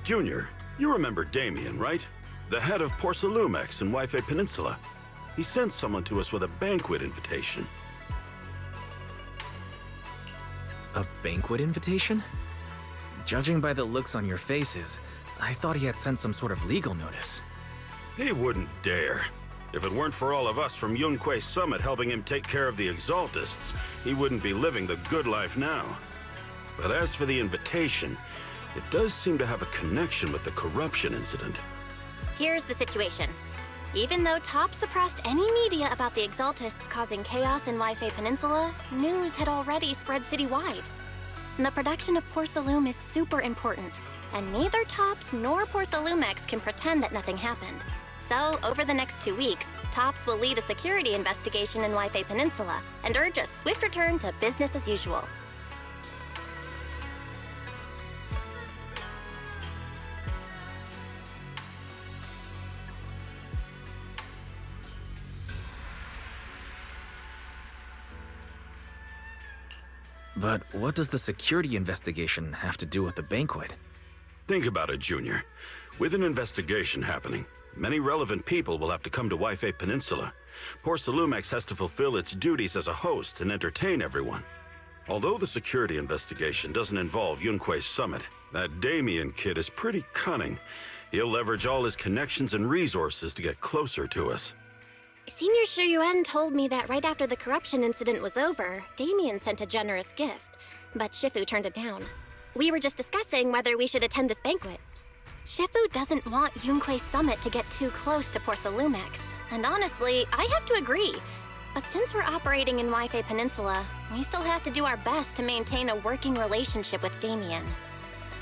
Junior, you remember Damien, right? The head of Porcelumex in Wi-Fi Peninsula. He sent someone to us with a banquet invitation. A banquet invitation? Judging by the looks on your faces, I thought he had sent some sort of legal notice. He wouldn't dare. If it weren't for all of us from Yunque Summit helping him take care of the Exaltists, he wouldn't be living the good life now. But as for the invitation, it does seem to have a connection with the corruption incident. Here's the situation. Even though Top suppressed any media about the Exaltists causing chaos in Wi-Fi Peninsula, news had already spread citywide. And the production of Porcelume is super important, and neither Tops nor Porcelumex can pretend that nothing happened. So, over the next 2 weeks, Tops will lead a security investigation in Wi-Fi Peninsula and urge a swift return to business as usual. But what does the security investigation have to do with the banquet? Think about it, Junior. With an investigation happening, many relevant people will have to come to Wi-Fi Peninsula. Porcelumex has to fulfill its duties as a host and entertain everyone. Although the security investigation doesn't involve Yunque Summit, that Damien kid is pretty cunning. He'll leverage all his connections and resources to get closer to us. Senior Shuyuan told me that right after the corruption incident was over, Damien sent a generous gift, but Shifu turned it down. We were just discussing whether we should attend this banquet. Shifu doesn't want Yunque Summit to get too close to Porcelumex, and honestly, I have to agree. But since we're operating in Wi-Fi Peninsula, we still have to do our best to maintain a working relationship with Damien.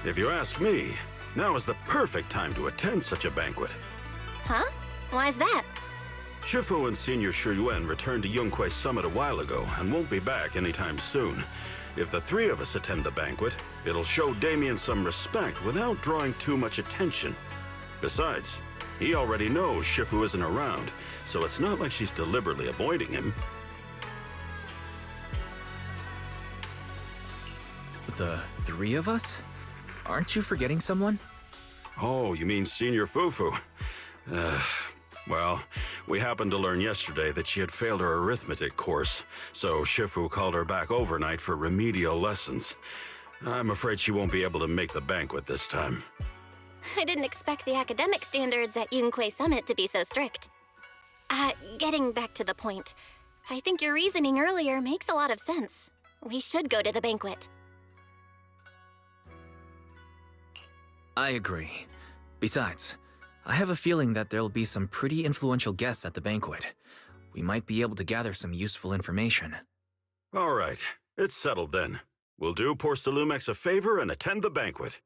If you ask me, now is the perfect time to attend such a banquet. Huh? Why's that? Shifu and Senior Shuyuan returned to Yunque Summit a while ago and won't be back anytime soon. If the three of us attend the banquet, it'll show Damien some respect without drawing too much attention. Besides, he already knows Shifu isn't around, so it's not like she's deliberately avoiding him. The three of us? Aren't you forgetting someone? Oh, you mean Senior Fufu? Well, we happened to learn yesterday that she had failed her arithmetic course, so Shifu called her back overnight for remedial lessons. I'm afraid she won't be able to make the banquet this time. I didn't expect the academic standards at Yunque Summit to be so strict. Getting back to the point, I think your reasoning earlier makes a lot of sense. We should go to the banquet. I agree. Besides, I have a feeling that there'll be some pretty influential guests at the banquet. We might be able to gather some useful information. All right, it's settled then. We'll do poor Salumex a favor and attend the banquet.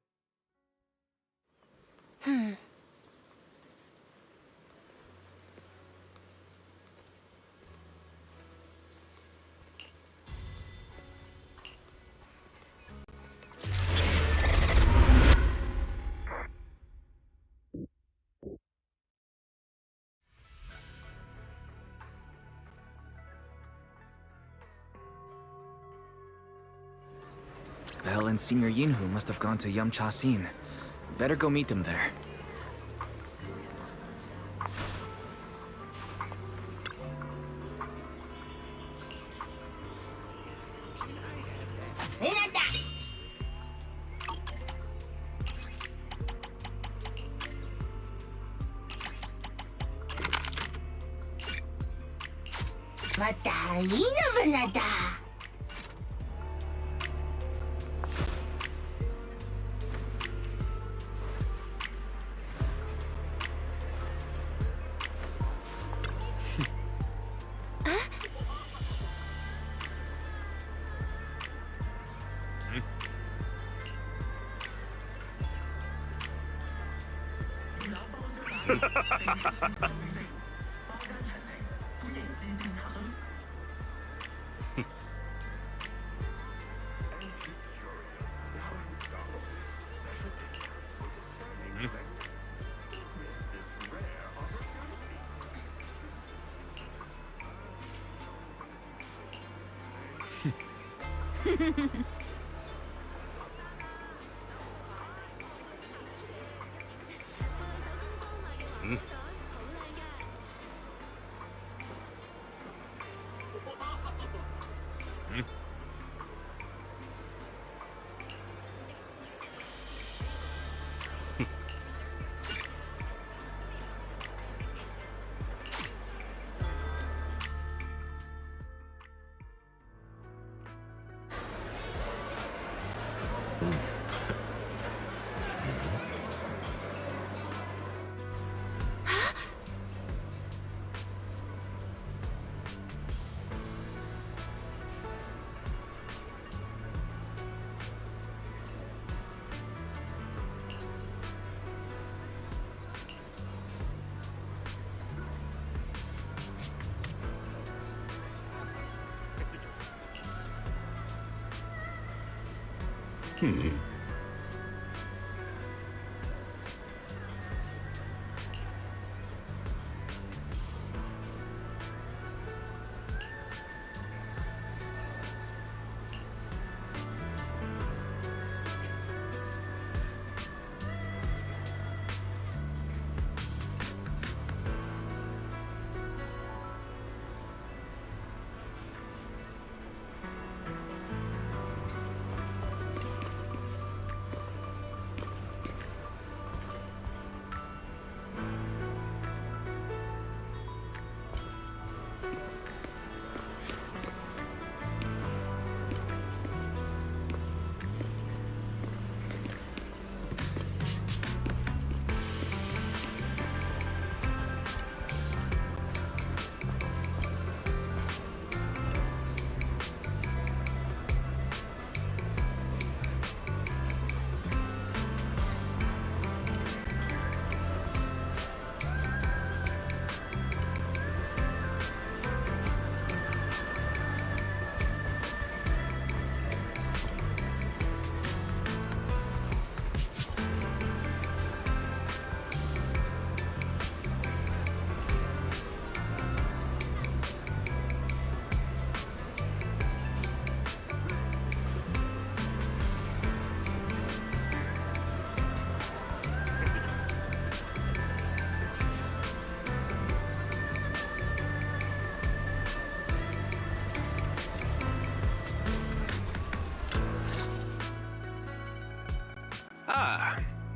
Belle and Senior Yinhu must have gone to Yamcha-sin. Better go meet them there.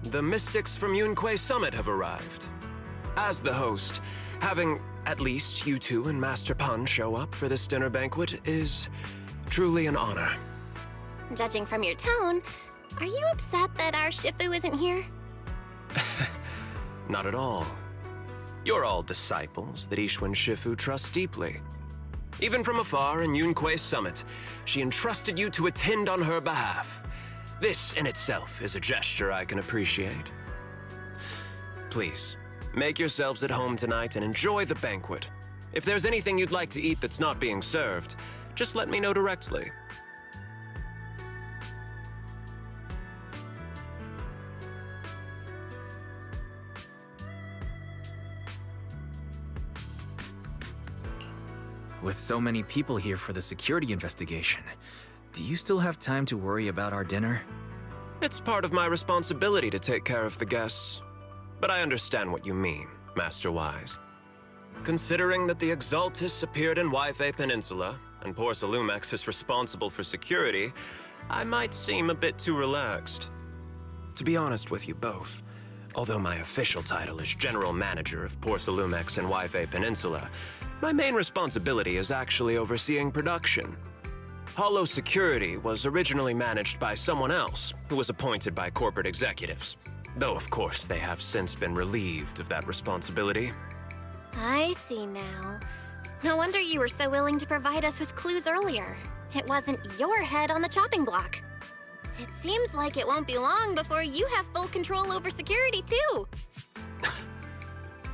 the mystics from Yunque Summit have arrived. As the host, having at least you two and Master Pun show up for this dinner banquet is truly an honor. Judging from your tone, are you upset that our Shifu isn't here? Not at all. You're all disciples that Ishwin Shifu trusts deeply. Even from afar in Yunque Summit, she entrusted you to attend on her behalf. This in itself is a gesture I can appreciate. Please, make yourselves at home tonight and enjoy the banquet. If there's anything you'd like to eat that's not being served, just let me know directly. With so many people here for the security investigation, do you still have time to worry about our dinner? It's part of my responsibility to take care of the guests. But I understand what you mean, Master Wise. Considering that the Exaltus appeared in Waifei Peninsula, and Porcelumex is responsible for security, I might seem a bit too relaxed. To be honest with you both, although my official title is General Manager of Porcelumex and Waifei Peninsula, my main responsibility is actually overseeing production. Hollow Security was originally managed by someone else, who was appointed by corporate executives. Though, of course, they have since been relieved of that responsibility. I see now. No wonder you were so willing to provide us with clues earlier. It wasn't your head on the chopping block. It seems like it won't be long before you have full control over security, too.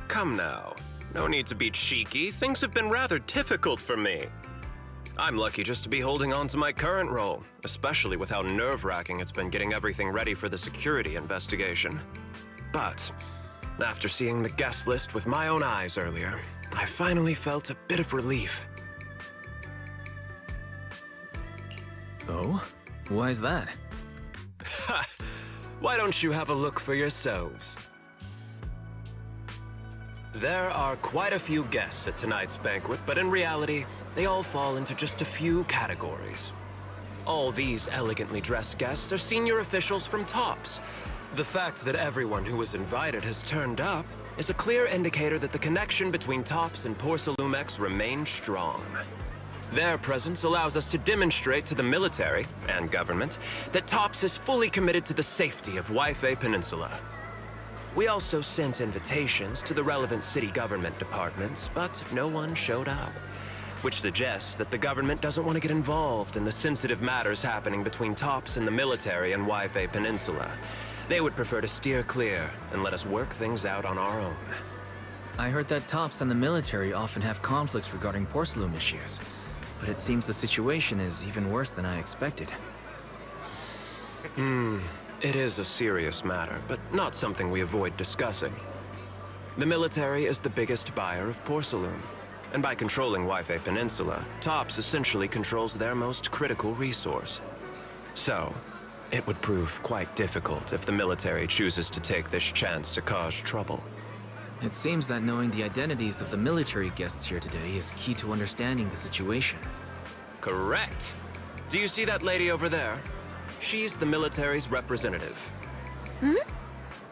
Come now. No need to be cheeky. Things have been rather difficult for me. I'm lucky just to be holding on to my current role, especially with how nerve-wracking it's been getting everything ready for the security investigation. But after seeing the guest list with my own eyes earlier, I finally felt a bit of relief. Oh? Why is that? Ha! Why don't you have a look for yourselves? There are quite a few guests at tonight's banquet, but in reality, they all fall into just a few categories. All these elegantly dressed guests are senior officials from TOPS. The fact that everyone who was invited has turned up is a clear indicator that the connection between TOPS and Porcelumex remains strong. Their presence allows us to demonstrate to the military and government that TOPS is fully committed to the safety of Waifei Peninsula. We also sent invitations to the relevant city government departments, but no one showed up, which suggests that the government doesn't want to get involved in the sensitive matters happening between TOPS and the military in Waifei Peninsula. They would prefer to steer clear and let us work things out on our own. I heard that TOPS and the military often have conflicts regarding porcelain issues, but it seems the situation is even worse than I expected. It is a serious matter, but not something we avoid discussing. The military is the biggest buyer of porcelain, and by controlling Waifei Peninsula, TOPS essentially controls their most critical resource. So, it would prove quite difficult if the military chooses to take this chance to cause trouble. It seems that knowing the identities of the military guests here today is key to understanding the situation. Correct. Do you see that lady over there? She's the military's representative.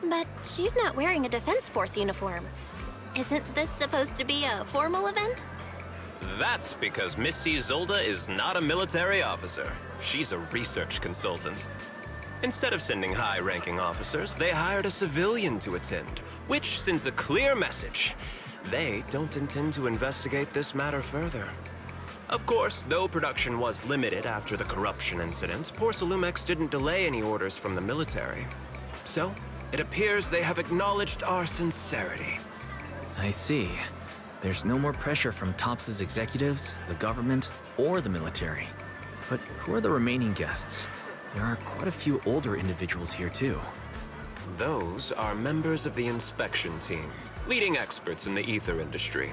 But she's not wearing a Defense Force uniform. Isn't this supposed to be a formal event? That's because Missy Zolda is not a military officer. She's a research consultant. Instead of sending high-ranking officers, they hired a civilian to attend, which sends a clear message. They don't intend to investigate this matter further. Of course, though production was limited after the corruption incident, Porcelumex didn't delay any orders from the military. So, it appears they have acknowledged our sincerity. I see. There's no more pressure from TOPS' executives, the government, or the military. But who are the remaining guests? There are quite a few older individuals here too. Those are members of the inspection team, leading experts in the ether industry.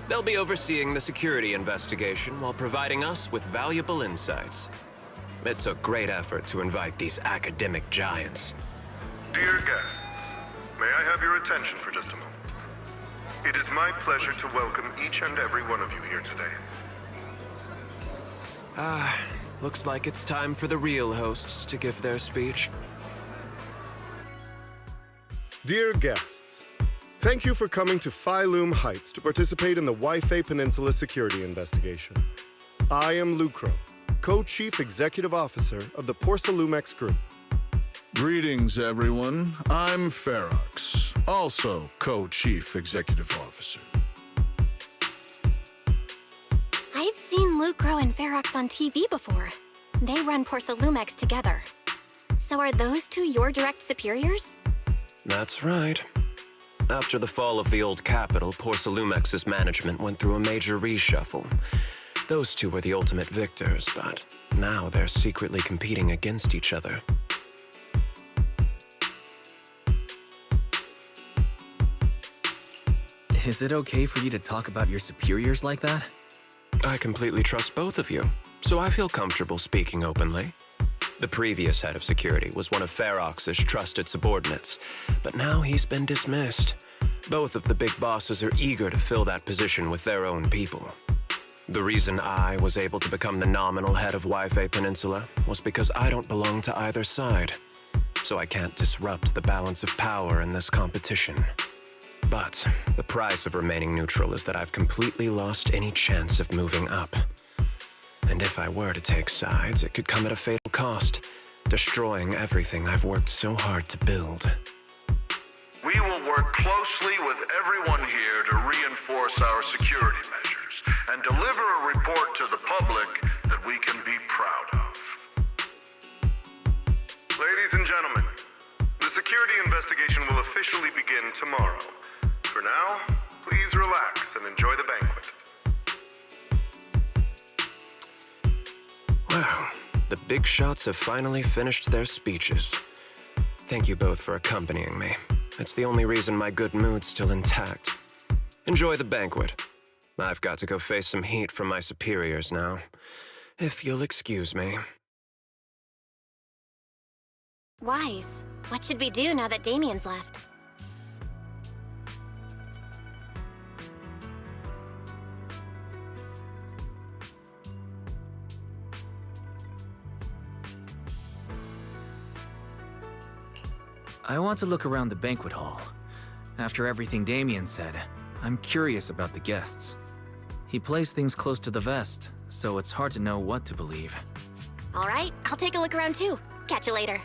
They'll be overseeing the security investigation while providing us with valuable insights. It took great effort to invite these academic giants. Dear guests, may I have your attention for just a moment? It is my pleasure to welcome each and every one of you here today. Looks like it's time for the real hosts to give their speech. Dear guests, thank you for coming to Phylum Heights to participate in the Wi-Fi Peninsula security investigation. I am Lucro, Co-Chief Executive Officer of the Porsalumex Group. Greetings, everyone. I'm Ferox, also Co-Chief Executive Officer. I've seen Lucro and Ferox on TV before. They run Porsalumex together. So are those two your direct superiors? That's right. After the fall of the old capital, Porsalumex's management went through a major reshuffle. Those two were the ultimate victors, but now they're secretly competing against each other. Is it okay for you to talk about your superiors like that? I completely trust both of you, so I feel comfortable speaking openly. The previous head of security was one of Ferox's trusted subordinates, but now he's been dismissed. Both of the big bosses are eager to fill that position with their own people. The reason I was able to become the nominal head of Wi-Fi Peninsula was because I don't belong to either side, so I can't disrupt the balance of power in this competition. But the price of remaining neutral is that I've completely lost any chance of moving up. And if I were to take sides, it could come at a fatal cost, destroying everything I've worked so hard to build. We will work closely with everyone here to reinforce our security measures and deliver a report to the public that we can be proud of. Ladies and gentlemen, the security investigation will officially begin tomorrow. For now, please relax and enjoy the banquet. Wow, the big shots have finally finished their speeches. Thank you both for accompanying me. It's the only reason my good mood's still intact. Enjoy the banquet. I've got to go face some heat from my superiors now, if you'll excuse me. Wise. What should we do now that Damien's left? I want to look around the banquet hall. After everything Damien said, I'm curious about the guests. He plays things close to the vest, so it's hard to know what to believe. All right, I'll take a look around too. Catch you later.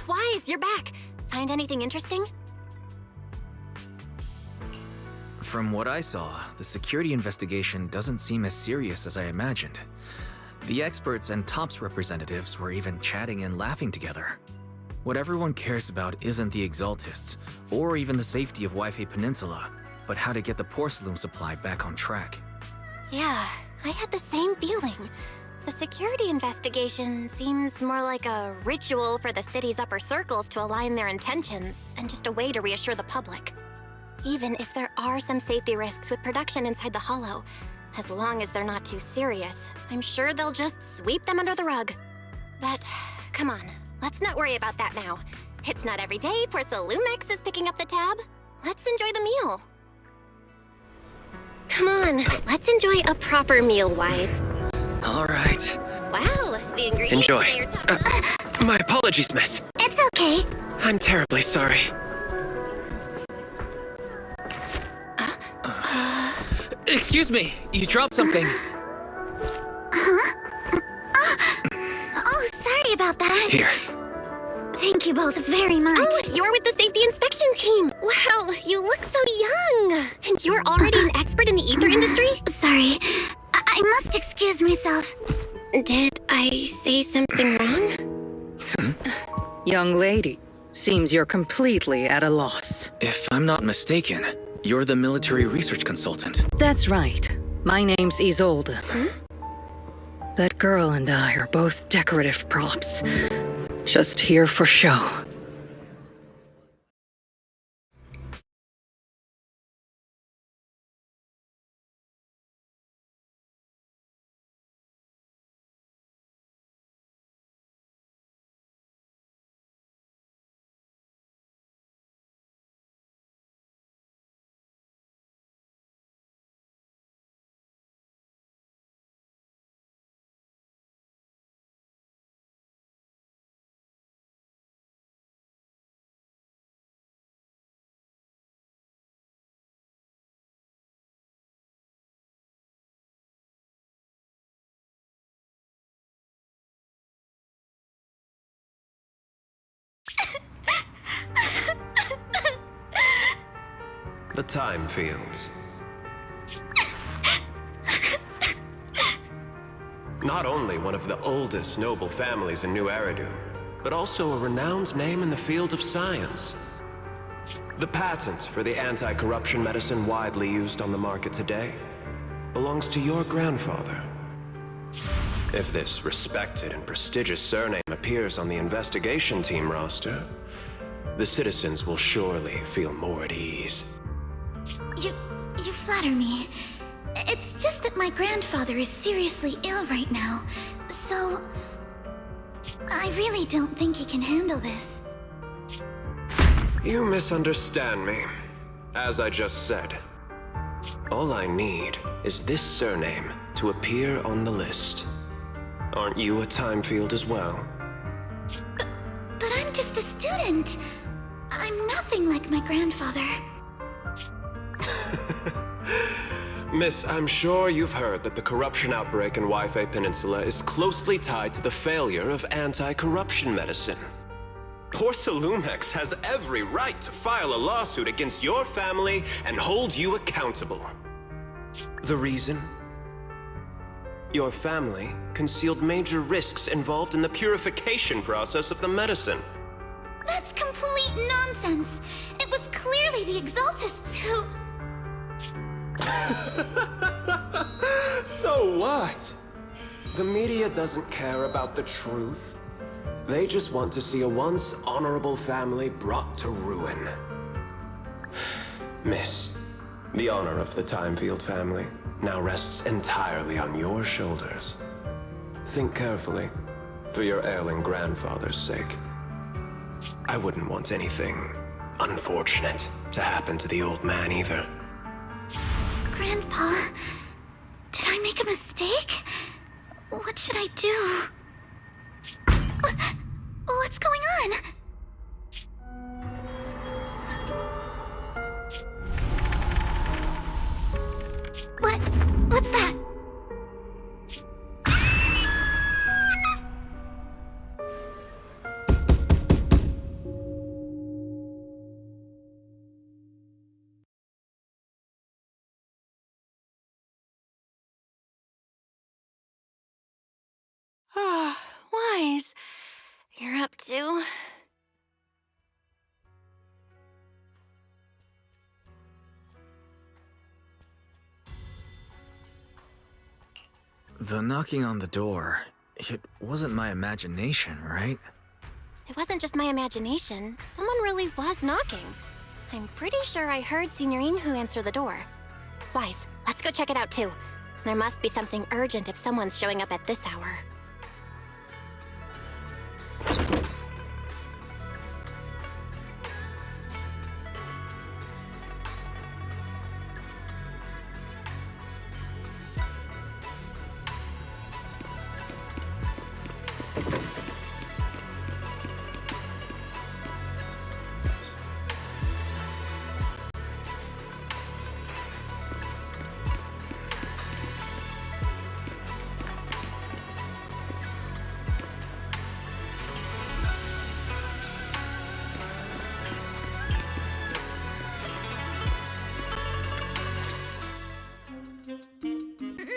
Wise, you're back. Find anything interesting? From what I saw, the security investigation doesn't seem as serious as I imagined. The experts and TOPS representatives were even chatting and laughing together. What everyone cares about isn't the Exaltists, or even the safety of Wi-Fi Peninsula, but how to get the porcelain supply back on track. Yeah, I had the same feeling. The security investigation seems more like a ritual for the city's upper circles to align their intentions, and just a way to reassure the public. Even if there are some safety risks with production inside the Hollow, as long as they're not too serious, I'm sure they'll just sweep them under the rug. But, come on, let's not worry about that now. It's not every day Porcelumex is picking up the tab. Let's enjoy the meal. Come on, let's enjoy a proper meal, Wise. All right. Wow, the ingredients Enjoy. today are top-notch. My apologies, miss. It's okay. I'm terribly sorry. Excuse me, you dropped something. Oh, sorry about that. Here. Thank you both very much. Oh, you're with the safety inspection team. Wow, you look so young. And you're already an expert in the ether industry? Sorry, I must excuse myself. Did I say something wrong? Young lady, seems you're completely at a loss. If I'm not mistaken, you're the military research consultant. That's right. My name's Isolde. That girl and I are both decorative props. Just here for show. The time fields. Not only one of the oldest noble families in New Eridu, but also a renowned name in the field of science. The patent for the anti-corruption medicine widely used on the market today belongs to your grandfather. If this respected and prestigious surname appears on the investigation team roster, the citizens will surely feel more at ease. You flatter me. It's just that my grandfather is seriously ill right now, so I really don't think he can handle this. You misunderstand me. As I just said, all I need is this surname to appear on the list. Aren't you a time field as well? But just a student. I'm nothing like my grandfather. Miss, I'm sure you've heard that the corruption outbreak in Wi-Fi Peninsula is closely tied to the failure of anti-corruption medicine. Porcelumex has every right to file a lawsuit against your family and hold you accountable. The reason? Your family concealed major risks involved in the purification process of the medicine. That's complete nonsense. It was clearly the Exaltists who... So what? The media doesn't care about the truth. They just want to see a once honorable family brought to ruin. Miss, the honor of the Timefield family now rests entirely on your shoulders. Think carefully, for your ailing grandfather's sake. I wouldn't want anything unfortunate to happen to the old man either. Grandpa, did I make a mistake? What should I do? What's going on? What's that? Wise. You're up to... The knocking on the door, it wasn't my imagination, right? It wasn't just my imagination. Someone really was knocking. I'm pretty sure I heard Signorine who answer the door. Wise, let's go check it out too. There must be something urgent if someone's showing up at this hour.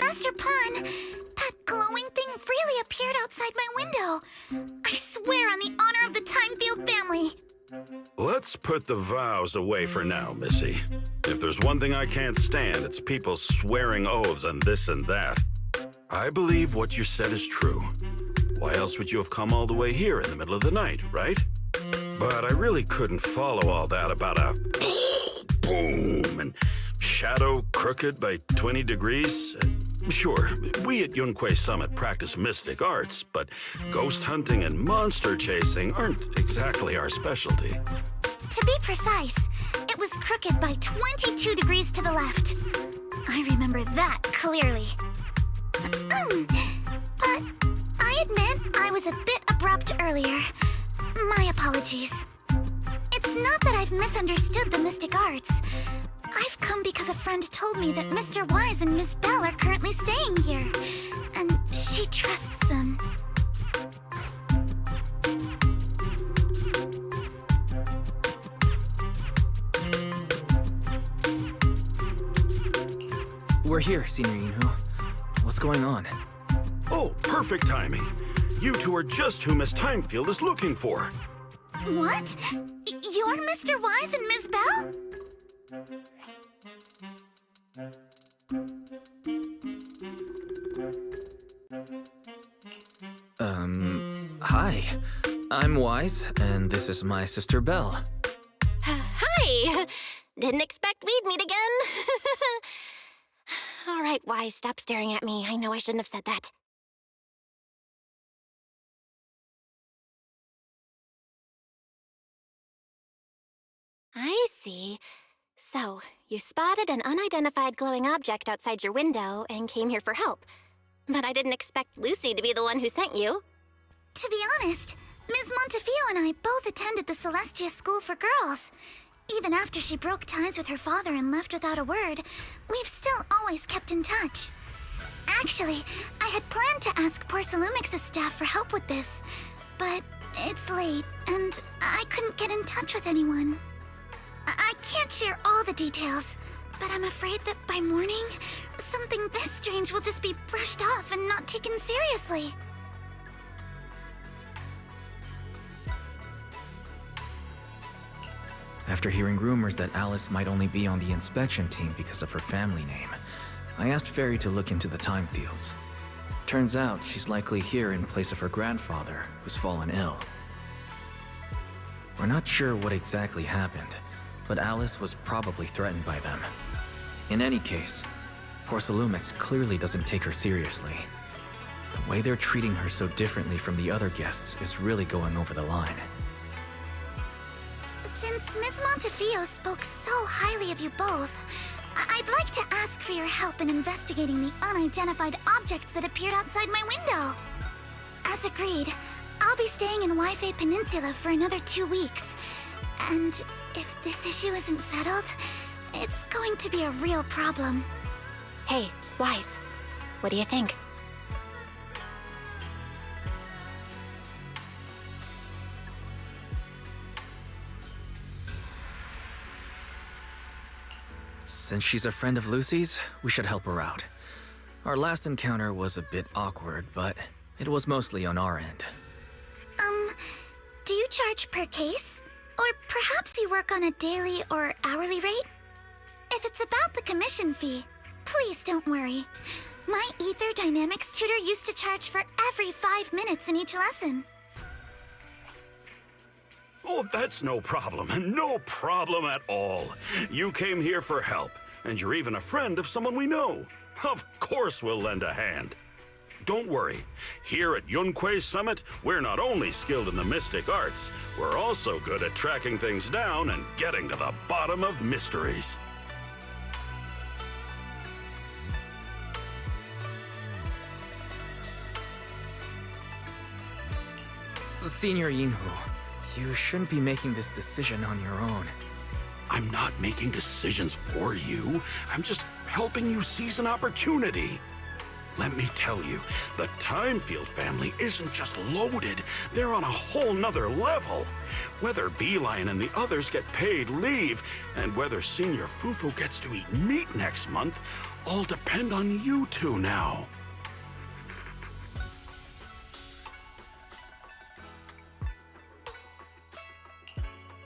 Master Pawn, that glowing thing really appeared outside my window. I swear on the honor of the Timefield family. Let's put the vows away for now, Missy. If there's one thing I can't stand, it's people swearing oaths on this and that. I believe what you said is true. Why else would you have come all the way here in the middle of the night, right? But I really couldn't follow all that about a boom and shadow crooked by 20 degrees. Sure, we at Yunque Summit practice mystic arts, but ghost hunting and monster chasing aren't exactly our specialty. To be precise, it was crooked by 22 degrees to the left. I remember that clearly. But I admit I was a bit abrupt earlier. My apologies. It's not that I've misunderstood the mystic arts. I've come because a friend told me that Mr. Wise and Miss Bell are currently staying here, and she trusts them. We're here, Signorine Hu. What's going on? Oh, perfect timing. You two are just who Miss Timefield is looking for. What? You're Mr. Wise and Miss Bell? Hi. I'm Wise, and this is my sister Belle. Hi! Didn't expect we'd meet again. All right, Wise, stop staring at me. I know I shouldn't have said that. I see. So, you spotted an unidentified glowing object outside your window and came here for help. But I didn't expect Lucy to be the one who sent you. To be honest, Ms. Montefiore and I both attended the Celestia School for Girls. Even after she broke ties with her father and left without a word, we've still always kept in touch. Actually, I had planned to ask Porcelumix's staff for help with this, but it's late, and I couldn't get in touch with anyone. I can't share all the details, but I'm afraid that by morning, something this strange will just be brushed off and not taken seriously. After hearing rumors that Alice might only be on the inspection team because of her family name, I asked Fairy to look into the time fields. Turns out she's likely here in place of her grandfather, who's fallen ill. We're not sure what exactly happened, but Alice was probably threatened by them. In any case, Porcelumix clearly doesn't take her seriously. The way they're treating her so differently from the other guests is really going over the line. Since Ms. Montefiore spoke so highly of you both, I'd like to ask for your help in investigating the unidentified object that appeared outside my window. As agreed, I'll be staying in Wi-Fi Peninsula for another 2 weeks. And if this issue isn't settled, it's going to be a real problem. Hey, Wise, what do you think? Since she's a friend of Lucy's, we should help her out. Our last encounter was a bit awkward, but it was mostly on our end. Do you charge per case? Or perhaps you work on a daily or hourly rate? If it's about the commission fee, please don't worry. My Ether Dynamics tutor used to charge for every 5 minutes in each lesson. Oh, that's no problem. No problem at all. You came here for help, and you're even a friend of someone we know. Of course we'll lend a hand. Don't worry. Here at Yunque's Summit, we're not only skilled in the mystic arts, we're also good at tracking things down and getting to the bottom of mysteries. Senior Yinhu, you shouldn't be making this decision on your own. I'm not making decisions for you. I'm just helping you seize an opportunity. Let me tell you, the Timefield family isn't just loaded, they're on a whole nother level. Whether Beeline and the others get paid leave, and whether Senior Fufu gets to eat meat next month, all depend on you two now.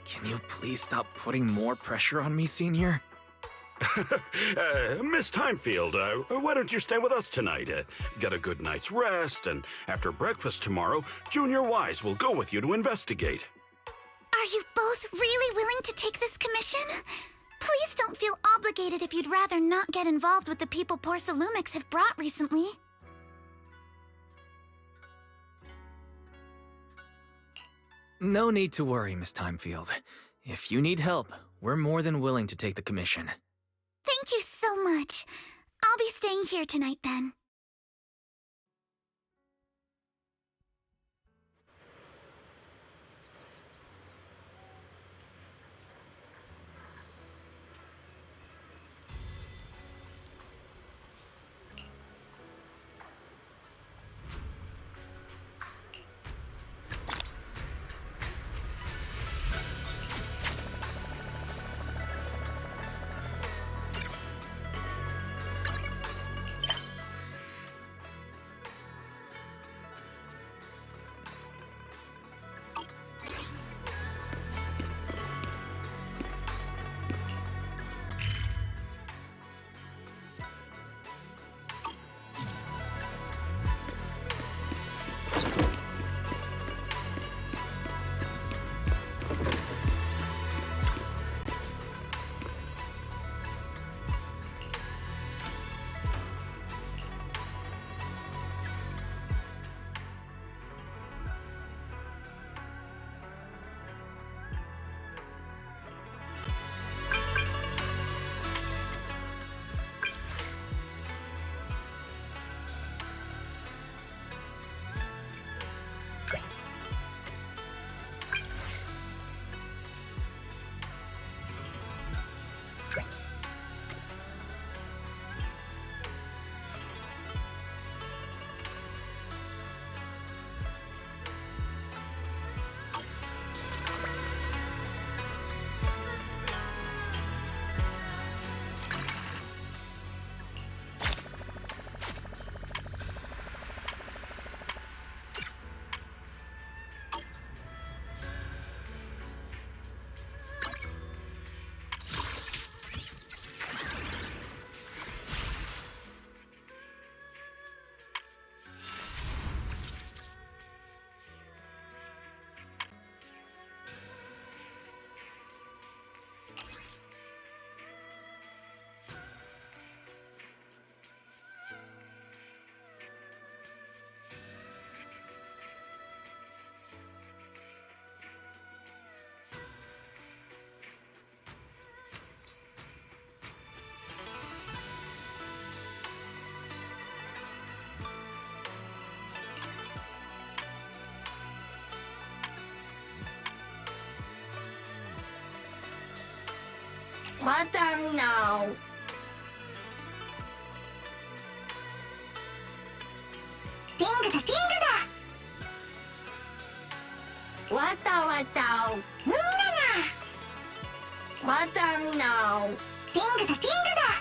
Can you please stop putting more pressure on me, Senior? Miss Timefield, why don't you stay with us tonight? Get a good night's rest, and after breakfast tomorrow, Junior Wise will go with you to investigate. Are you both really willing to take this commission? Please don't feel obligated if you'd rather not get involved with the people Porcelumix have brought recently. No need to worry, Miss Timefield. If you need help, we're more than willing to take the commission. Thank you so much. I'll be staying here tonight then. no. Dinga-da, dinga-da. Nina-na. no. Dinga-da, dinga-da.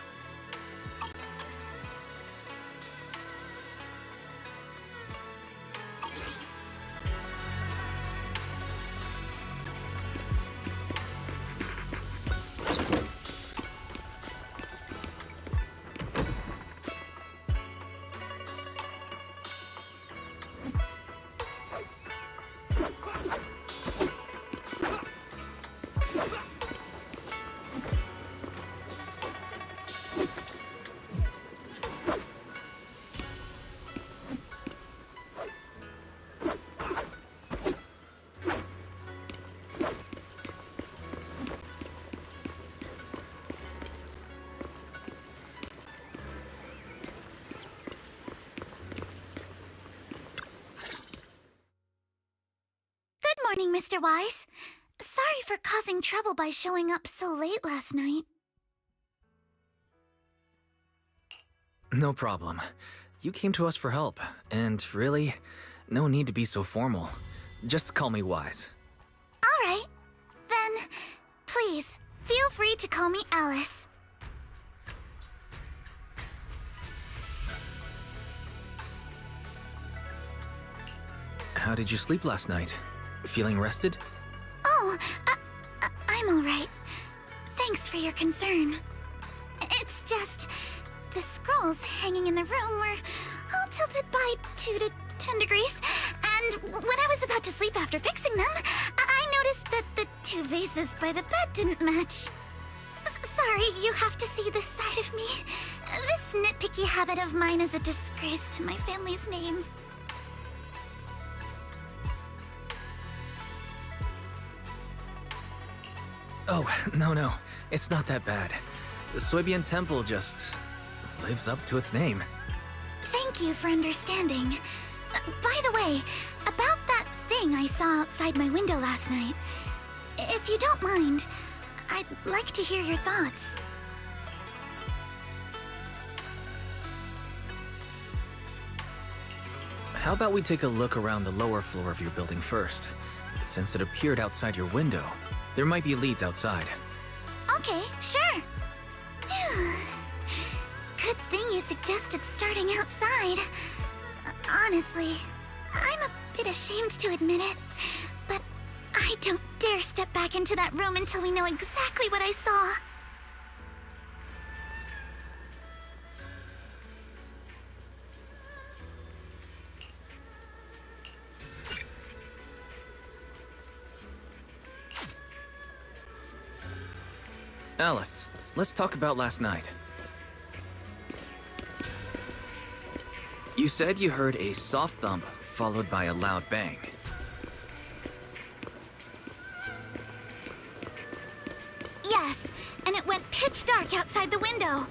Good morning, Mr. Wise. Sorry for causing trouble by showing up so late last night. No problem. You came to us for help, and really, no need to be so formal. Just call me Wise. All right. Then, please, feel free to call me Alice. How did you sleep last night? Feeling rested? Oh, I'm all right. Thanks for your concern. It's just, the scrolls hanging in the room were all tilted by 2 to 10 degrees, and when I was about to sleep after fixing them, I noticed that the 2 vases by the bed didn't match. Sorry, you have to see this side of me. This nitpicky habit of mine is a disgrace to my family's name. Oh, no. It's not that bad. The Suebian Temple just lives up to its name. Thank you for understanding. By the way, about that thing I saw outside my window last night, if you don't mind, I'd like to hear your thoughts. How about we take a look around the lower floor of your building first? Since it appeared outside your window, there might be leads outside. Okay, sure. Good thing you suggested starting outside. Honestly, I'm a bit ashamed to admit it, but I don't dare step back into that room until we know exactly what I saw. Alice, let's talk about last night. You said you heard a soft thump followed by a loud bang. Yes, and it went pitch dark outside the window.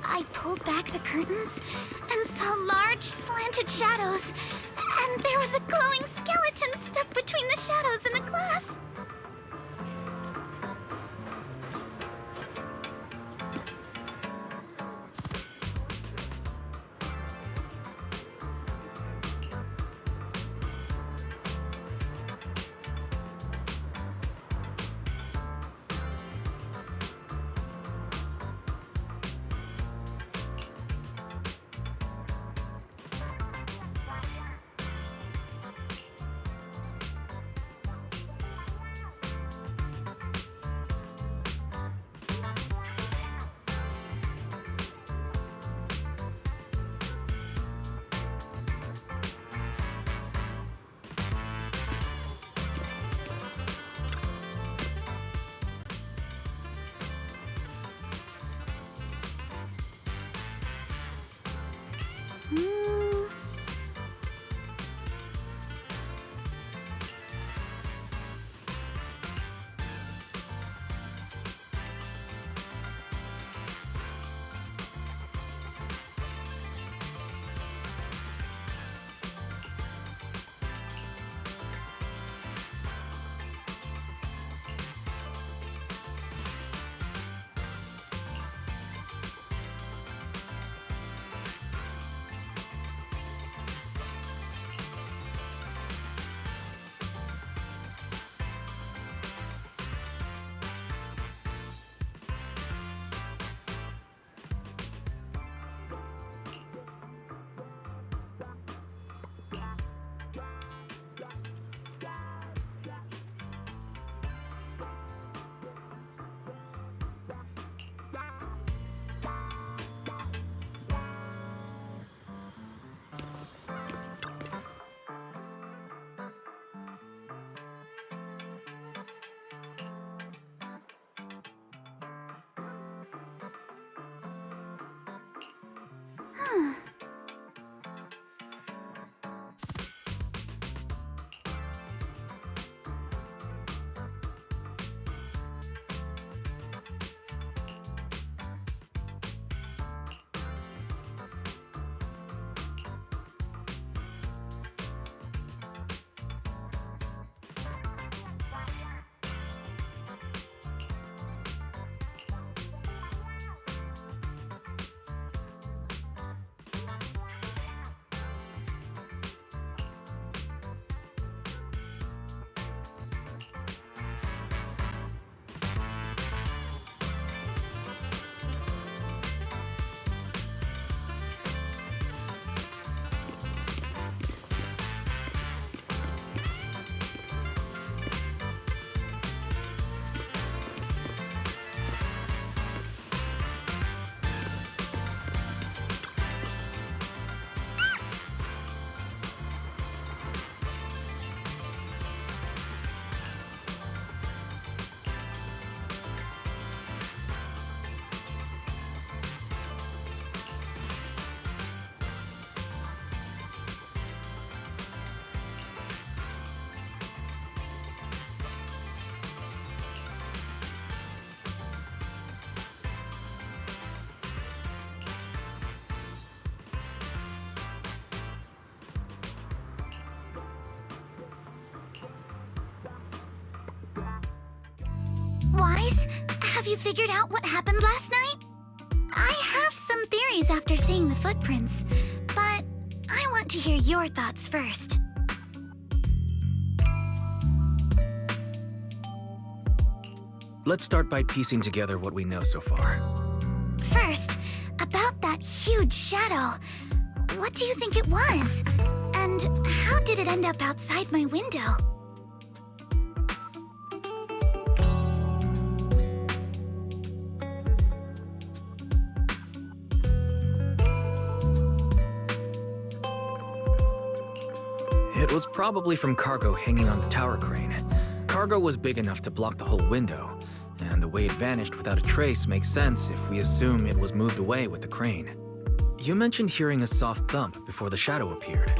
I pulled back the curtains and saw large slanted shadows, and there was a glowing skeleton stuck between the shadows and the glass. Guys, have you figured out what happened last night? I have some theories after seeing the footprints, but I want to hear your thoughts first. Let's start by piecing together what we know so far. First, about that huge shadow. What do you think it was? And how did it end up outside my window? It was probably from cargo hanging on the tower crane. Cargo was big enough to block the whole window, and the way it vanished without a trace makes sense if we assume it was moved away with the crane. You mentioned hearing a soft thump before the shadow appeared.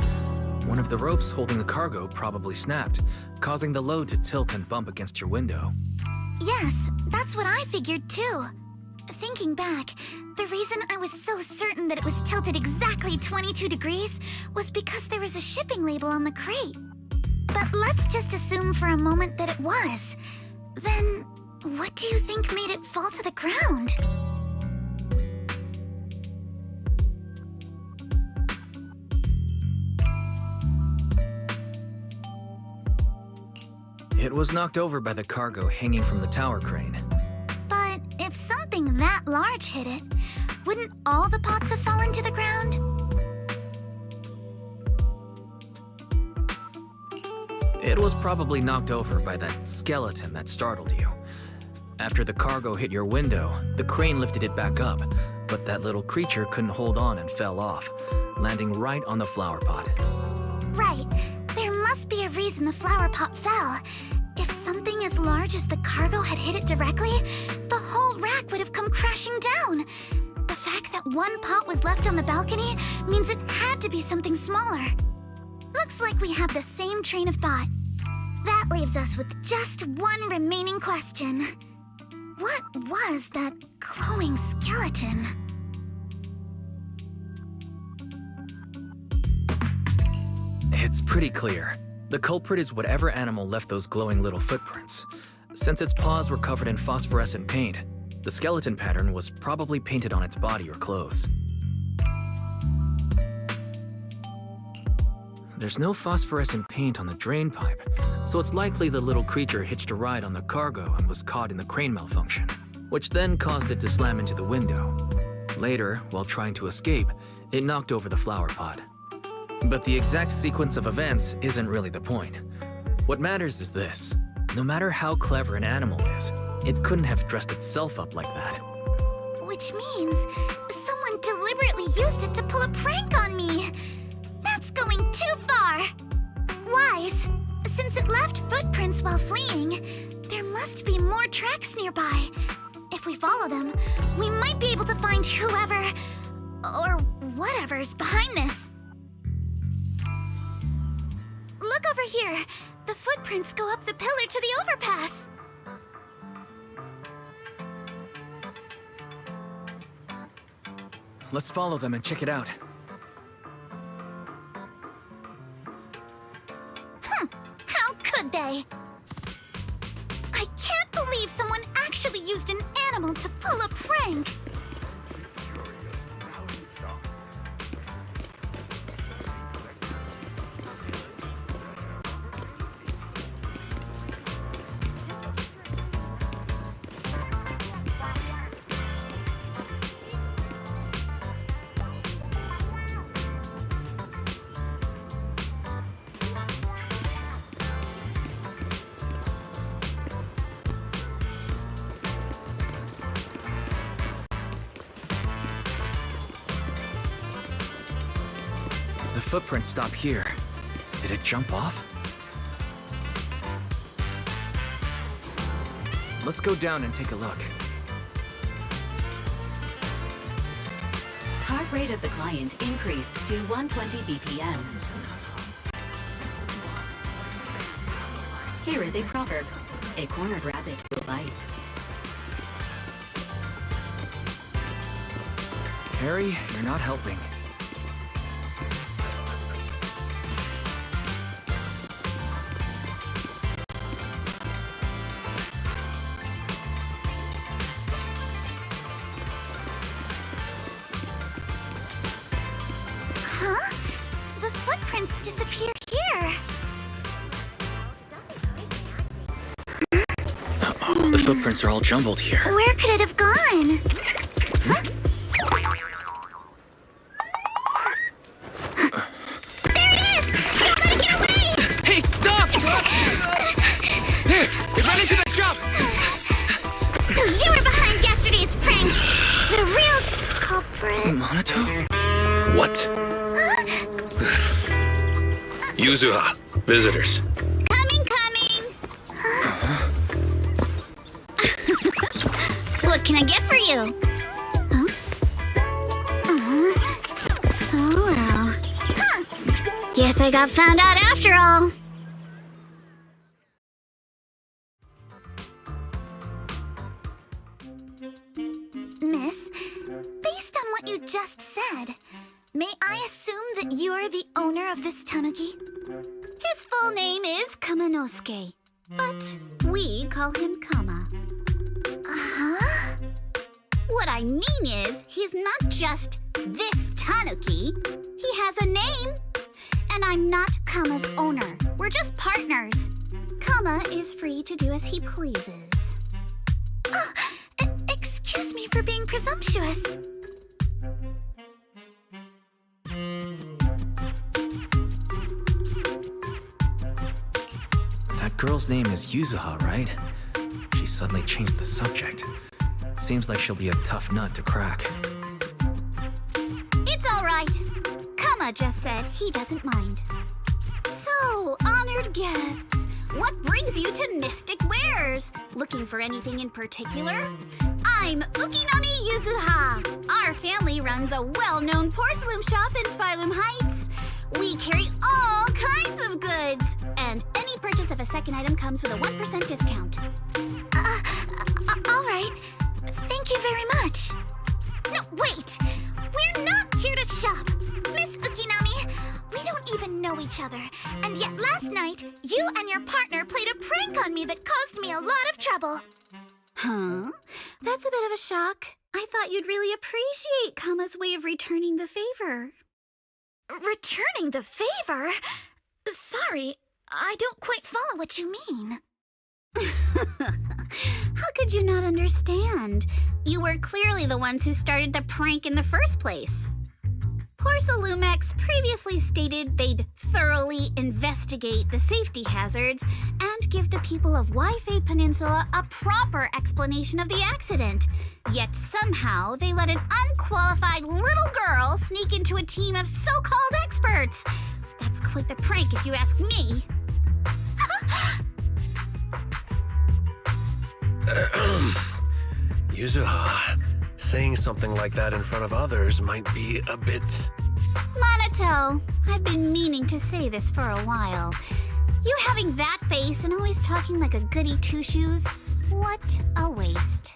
One of the ropes holding the cargo probably snapped, causing the load to tilt and bump against your window. Yes, that's what I figured too. Thinking back, the reason I was so certain that it was tilted exactly 22 degrees was because there was a shipping label on the crate. But let's just assume for a moment that it was. Then, what do you think made it fall to the ground? It was knocked over by the cargo hanging from the tower crane. But if something that large hit it, wouldn't all the pots have fallen to the ground? It was probably knocked over by that skeleton that startled you. After the cargo hit your window, the crane lifted it back up, but that little creature couldn't hold on and fell off, landing right on the flower pot. Right. There must be a reason the flower pot fell. If something as large as the cargo had hit it directly, the whole rack would have come crashing down. The fact that one pot was left on the balcony means it had to be something smaller. Looks like we have the same train of thought. That leaves us with just one remaining question. What was that glowing skeleton? It's pretty clear. The culprit is whatever animal left those glowing little footprints. Since its paws were covered in phosphorescent paint, the skeleton pattern was probably painted on its body or clothes. There's no phosphorescent paint on the drain pipe, so it's likely the little creature hitched a ride on the cargo and was caught in the crane malfunction, which then caused it to slam into the window. Later, while trying to escape, it knocked over the flower pot. But the exact sequence of events isn't really the point. What matters is this. No matter how clever an animal is, it couldn't have dressed itself up like that. Which means someone deliberately used it to pull a prank on me. That's going too far. Wise, since it left footprints while fleeing, there must be more tracks nearby. If we follow them, we might be able to find whoever or whatever's behind this. Look over here. The footprints go up the pillar to the overpass. Let's follow them and check it out. How could they? I can't believe someone actually used an animal to pull a prank. The footprints stop here. Did it jump off? Let's go down and take a look. Heart rate of the client increased to 120 BPM. Here is a proverb. A cornered rabbit will bite. Harry, you're not helping. footprints disappear here? The footprints are all jumbled here. Where could it have gone? Huh? There it is! Somebody get away! Hey, stop! Here, it ran into the shop! So you were behind yesterday's pranks! The real culprit... Monato? What? Yuzuha, visitors. Coming! What can I get for you? Huh? Oh, well. Huh. Guess I got found out after all. Miss, based on what you just said, may I assume that you're the owner of this tanuki? His full name is Kamanosuke, but we call him Kama. Uh-huh. What I mean is, he's not just this tanuki. He has a name. And I'm not Kama's owner. We're just partners. Kama is free to do as he pleases. Oh, excuse me for being presumptuous. That girl's name is Yuzuha, right? She suddenly changed the subject. Seems like she'll be a tough nut to crack. It's all right. Kama just said he doesn't mind. So, honored guests, what brings you to Mystic Wares? Looking for anything in particular? I'm Ukinami Yuzuha. Our family runs a well-known porcelain shop in Phylum Heights. We carry all kinds of goods, and any purchase of a second item comes with a 1% discount. All right. Thank you very much. No, wait! We're not here to shop! Miss Ukinami, we don't even know each other, and yet last night, you and your partner played a prank on me that caused me a lot of trouble. Huh? That's a bit of a shock. I thought you'd really appreciate Kama's way of returning the favor. Returning the favor? Sorry, I don't quite follow what you mean. How could you not understand? You were clearly the ones who started the prank in the first place. Porcelumex previously stated they'd thoroughly investigate the safety hazards and give the people of Waifei Peninsula a proper explanation of the accident. Yet somehow they let an unqualified little girl sneak into a team of so-called experts. That's quite the prank if you ask me. Yuzuha, saying something like that in front of others might be a bit... Monato, I've been meaning to say this for a while. You having that face and always talking like a goody two-shoes? What a waste.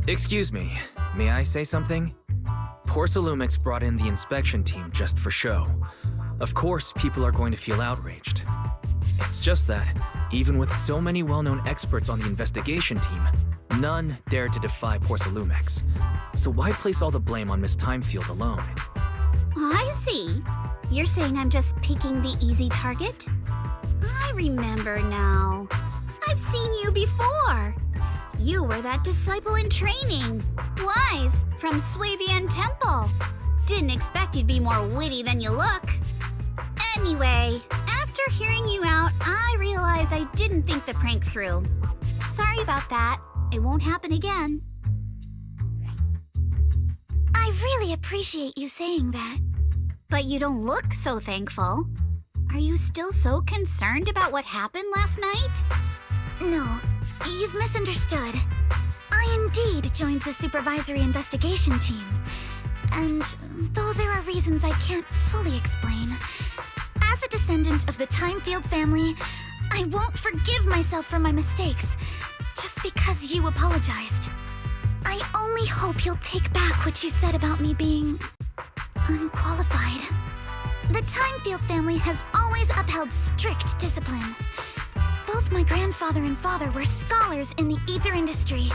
Excuse me, may I say something? Porcelumex brought in the inspection team just for show. Of course, people are going to feel outraged. It's just that, even with so many well-known experts on the investigation team, none dared to defy Porcelumex. So why place all the blame on Miss Timefield alone? I see. You're saying I'm just picking the easy target? I remember now. I've seen you before. You were that disciple in training. Wise, from Swabian Temple. Didn't expect you'd be more witty than you look. Anyway, after hearing you out, I realized I didn't think the prank through. Sorry about that. It won't happen again. I really appreciate you saying that. But you don't look so thankful. Are you still so concerned about what happened last night? No, you've misunderstood. I indeed joined the supervisory investigation team. And though there are reasons I can't fully explain, as a descendant of the Timefield family, I won't forgive myself for my mistakes just because you apologized. I only hope you'll take back what you said about me being unqualified. The Timefield family has always upheld strict discipline. Both my grandfather and father were scholars in the ether industry,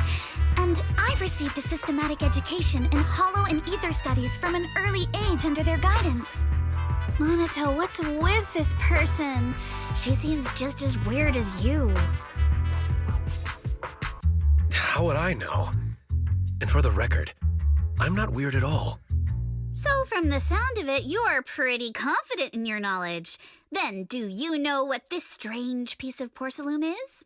And I've received a systematic education in hollow and ether studies from an early age under their guidance. Monato, what's with this person? She seems just as weird as you. How would I know? And for the record, I'm not weird at all. So from the sound of it, you're pretty confident in your knowledge. Then, do you know what this strange piece of porcelain is?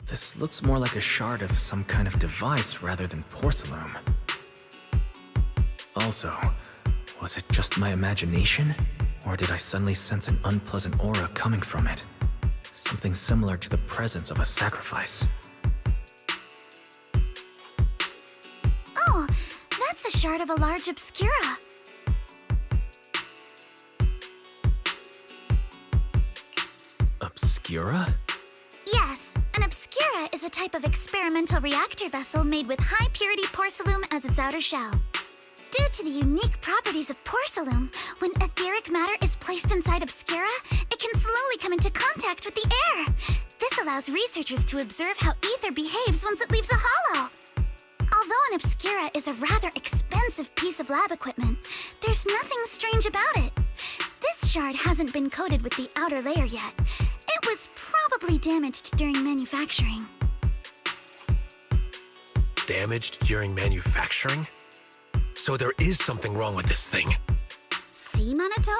This looks more like a shard of some kind of device rather than porcelain. Also, was it just my imagination? Or did I suddenly sense an unpleasant aura coming from it? Something similar to the presence of a sacrifice. Oh, that's a shard of a large obscura. Obscura? Yes, an obscura is a type of experimental reactor vessel made with high-purity porcelain as its outer shell. Due to the unique properties of porcelain, when etheric matter is placed inside obscura, it can slowly come into contact with the air. This allows researchers to observe how ether behaves once it leaves a hollow. Although an obscura is a rather expensive piece of lab equipment, there's nothing strange about it. This shard hasn't been coated with the outer layer yet. It was probably damaged during manufacturing. Damaged during manufacturing? So there is something wrong with this thing. See, Monato?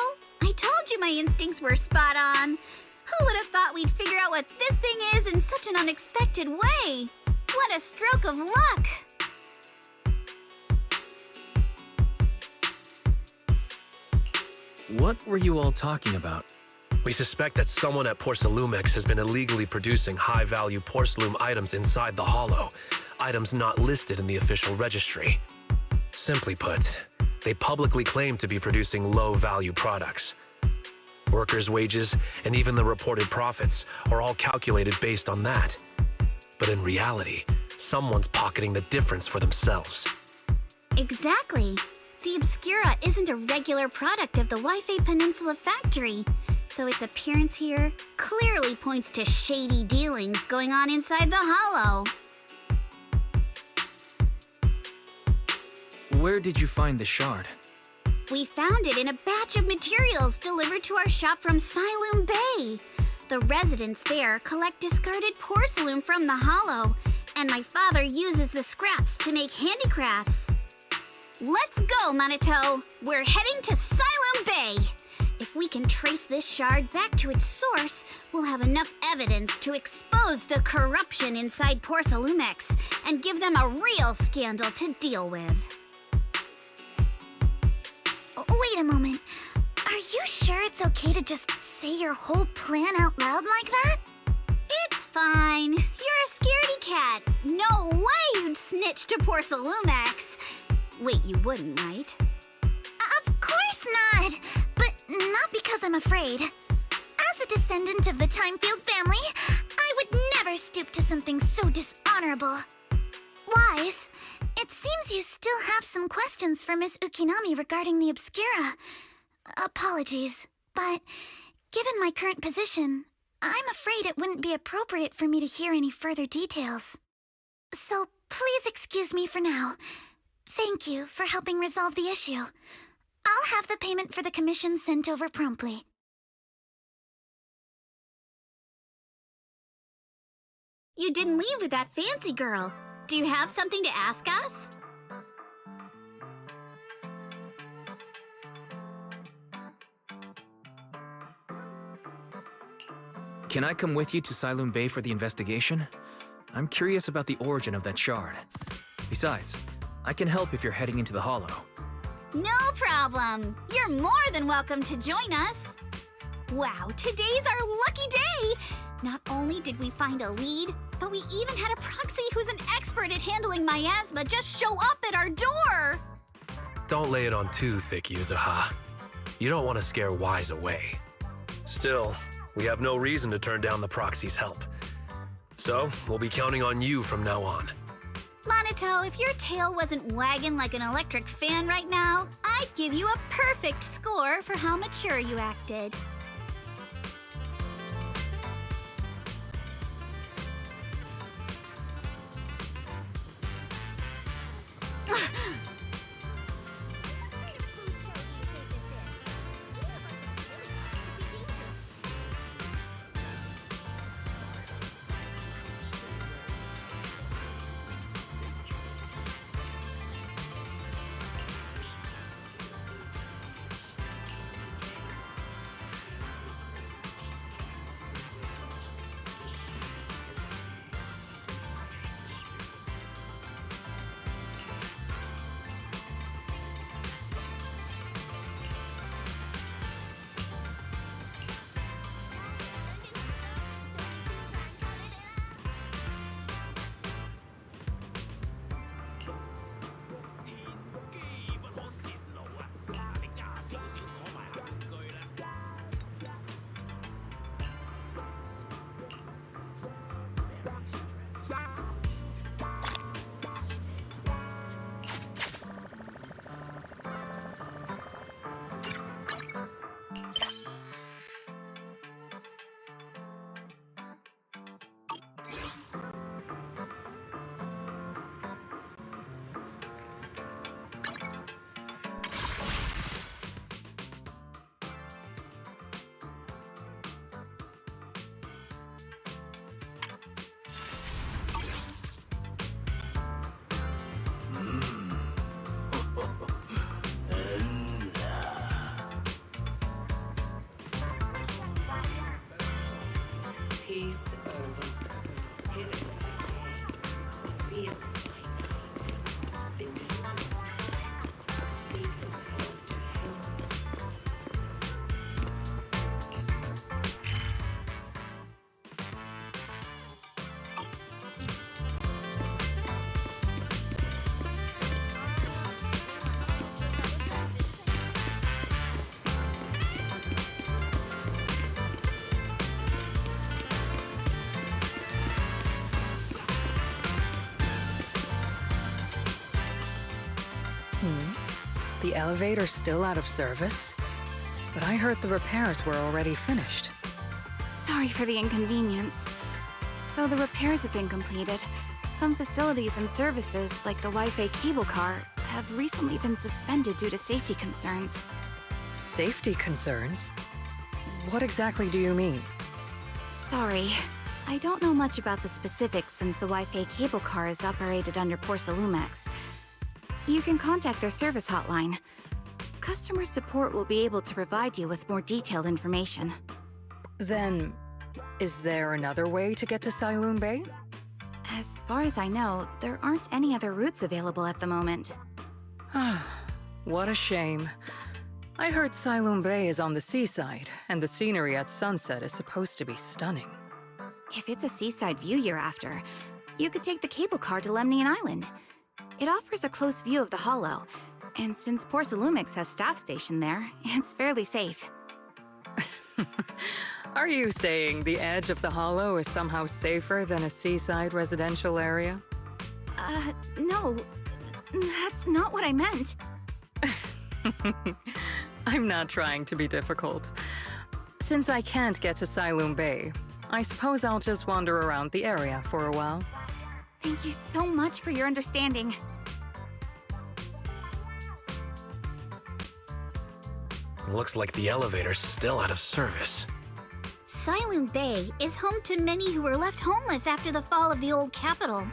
I told you my instincts were spot on. Who would have thought we'd figure out what this thing is in such an unexpected way? What a stroke of luck! What were you all talking about? We suspect that someone at Porcelumex has been illegally producing high-value porcelain items inside the hollow, items not listed in the official registry. Simply put, they publicly claim to be producing low-value products. Workers' wages and even the reported profits are all calculated based on that. But in reality, someone's pocketing the difference for themselves. Exactly. The Obscura isn't a regular product of the Wi-Fi Peninsula factory, so its appearance here clearly points to shady dealings going on inside the hollow. Where did you find the shard? We found it in a batch of materials delivered to our shop from Siloam Bay. The residents there collect discarded porcelain from the hollow, and my father uses the scraps to make handicrafts. Let's go, Monato! We're heading to Siloam Bay! If we can trace this shard back to its source, we'll have enough evidence to expose the corruption inside Porcelumex and give them a real scandal to deal with. Wait a moment. Are you sure it's okay to just say your whole plan out loud like that? It's fine. You're a scaredy cat. No way you'd snitch to Porcelumex. Wait, you wouldn't, right? Of course not! But not because I'm afraid. As a descendant of the Timefield family, I would never stoop to something so dishonorable. Wise, it seems you still have some questions for Miss Ukinami regarding the Obscura. Apologies, but given my current position, I'm afraid it wouldn't be appropriate for me to hear any further details. So please excuse me for now. Thank you for helping resolve the issue. I'll have the payment for the commission sent over promptly. You didn't leave with that fancy girl. Do you have something to ask us? Can I come with you to Siloam Bay for the investigation? I'm curious about the origin of that shard. Besides, I can help if you're heading into the hollow. No problem. You're more than welcome to join us. Wow, today's our lucky day. Not only did we find a lead, but we even had a proxy who's an expert at handling miasma just show up at our door. Don't lay it on too thick, Yuzuha. You don't want to scare Wise away. Still, we have no reason to turn down the proxy's help. So, we'll be counting on you from now on. Monito, if your tail wasn't wagging like an electric fan right now, I'd give you a perfect score for how mature you acted. The elevator's still out of service? But I heard the repairs were already finished. Sorry for the inconvenience. Though the repairs have been completed, some facilities and services, like the Wi-Fi cable car, have recently been suspended due to safety concerns. Safety concerns? What exactly do you mean? Sorry. I don't know much about the specifics since the Wi-Fi cable car is operated under Porsalumex. You can contact their service hotline. Customer support will be able to provide you with more detailed information. Then, is there another way to get to Siloon Bay? As far as I know, there aren't any other routes available at the moment. What a shame. I heard Siloon Bay is on the seaside, and the scenery at sunset is supposed to be stunning. If it's a seaside view you're after, you could take the cable car to Lemnian Island. It offers a close view of the Hollow, and since Porsalumex has staff stationed there, it's fairly safe. Are you saying the edge of the Hollow is somehow safer than a seaside residential area? No. That's not what I meant. I'm not trying to be difficult. Since I can't get to Siloon Bay, I suppose I'll just wander around the area for a while. Thank you so much for your understanding. Looks like the elevator's still out of service. Siloon Bay is home to many who were left homeless after the fall of the old capital.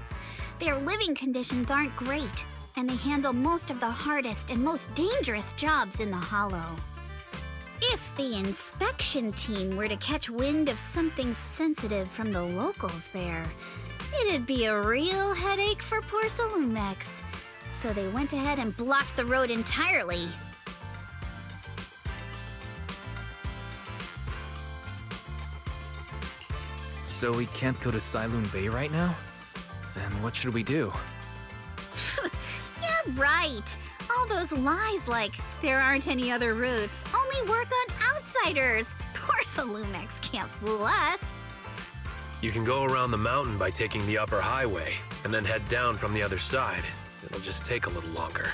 Their living conditions aren't great, and they handle most of the hardest and most dangerous jobs in the Hollow. If the inspection team were to catch wind of something sensitive from the locals there, it'd be a real headache for Porsalumex. So they went ahead and blocked the road entirely. So we can't go to Siloon Bay right now? Then what should we do? Yeah, right. All those lies like, there aren't any other routes, only work on outsiders. Porsalumex can't fool us. You can go around the mountain by taking the upper highway, and then head down from the other side. It'll just take a little longer.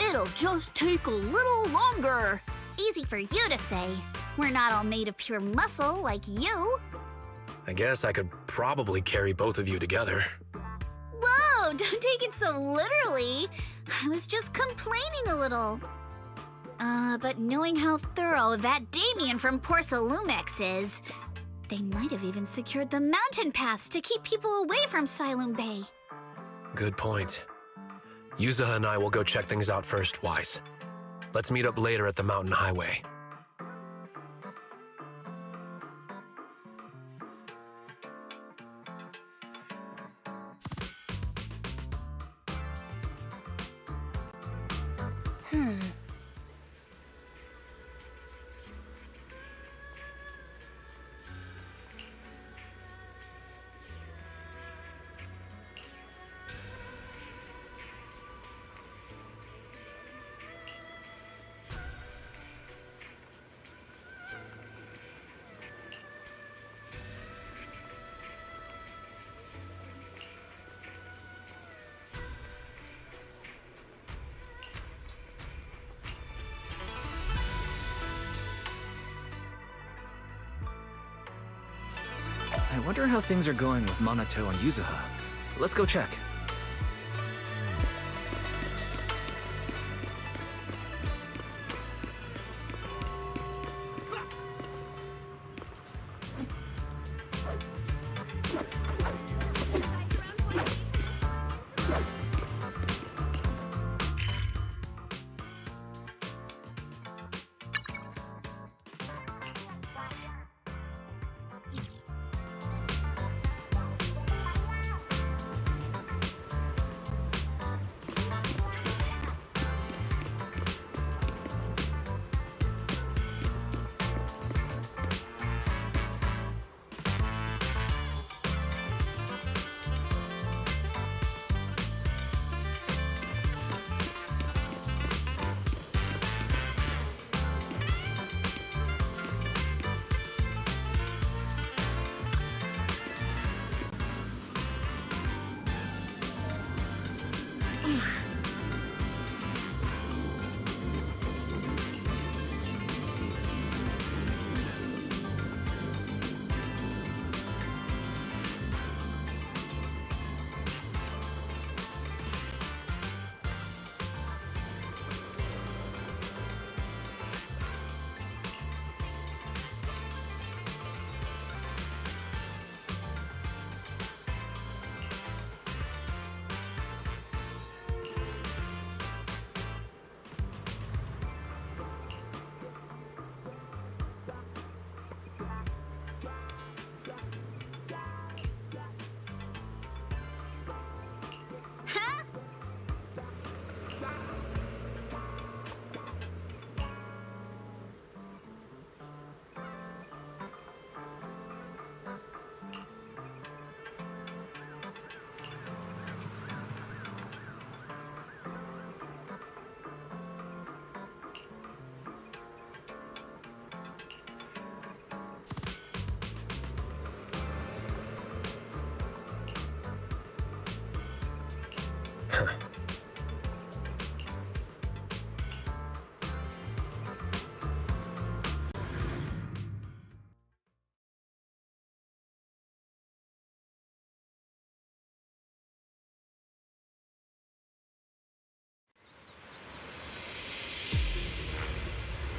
It'll just take a little longer. Easy for you to say. We're not all made of pure muscle like you. I guess I could probably carry both of you together. Whoa, don't take it so literally. I was just complaining a little. But knowing how thorough that Damien from Porcelumex is, they might have even secured the mountain paths to keep people away from Siloam Bay. Good point. Yuzuha and I will go check things out first, Wise. Let's meet up later at the mountain highway. I wonder how things are going with Minato and Yuzuha. Let's go check.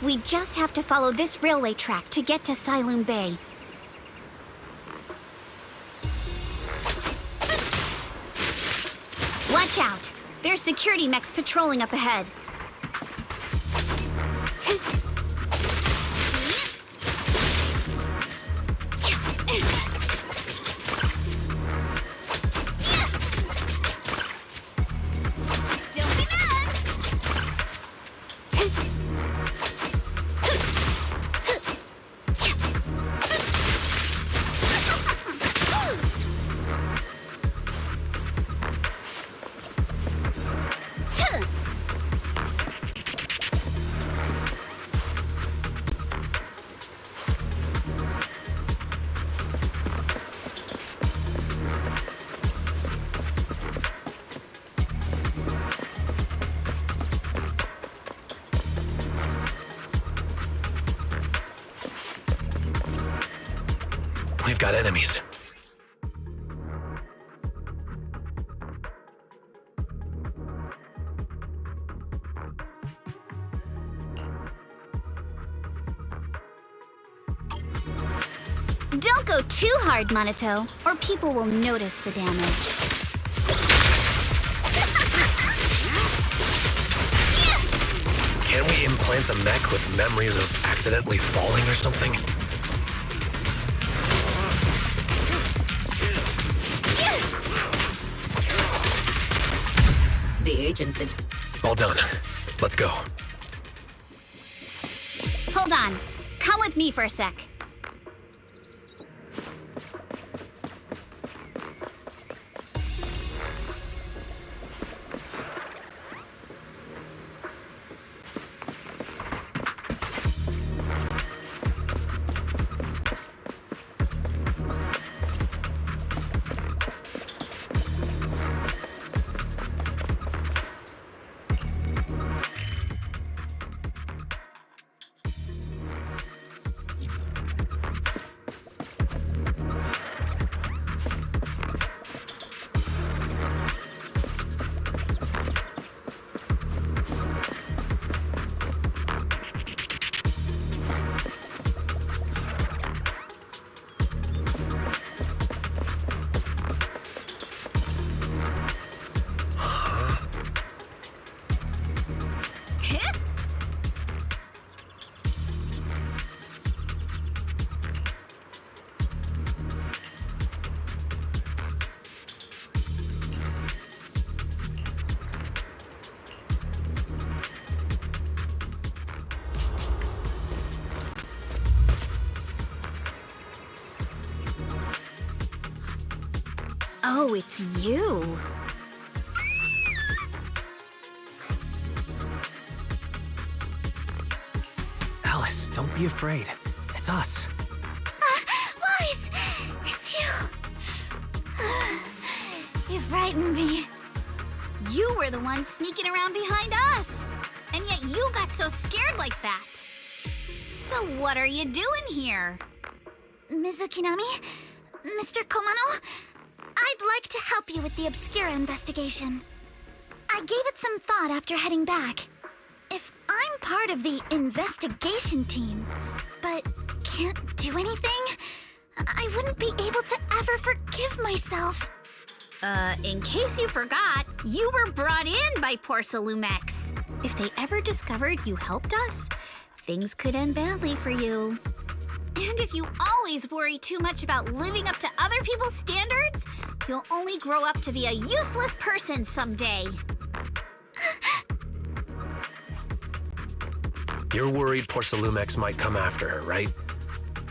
We just have to follow this railway track to get to Siloam Bay. Watch out! There's security mechs patrolling up ahead. we've got enemies. Don't go too hard, Monato, or people will notice the damage. Can we implant the mech with memories of accidentally falling or something? The agency. All done. Let's go. Hold on. Come with me for a sec. Oh, it's you. Alice, don't be afraid. It's us. Wise! It's you! You frightened me. You were the one sneaking around behind us. And yet you got so scared like that. So what are you doing here? Mizukinami? Mr. Komano? I'd like to help you with the Obscura investigation. I gave it some thought after heading back. If I'm part of the investigation team, but can't do anything, I wouldn't be able to ever forgive myself. In case you forgot, you were brought in by Porsalumex. If they ever discovered you helped us, things could end badly for you. And if you always worry too much about living up to other people's standards, you'll only grow up to be a useless person someday. You're worried Porsalumex might come after her, right?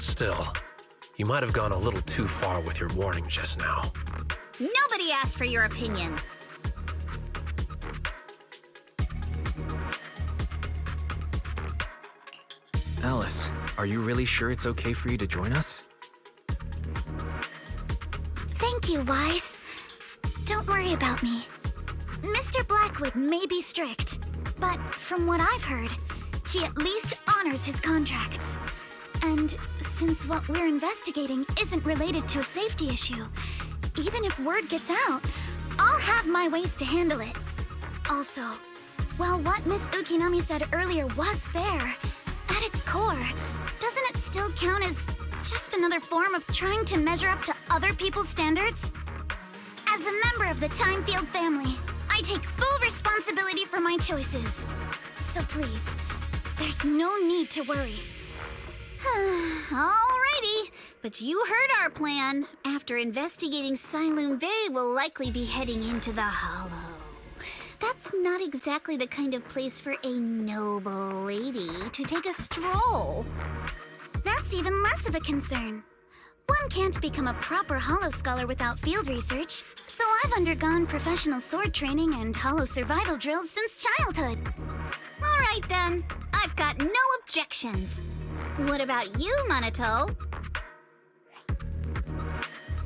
Still, you might have gone a little too far with your warning just now. Nobody asked for your opinion. Alice, are you really sure it's okay for you to join us? Thank you, Wise. Don't worry about me. Mr. Blackwood may be strict, but from what I've heard, he at least honors his contracts. And since what we're investigating isn't related to a safety issue, even if word gets out, I'll have my ways to handle it. Also, while what Miss Ukinami said earlier was fair, at its core, doesn't it still count as just another form of trying to measure up to other people's standards? As a member of the Timefield family, I take full responsibility for my choices. So please, there's no need to worry. Alrighty, but you heard our plan. After investigating Siloon Bay, we'll likely be heading into the Hollow. That's not exactly the kind of place for a noble lady to take a stroll. That's even less of a concern. One can't become a proper Hollow scholar without field research, so I've undergone professional sword training and Hollow survival drills since childhood. Alright then, I've got no objections. What about you, Monato?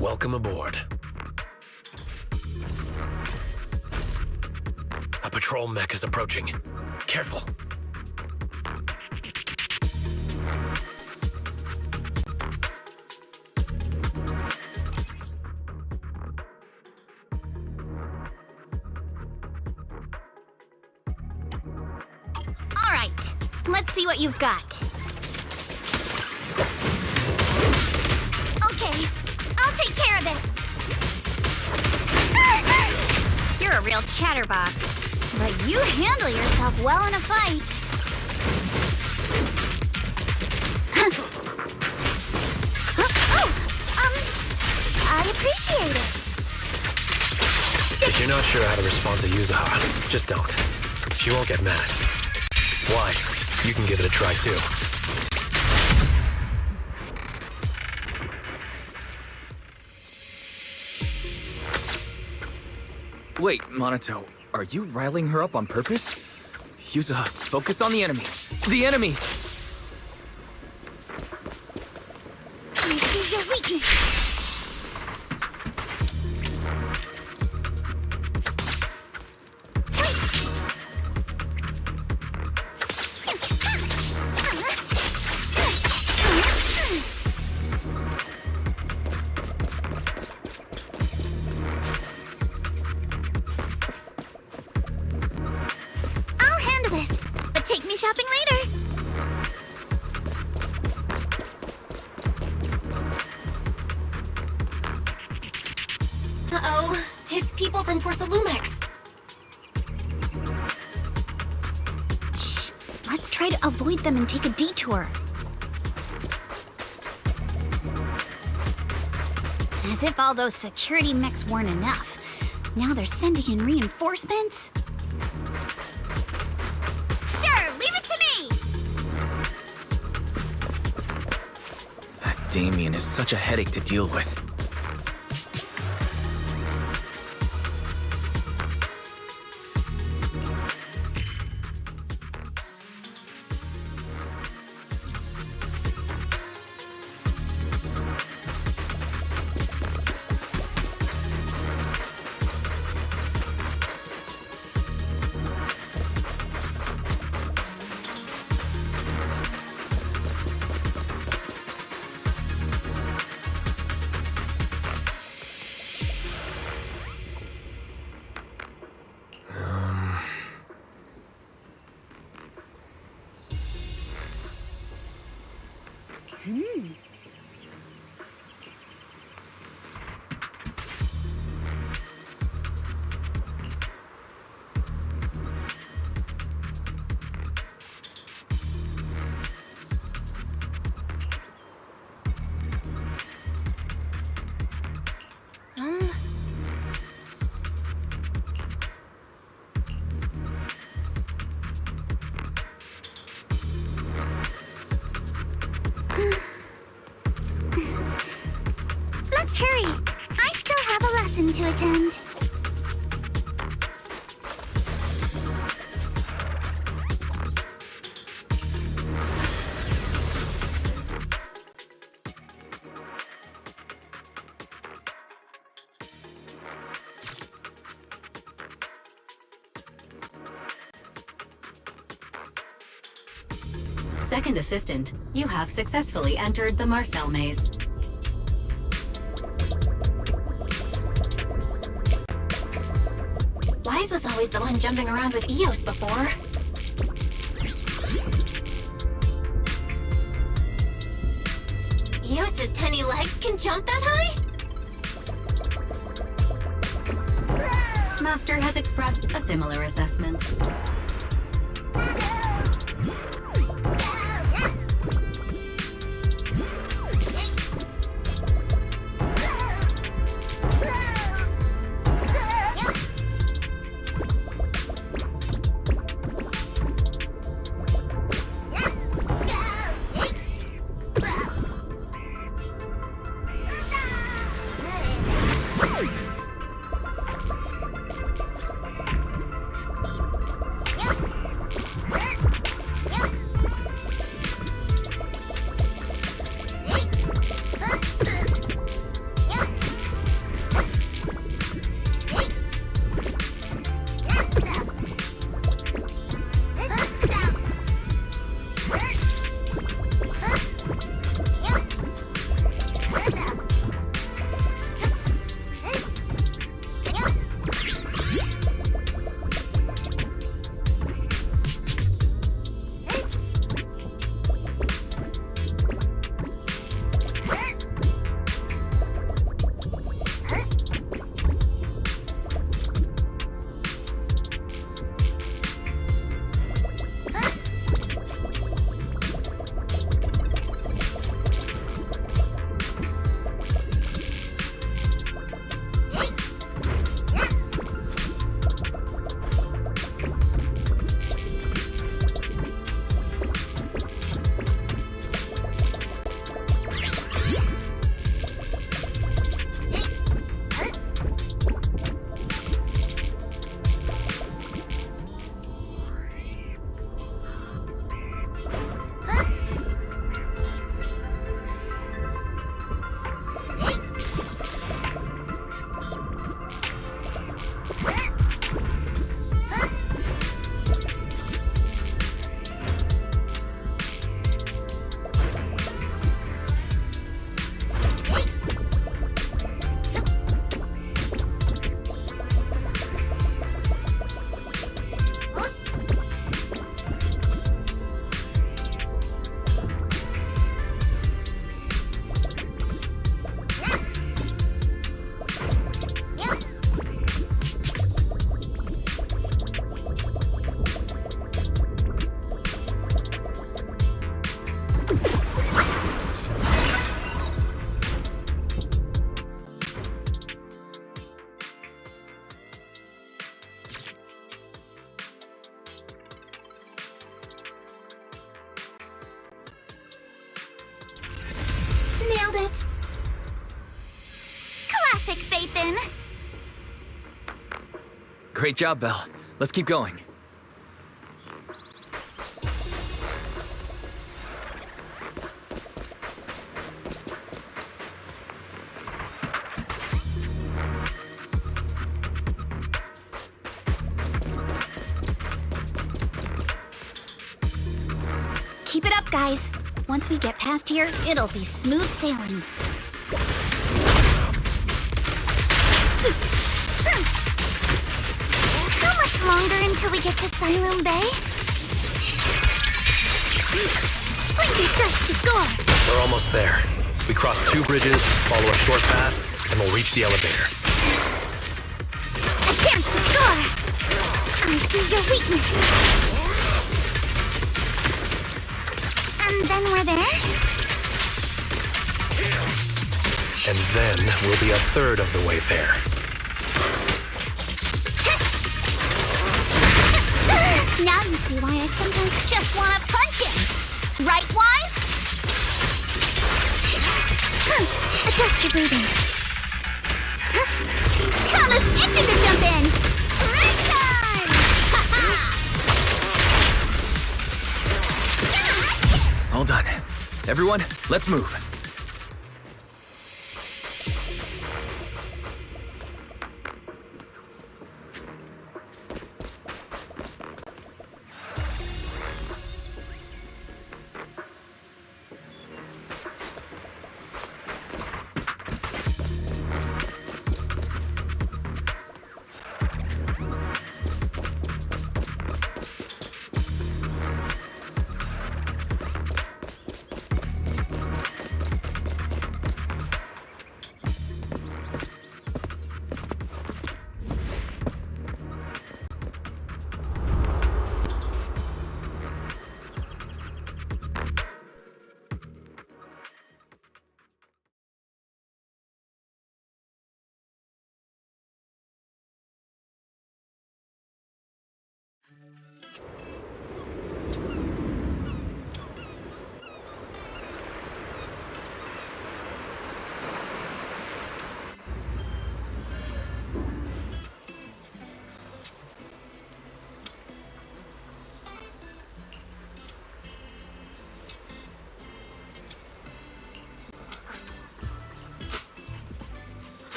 Welcome aboard. A patrol mech is approaching. Careful. Let's see what you've got. Okay, I'll take care of it. You're a real chatterbox, but you handle yourself well in a fight. I appreciate it. If you're not sure how to respond to Yuzuha, just don't. She won't get mad. Wise, you can give it a try too. Wait, Monato, are you riling her up on purpose? Yuzuha, focus on the enemies. The enemies! I see your weakness. Shopping later. Uh-oh. It's people from Porsalumex. Shh. Let's try to avoid them and take a detour. As if all those security mechs weren't enough. Now they're sending in reinforcements? Damien is such a headache to deal with. Let's hurry. I still have a lesson to attend. Second assistant, you have successfully entered the Marcel maze. Wise was always the one jumping around with Eos before. Eos's tiny legs can jump that high? Master has expressed a similar assessment. classic faith in. Great job, Belle. Let's keep going. Keep it up, guys. Once we get past here, it'll be smooth sailing. How much longer until we get to Siloam Bay? Plenty starts to score. We're almost there. We cross 2 bridges, follow a short path, and we'll reach the elevator. A chance to score. I see your weakness. And then we're there? And then we'll be a third of the way there. Now you see why I sometimes just want to punch it. Right, Wise? Adjust your breathing. Count us itching to jump in. Break time! All done. Everyone, let's move.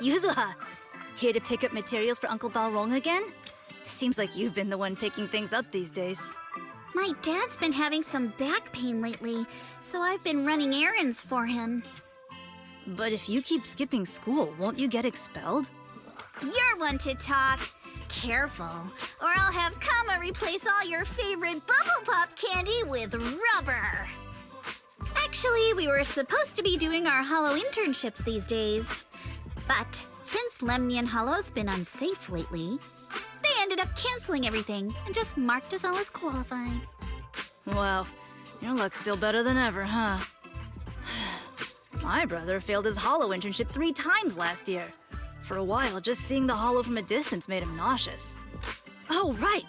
Yuzuha, here to pick up materials for Uncle Balrong again? Seems like you've been the one picking things up these days. My dad's been having some back pain lately, so I've been running errands for him. But if you keep skipping school, won't you get expelled? You're one to talk. Careful, or I'll have Kama replace all your favorite Bubble Pop candy with rubber. Actually, we were supposed to be doing our Hollow internships these days. But since Lemnian Hollow's been unsafe lately, they ended up canceling everything and just marked us all as qualified. Wow, your luck's still better than ever, huh? My brother failed his Hollow internship 3 times last year. For a while, just seeing the Hollow from a distance made him nauseous. Oh, right!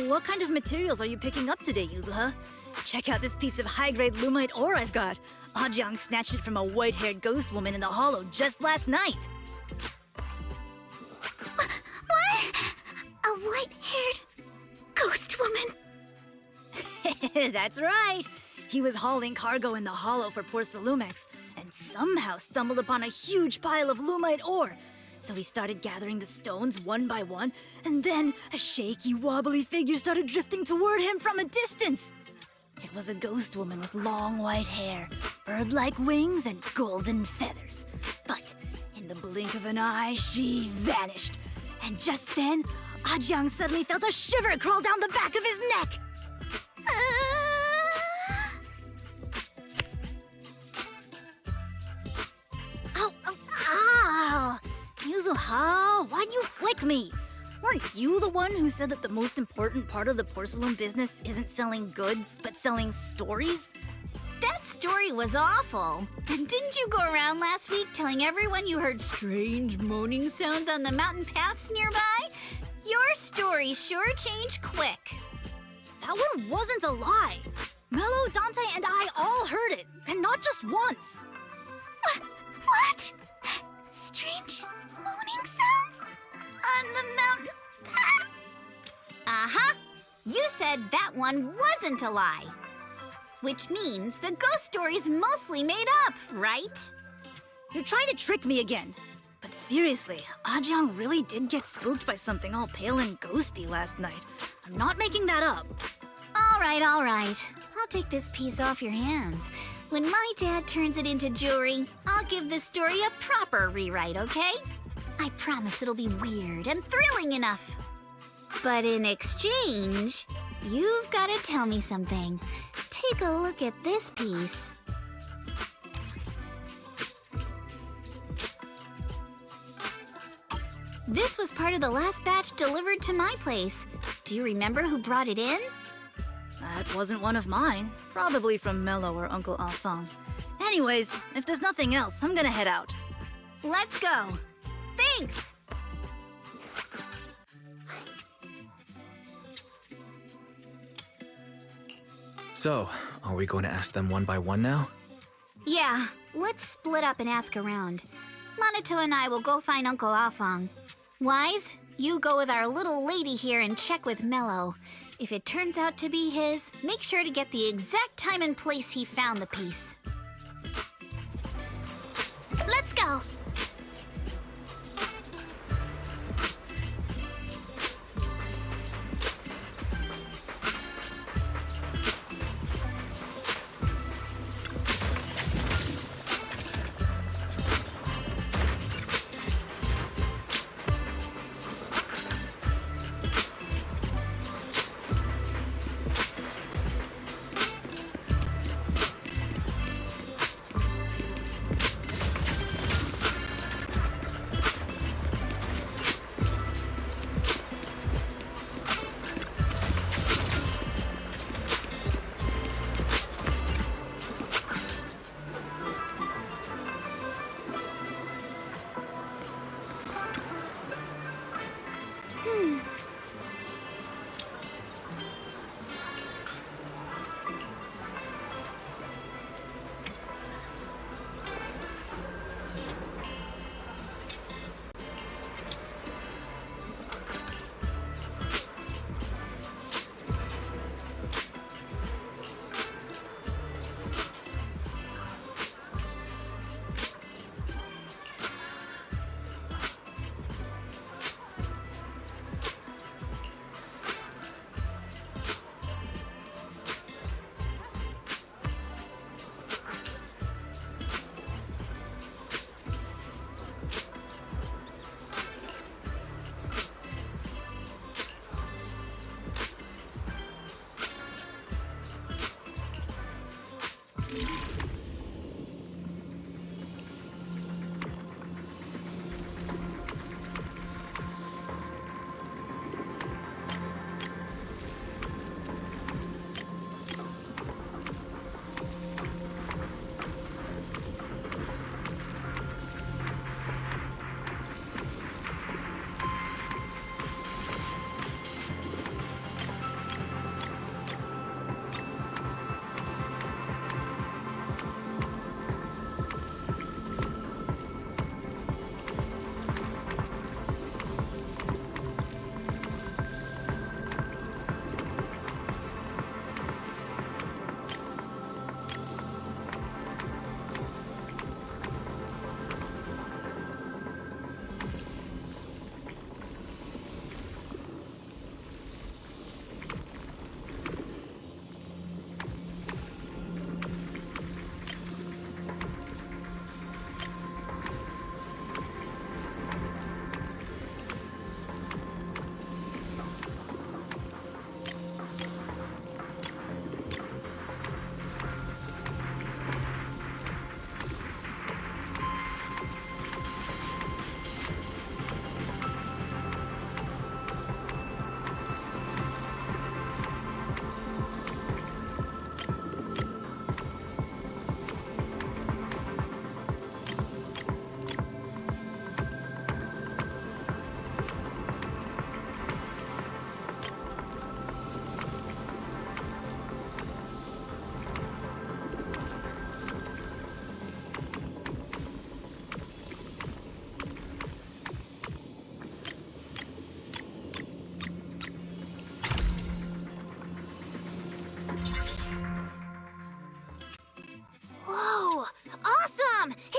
What kind of materials are you picking up today, Yuzuha? Check out this piece of high-grade lumite ore I've got. Ajiang snatched it from a white-haired ghost woman in the Hollow just last night. What? A white-haired ghost woman? That's right! He was hauling cargo in the Hollow for poor Salumex, and somehow stumbled upon a huge pile of lumite ore. So he started gathering the stones one by one, and then a shaky, wobbly figure started drifting toward him from a distance. It was a ghost woman with long white hair, bird-like wings, and golden feathers. But in the blink of an eye, she vanished. And just then, Ajiang suddenly felt a shiver crawl down the back of his neck. Ow! Yuzuha, why'd you flick me? Weren't you the one who said that the most important part of the porcelain business isn't selling goods, but selling stories? That story was awful. And didn't you go around last week telling everyone you heard strange moaning sounds on the mountain paths nearby? Your story sure changed quick. That one wasn't a lie. Mello, Dante, and I all heard it, and not just once. What? Strange moaning sounds on the mountain path? Uh-huh. You said that one wasn't a lie. Which means the ghost story's mostly made up, right? You're trying to trick me again. But seriously, Ajiang really did get spooked by something all pale and ghosty last night. I'm not making that up. All right. I'll take this piece off your hands. When my dad turns it into jewelry, I'll give this story a proper rewrite, okay? I promise it'll be weird and thrilling enough. But in exchange, you've got to tell me something. Take a look at this piece. This was part of the last batch delivered to my place. Do you remember who brought it in? That wasn't one of mine. Probably from Mello or Uncle Alfang. Anyways, if there's nothing else, I'm gonna head out. Let's go. Thanks! So, are we going to ask them one by one now? Yeah, let's split up and ask around. Monato and I will go find Uncle Alfang. Wise, you go with our little lady here and check with Mello. If it turns out to be his, make sure to get the exact time and place he found the piece. Let's go.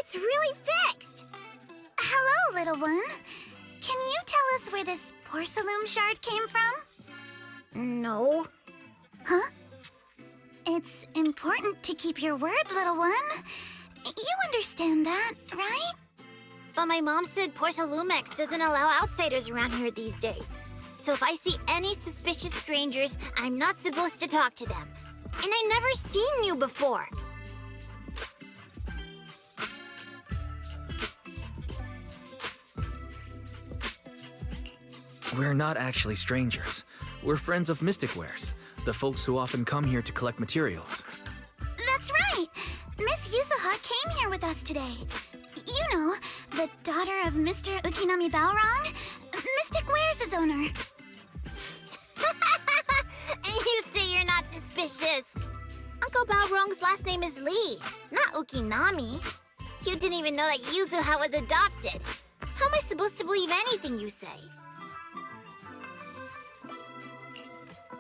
it's really fixed! Hello, little one. Can you tell us where this porcelain shard came from? No. Huh? It's important to keep your word, little one. You understand that, right? But my mom said Porcelumex doesn't allow outsiders around here these days. So if I see any suspicious strangers, I'm not supposed to talk to them. And I never seen you before. We're not actually strangers. We're friends of Mystic Wares, the folks who often come here to collect materials. That's right! Miss Yuzuha came here with us today. You know, the daughter of Mr. Ukinami Balrong, Mystic Wares' owner. And you say you're not suspicious. Uncle Balrong's last name is Lee, not Ukinami. You didn't even know that Yuzuha was adopted. How am I supposed to believe anything you say?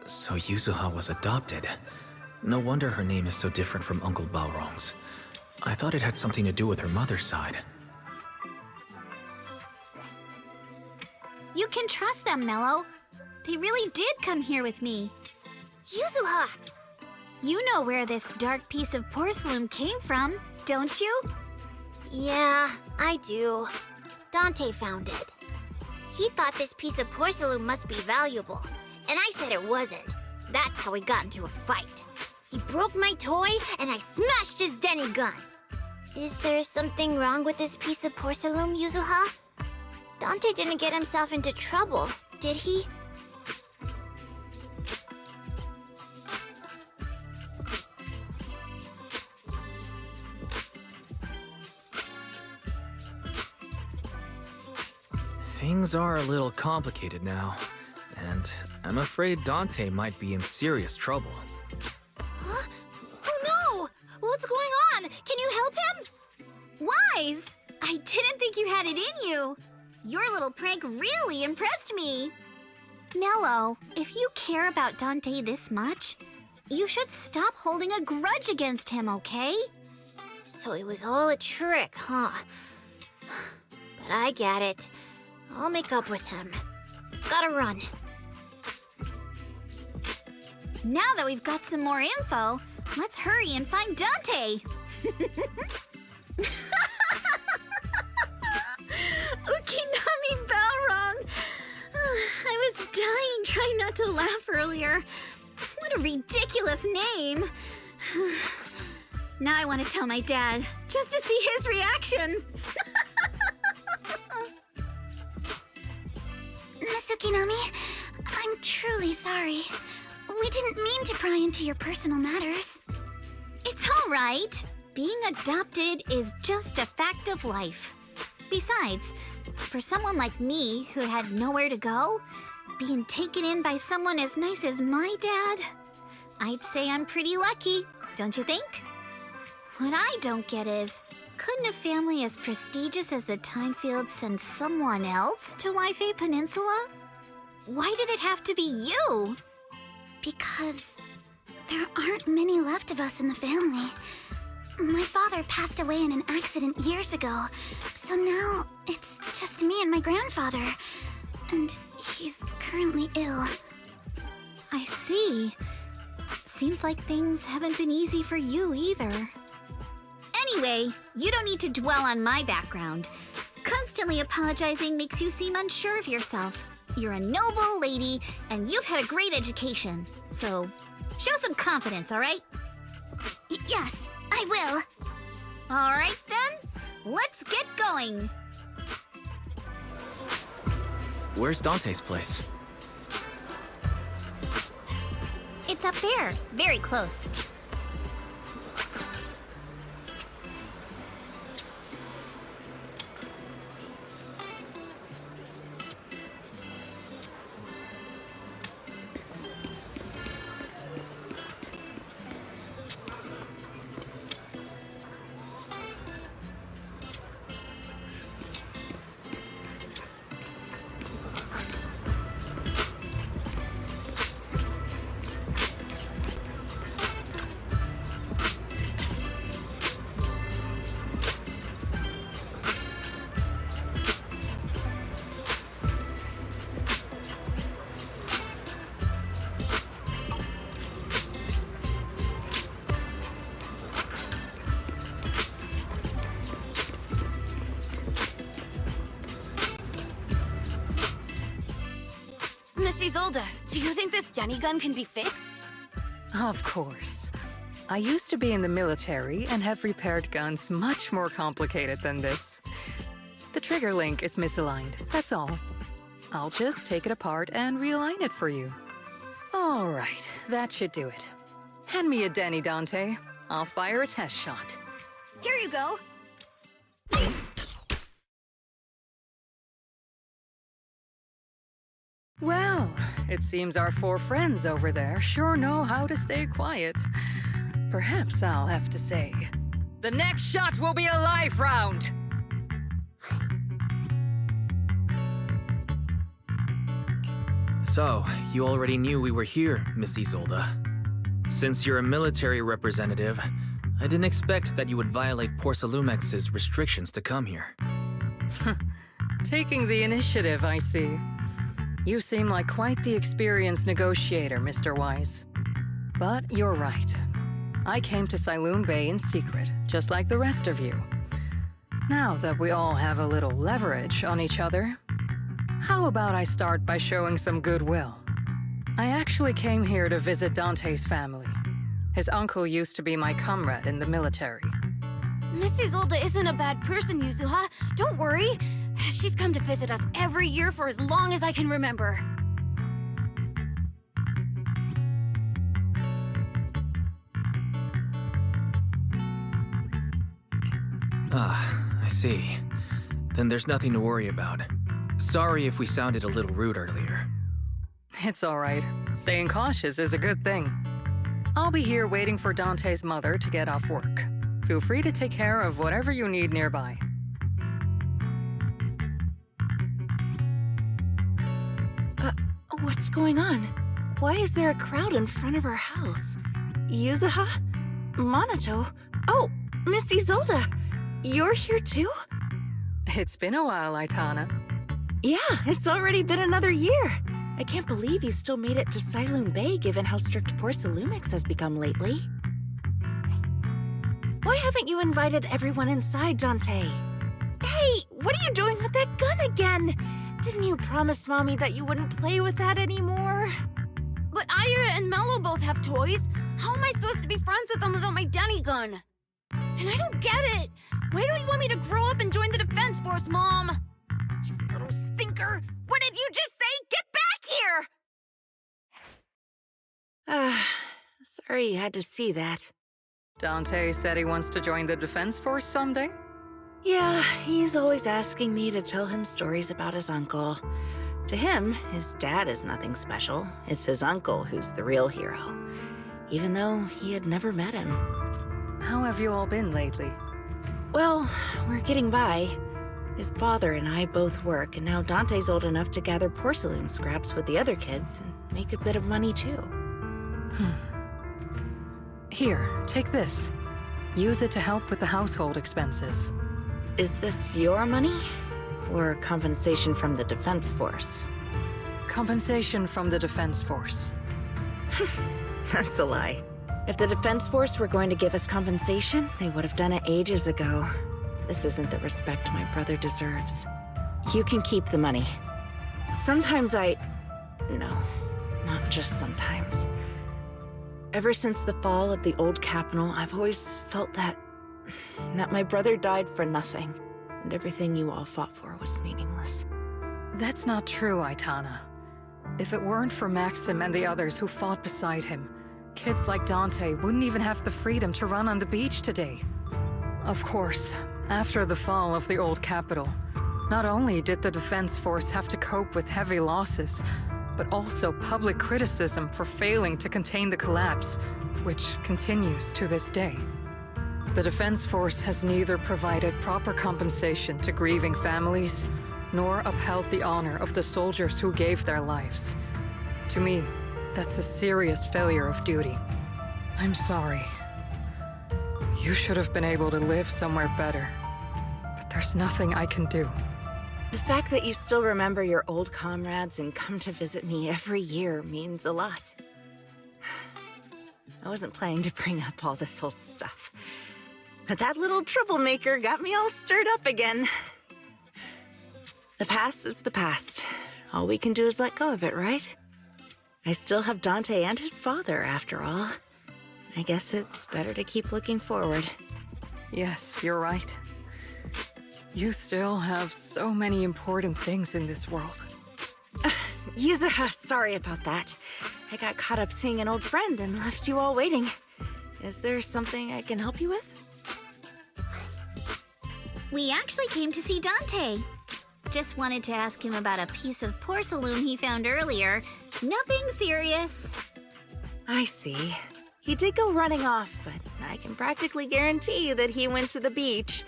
So Yuzuha was adopted. No wonder her name is so different from Uncle Balrong's. I thought it had something to do with her mother's side. You can trust them, Mello. They really did come here with me. Yuzuha! You know where this dark piece of porcelain came from, don't you? Yeah, I do. Dante found it. He thought this piece of porcelain must be valuable, and I said it wasn't. That's how we got into a fight. He broke my toy, and I smashed his Denny gun. Is there something wrong with this piece of porcelain, Yuzuha? Dante didn't get himself into trouble, did he? Things are a little complicated now, and I'm afraid Dante might be in serious trouble. Huh? Oh no! What's going on? Can you help him? Wise! I didn't think you had it in you. Your little prank really impressed me. Mello, if you care about Dante this much, you should stop holding a grudge against him, okay? So it was all a trick, huh? But I get it. I'll make up with him. Gotta run. Now that we've got some more info, let's hurry and find Dante! Ukinami Balrong! I was dying trying not to laugh earlier. What a ridiculous name! Now I want to tell my dad, just to see his reaction! Miss Ukinami, I'm truly sorry. We didn't mean to pry into your personal matters. It's all right. Being adopted is just a fact of life. Besides, for someone like me who had nowhere to go, being taken in by someone as nice as my dad, I'd say I'm pretty lucky, don't you think? What I don't get is, couldn't a family as prestigious as the Timefields send someone else to Waifei Peninsula? Why did it have to be you? Because there aren't many left of us in the family. My father passed away in an accident years ago, so now it's just me and my grandfather. And he's currently ill. I see. Seems like things haven't been easy for you either. Anyway, you don't need to dwell on my background. Constantly apologizing makes you seem unsure of yourself. You're a noble lady, and you've had a great education. So, show some confidence, all right? Yes, I will. All right, then. Let's get going. Where's Dante's place? It's up there, very close. Isolde, do you think this Denny gun can be fixed? Of course. I used to be in the military and have repaired guns much more complicated than this. The trigger link is misaligned, that's all. I'll just take it apart and realign it for you. All right, that should do it. Hand me a Denny, Dante. I'll fire a test shot. Here you go. Well, it seems our 4 friends over there sure know how to stay quiet. Perhaps I'll have to say, the next shot will be a life round! So, you already knew we were here, Miss Isolde. Since you're a military representative, I didn't expect that you would violate Porcelumex's restrictions to come here. Taking the initiative, I see. You seem like quite the experienced negotiator, Mr. Wise. But you're right. I came to Siloon Bay in secret, just like the rest of you. Now that we all have a little leverage on each other, how about I start by showing some goodwill? I actually came here to visit Dante's family. His uncle used to be my comrade in the military. Miss Isolde isn't a bad person, Yuzuha. Don't worry. She's come to visit us every year for as long as I can remember. Ah, I see. Then there's nothing to worry about. Sorry if we sounded a little rude earlier. It's all right. Staying cautious is a good thing. I'll be here waiting for Dante's mother to get off work. Feel free to take care of whatever you need nearby. What's going on? Why is there a crowd in front of our house? Yuzuha? Monato? Oh, Miss Isolde! You're here too? It's been a while, Aitana. Yeah, it's already been another year. I can't believe you still made it to Siloon Bay given how strict Porcelumix has become lately. Why haven't you invited everyone inside, Dante? Hey, what are you doing with that gun again? Didn't you promise Mommy that you wouldn't play with that anymore? But Ira and Mello both have toys. How am I supposed to be friends with them without my Denny gun? And I don't get it. Why don't you want me to grow up and join the Defense Force, Mom? You little stinker. What did you just say? Get back here! Sorry you had to see that. Dante said he wants to join the Defense Force someday? Yeah, he's always asking me to tell him stories about his uncle. To him, his dad is nothing special. It's his uncle who's the real hero, even though he had never met him. How have you all been lately? Well, we're getting by. His father and I both work, and now Dante's old enough to gather porcelain scraps with the other kids and make a bit of money too. Here, take this. Use it to help with the household expenses. Is this your money? Or compensation from the Defense Force? Compensation from the Defense Force. That's a lie. If the Defense Force were going to give us compensation, they would have done it ages ago. This isn't the respect my brother deserves. You can keep the money. Sometimes No, not just sometimes. Ever since the fall of the old capital, I've always felt that my brother died for nothing, and everything you all fought for was meaningless. That's not true, Aitana. If it weren't for Maxim and the others who fought beside him, kids like Dante wouldn't even have the freedom to run on the beach today. Of course, after the fall of the old capital, not only did the Defense Force have to cope with heavy losses, but also public criticism for failing to contain the collapse, which continues to this day. The Defense Force has neither provided proper compensation to grieving families, nor upheld the honor of the soldiers who gave their lives. To me, that's a serious failure of duty. I'm sorry. You should have been able to live somewhere better, but there's nothing I can do. The fact that you still remember your old comrades and come to visit me every year means a lot. I wasn't planning to bring up all this old stuff, but that little troublemaker got me all stirred up again. The past is the past. All we can do is let go of it, right? I still have Dante and his father, after all. I guess it's better to keep looking forward. Yes, you're right. You still have so many important things in this world. Yuzuha, sorry about that. I got caught up seeing an old friend and left you all waiting. Is there something I can help you with? We actually came to see Dante. Just wanted to ask him about a piece of porcelain he found earlier. Nothing serious. I see. He did go running off, but I can practically guarantee you that he went to the beach.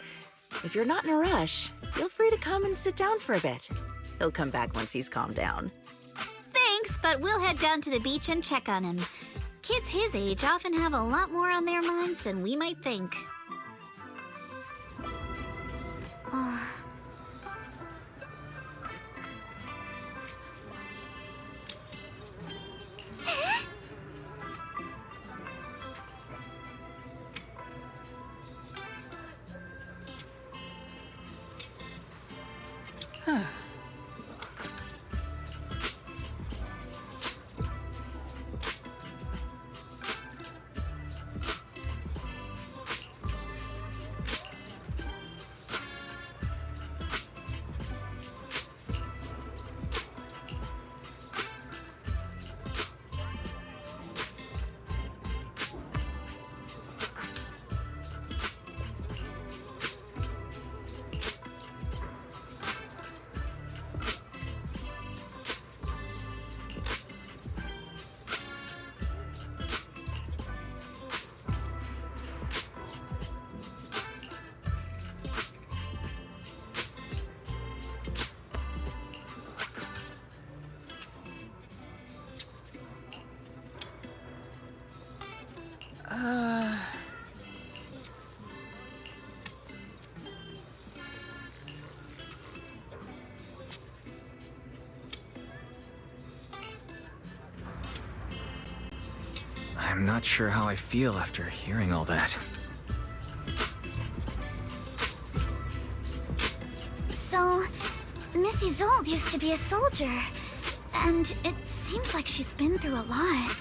If you're not in a rush, feel free to come and sit down for a bit. He'll come back once he's calmed down. Thanks, but we'll head down to the beach and check on him. Kids his age often have a lot more on their minds than we might think. I'm not sure how I feel after hearing all that. So, Miss Isolde used to be a soldier, and it seems like she's been through a lot.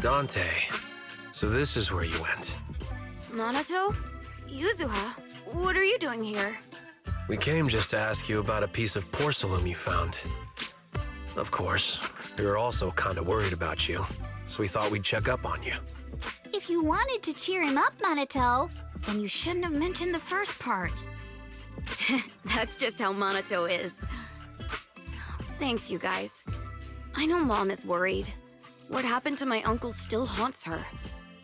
Dante, so this is where you went. Nanato? Yuzuha? What are you doing here? We came just to ask you about a piece of porcelain you found. Of course, we were also kind of worried about you. so we thought we'd check up on you. If you wanted to cheer him up, Monato, then you shouldn't have mentioned the first part. That's just how Monato is. Thanks, you guys. I know Mom is worried. What happened to my uncle still haunts her.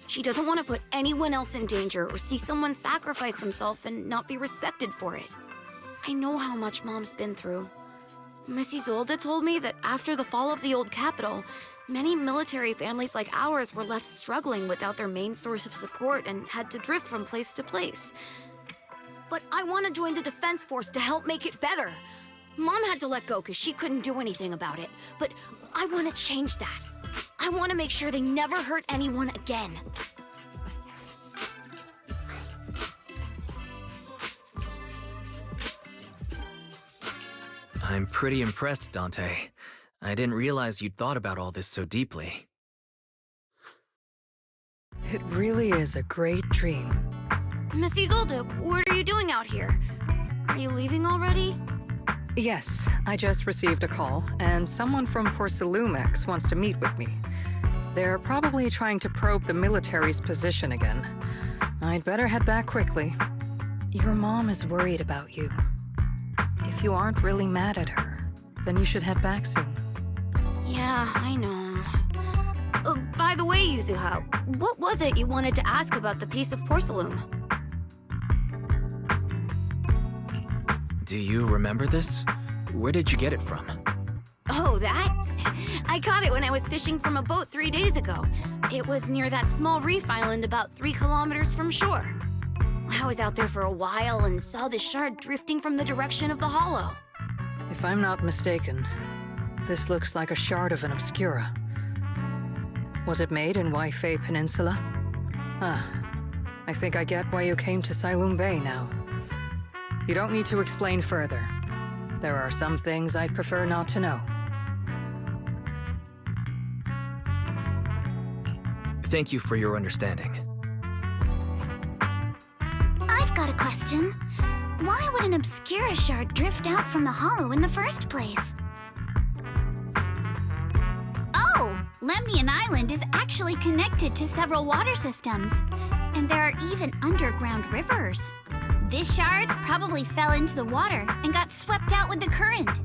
She doesn't want to put anyone else in danger or see someone sacrifice themselves and not be respected for it. I know how much Mom's been through. Miss Isolde told me that after the fall of the old capital, many military families like ours were left struggling without their main source of support and had to drift from place to place. But I want to join the defense force to help make it better. Mom had to let go because she couldn't do anything about it, but I want to change that. I want to make sure they never hurt anyone again. I'm pretty impressed, Dante. I didn't realize you'd thought about all this so deeply. It really is a great dream. Miss Isolde, what are you doing out here? Are you leaving already? Yes, I just received a call, and someone from Porcelumex wants to meet with me. They're probably trying to probe the military's position again. I'd better head back quickly. Your mom is worried about you. If you aren't really mad at her, then you should head back soon. Yeah, I know. By the way, Yuzuha, what was it you wanted to ask about the piece of porcelain? Do you remember this? Where did you get it from? Oh, that? I caught it when I was fishing from a boat 3 days ago. It was near that small reef island about 3 kilometers from shore. I was out there for a while and saw the shard drifting from the direction of the hollow. If I'm not mistaken, this looks like a shard of an Obscura. Was it made in Waifei Peninsula? I think I get why you came to Siloam Bay now. You don't need to explain further. There are some things I'd prefer not to know. Thank you for your understanding. I've got a question. Why would an Obscura shard drift out from the hollow in the first place? Oh, Lemnian Island is actually connected to several water systems, and there are even underground rivers. This shard probably fell into the water and got swept out with the current.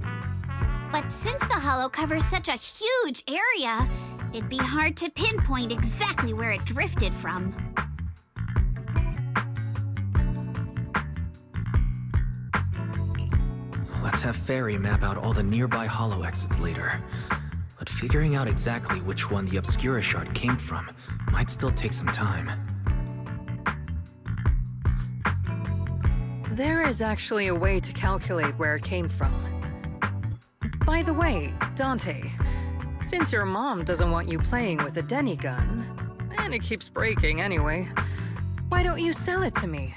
But since the hollow covers such a huge area, it'd be hard to pinpoint exactly where it drifted from. Let's have Fairy map out all the nearby hollow exits later. But figuring out exactly which one the Obscura shard came from might still take some time. There is actually a way to calculate where it came from. By the way, Dante, since your mom doesn't want you playing with a Denny gun, and it keeps breaking anyway, why don't you sell it to me?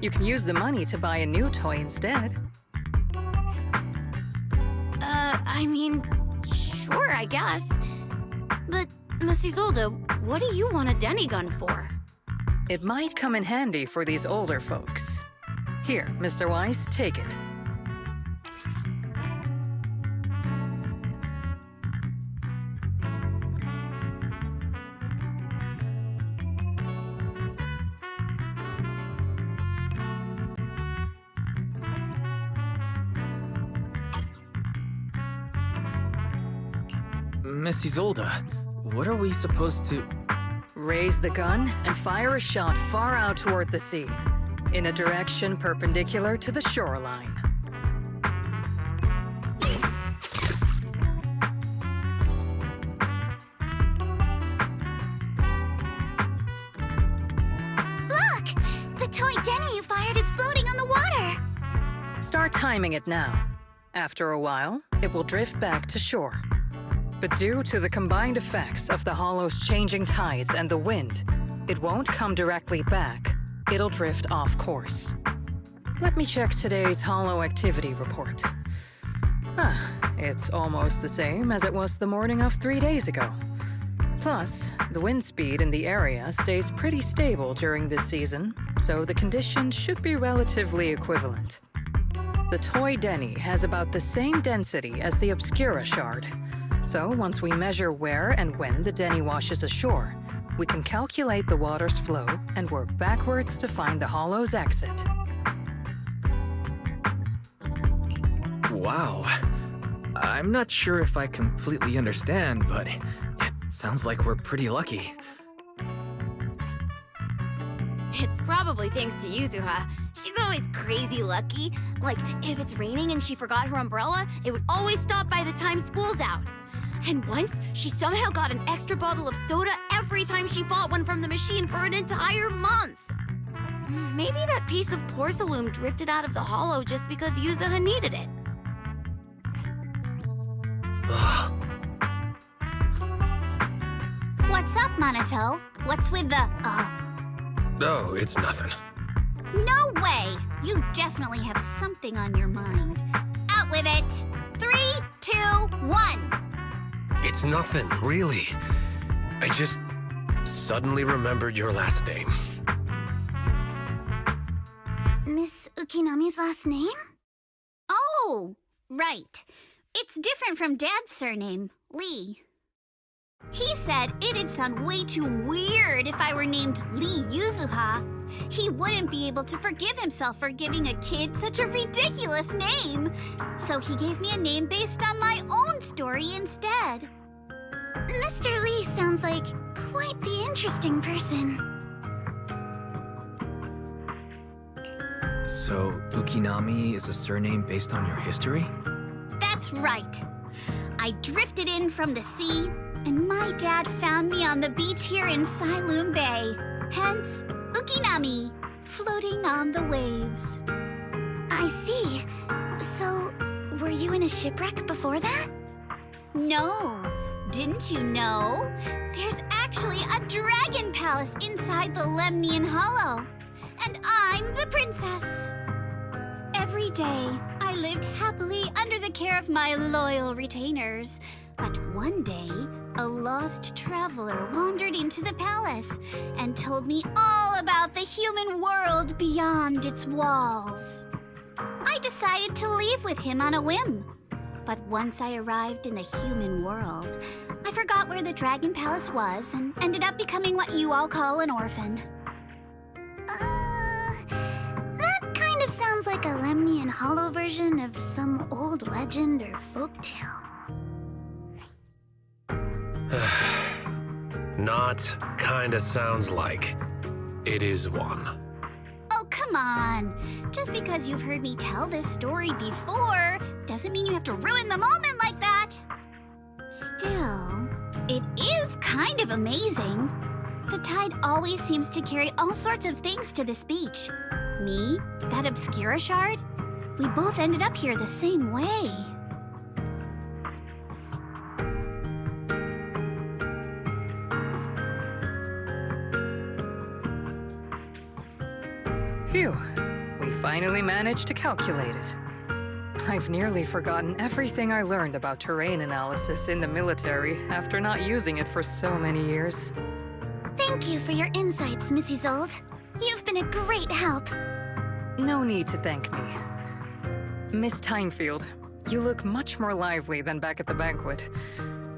You can use the money to buy a new toy instead. I mean, sure, I guess. But, Miss Isolde, what do you want a Denny gun for? It might come in handy for these older folks. Here, Mr. Weiss, take it. Miss Isolde, what are we supposed to... Raise the gun and fire a shot far out toward the sea, in a direction perpendicular to the shoreline. Look! The toy Denny you fired is floating on the water! Start timing it now. After a while, it will drift back to shore. But due to the combined effects of the hollow's changing tides and the wind, it won't come directly back. It'll drift off course. Let me check today's hollow activity report. It's almost the same as it was the morning of 3 days ago. Plus, the wind speed in the area stays pretty stable during this season, so the conditions should be relatively equivalent. The toy Denny has about the same density as the Obscura shard, So once we measure where and when the Denny washes ashore, we can calculate the water's flow and work backwards to find the hollow's exit. Wow. I'm not sure if I completely understand, but it sounds like we're pretty lucky. It's probably thanks to Yuzuha. She's always crazy lucky. Like, if it's raining and she forgot her umbrella, it would always stop by the time school's out. And once, she somehow got an extra bottle of soda every time she bought one from the machine for an entire month. Maybe that piece of porcelain drifted out of the hollow just because Yuzuha needed it. What's up, Monato? What's with the, Oh, it's nothing. No way! You definitely have something on your mind. Out with it! 3, 2, 1! It's nothing, really. I just suddenly remembered your last name. Miss Ukinami's last name? Oh, right. It's different from Dad's surname, Lee. He said it'd sound way too weird if I were named Lee Yuzuha. He wouldn't be able to forgive himself for giving a kid such a ridiculous name. So he gave me a name based on my own story instead. Mr. Lee sounds like quite the interesting person. So, Ukinami is a surname based on your history? That's right. I drifted in from the sea, and my dad found me on the beach here in Sailoon Bay. Hence, Ukinami, floating on the waves. I see. So, were you in a shipwreck before that? No. Didn't you know? There's actually a dragon palace inside the Lemnian Hollow. And I'm the princess. Every day, I lived happily under the care of my loyal retainers. But one day, a lost traveler wandered into the palace and told me all about the human world beyond its walls. I decided to leave with him on a whim. But once I arrived in the human world, I forgot where the Dragon Palace was and ended up becoming what you all call an orphan. That kind of sounds like a Lemnian Hollow version of some old legend or folktale. Not kinda sounds like. It is one. Oh, come on. Just because you've heard me tell this story before doesn't mean you have to ruin the moment like that. Still, it is kind of amazing. The tide always seems to carry all sorts of things to this beach. Me, that Obscura shard, we both ended up here the same way. Phew, we finally managed to calculate it. I've nearly forgotten everything I learned about terrain analysis in the military after not using it for so many years. Thank you for your insights, Mrs. Zold. You've been a great help. No need to thank me. Miss Timefield, you look much more lively than back at the banquet.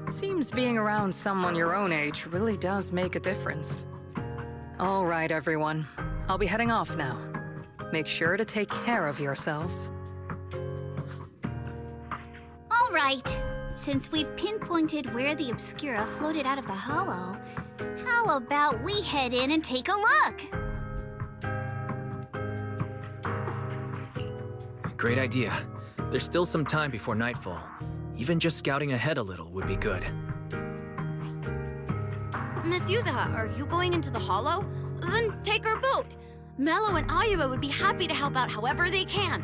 Seems being around someone your own age really does make a difference. All right, everyone. I'll be heading off now. Make sure to take care of yourselves. All right. Since we've pinpointed where the Obscura floated out of the hollow, how about we head in and take a look? Great idea. There's still some time before nightfall. Even just scouting ahead a little would be good. Miss Yuzuha, are you going into the hollow? Then take our boat. Mello and Ayuba would be happy to help out however they can.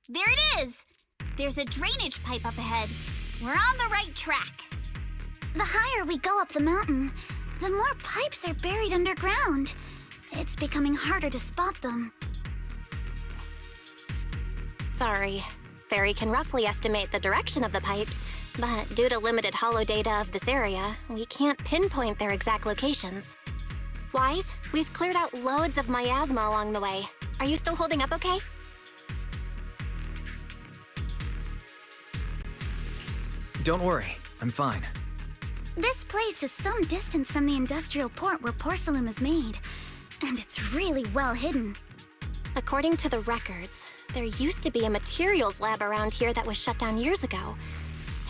There it is! There's a drainage pipe up ahead. We're on the right track. The higher we go up the mountain, the more pipes are buried underground. It's becoming harder to spot them. Sorry. Fairy can roughly estimate the direction of the pipes, but due to limited holo data of this area, we can't pinpoint their exact locations. Wise, we've cleared out loads of miasma along the way. Are you still holding up okay? Don't worry, I'm fine. This place is some distance from the industrial port where porcelain is made, and it's really well hidden. According to the records, there used to be a materials lab around here that was shut down years ago.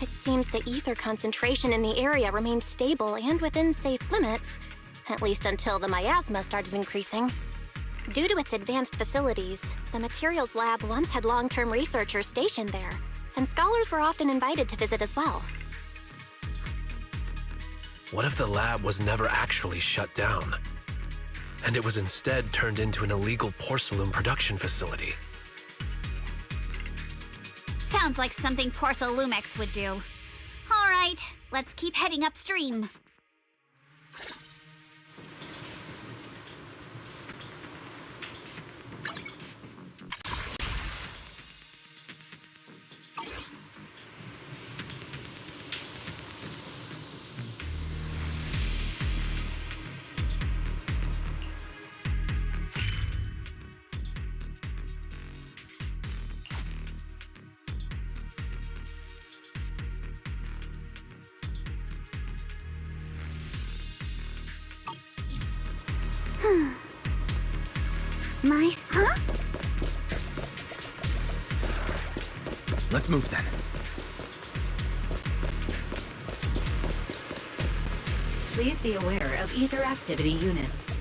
It seems the ether concentration in the area remained stable and within safe limits, at least until the miasma started increasing. Due to its advanced facilities, the materials lab once had long-term researchers stationed there, and scholars were often invited to visit as well. What if the lab was never actually shut down, and it was instead turned into an illegal porcelain production facility? Sounds like something Porcelumex would do. All right, let's keep heading upstream. Nice, huh? Let's move then. Please be aware of ether activity units.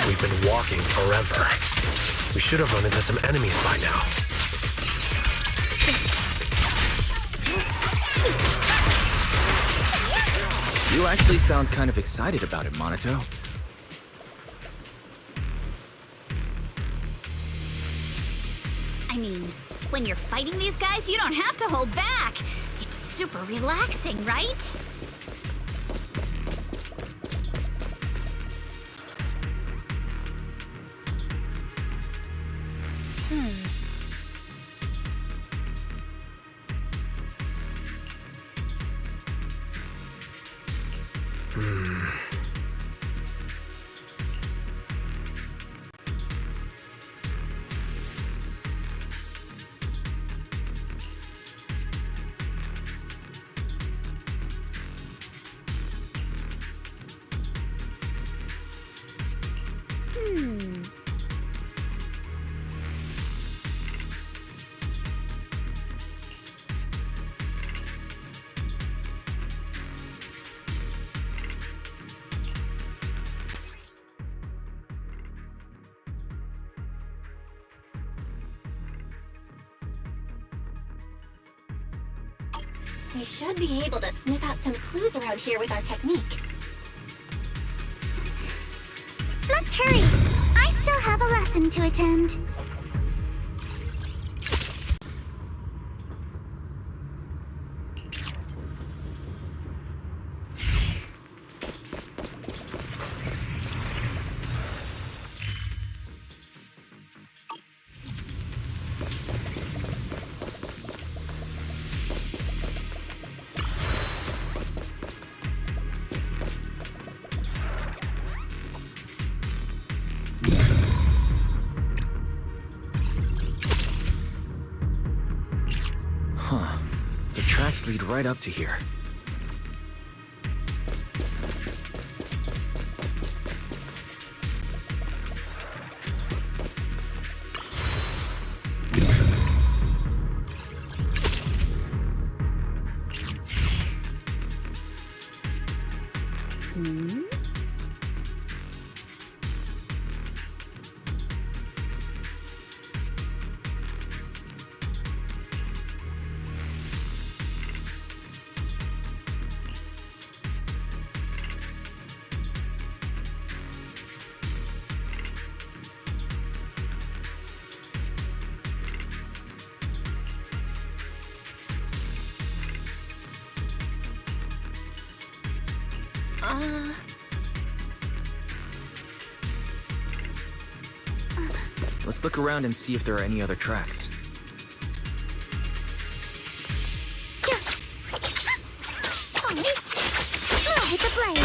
We've been walking forever. We should have run into some enemies by now. You actually sound kind of excited about it, Monito. I mean, when you're fighting these guys, you don't have to hold back. It's super relaxing, right? We should be able to sniff out some clues around here with our technique. Let's hurry. I still have a lesson to attend. Huh. The tracks lead right up to here. Let's look around and see if there are any other tracks. Hit the blade.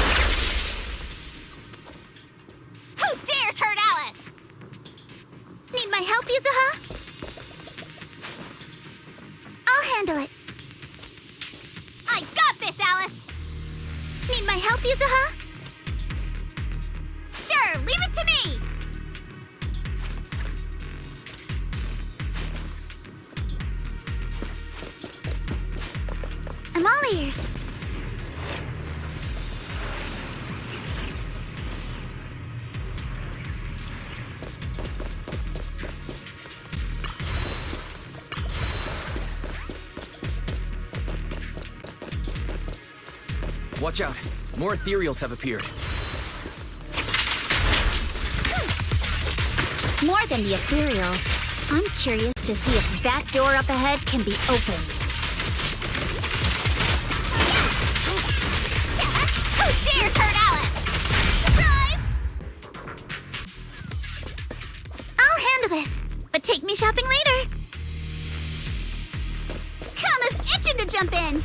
Who dares hurt Alice? Need my help, Yuzuha? I'll handle it. I got this, Alice! Need my help, Yuzuha? Sure, leave it to me! I'm all ears. Watch out. More ethereals have appeared. More than the ethereals, I'm curious to see if that door up ahead can be opened. Who dares hurt Alice? Surprise! I'll handle this, but take me shopping later. Kama's itching to jump in.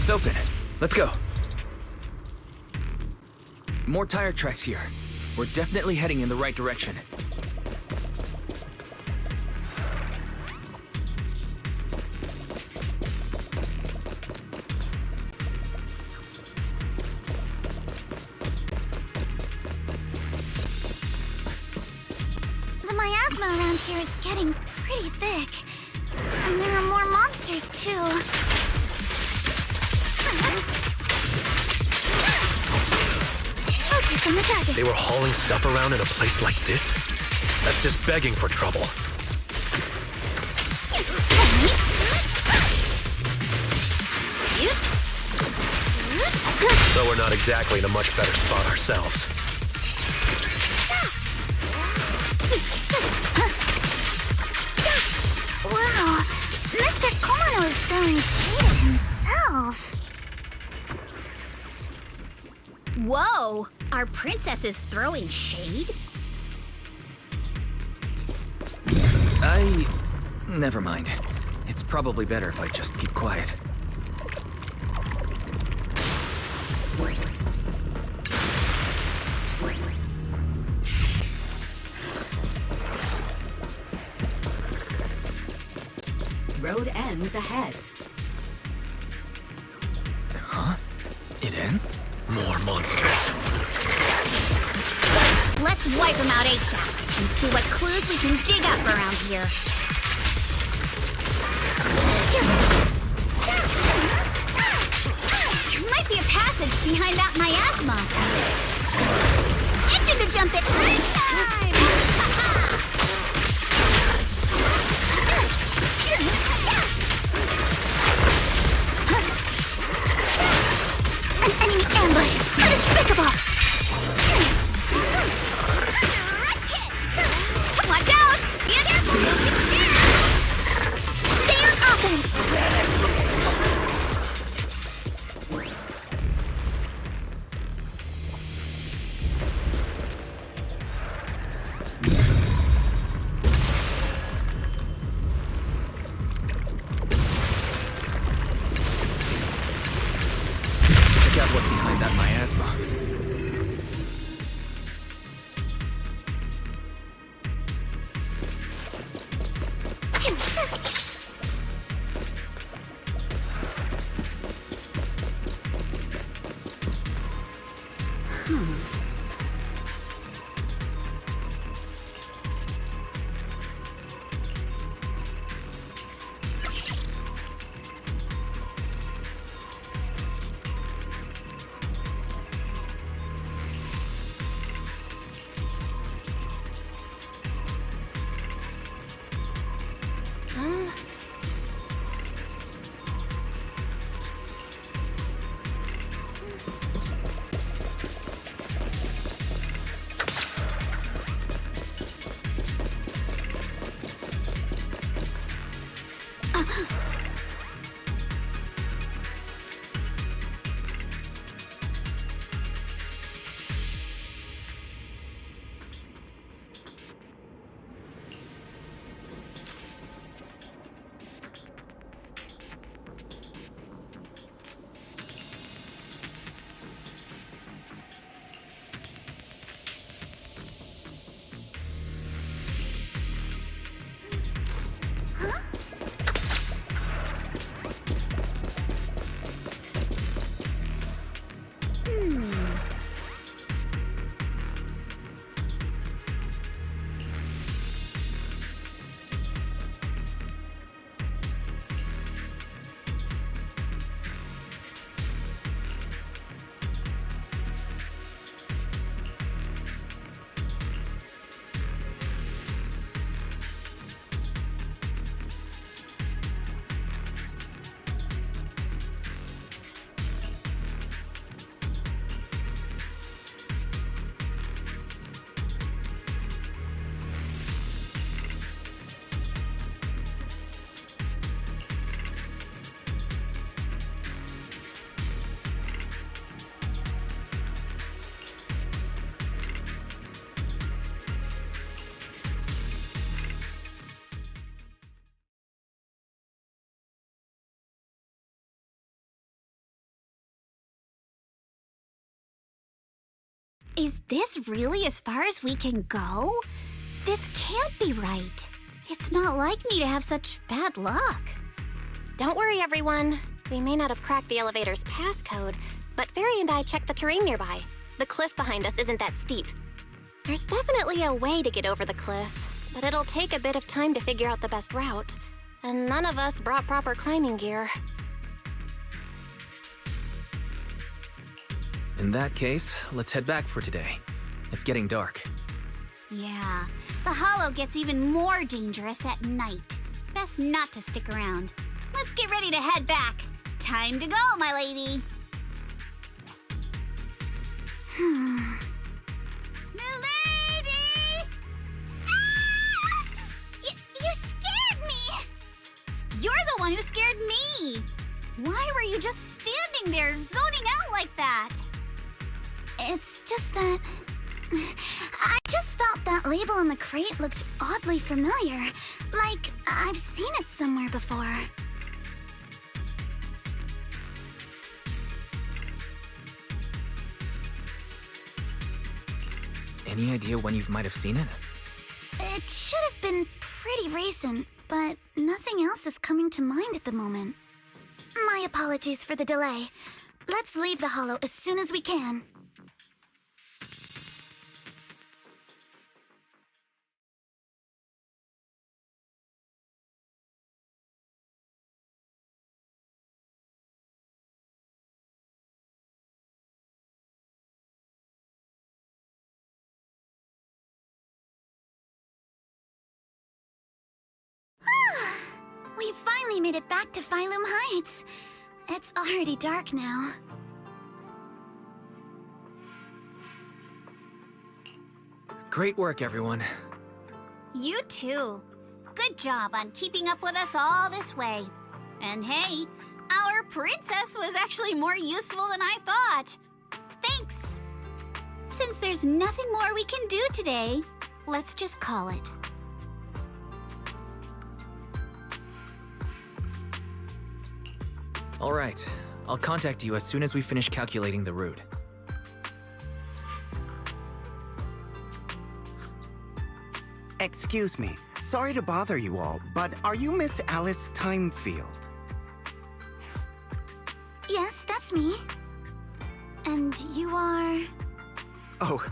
It's open. Let's go. More tire tracks here. We're definitely heading in the right direction. The miasma around here is getting pretty thick. And there are more monsters, too. Focus on the target. They were hauling stuff around in a place like this? That's just begging for trouble. So we're not exactly in a much better spot ourselves. Wow, Mr. Kono is throwing shade at himself. Whoa! Our princess is throwing shade? Never mind. It's probably better if I just keep quiet. Road ends ahead. Huh? It in? More monsters. Let's wipe them out ASAP and see what clues we can dig up around here. There might be a passage behind that miasma. Itching to jump it every time! An enemy ambush! Despicable! Watch out! Stay on offense! Check out what's behind that miasma. Is this really as far as we can go? This can't be right. It's not like me to have such bad luck. Don't worry, everyone. We may not have cracked the elevator's passcode, but Fairy and I checked the terrain nearby. The cliff behind us isn't that steep. There's definitely a way to get over the cliff, but it'll take a bit of time to figure out the best route. And none of us brought proper climbing gear. In that case, let's head back for today. It's getting dark. Yeah, the hollow gets even more dangerous at night. Best not to stick around. Let's get ready to head back. Time to go, my lady. Milady! Ah! You scared me! You're the one who scared me! Why were you just standing there, zoning out like that? It's just that... I just felt that label on the crate looked oddly familiar. Like, I've seen it somewhere before. Any idea when you might have seen it? It should have been pretty recent, but nothing else is coming to mind at the moment. My apologies for the delay. Let's leave the hollow as soon as we can. We finally made it back to Phylum Heights. It's already dark now. Great work, everyone. You too. Good job on keeping up with us all this way. And hey, our princess was actually more useful than I thought. Thanks. Since there's nothing more we can do today, let's just call it. All right. I'll contact you as soon as we finish calculating the route. Excuse me. Sorry to bother you all, but are you Miss Alice Timefield? Yes, that's me. And you are... Oh,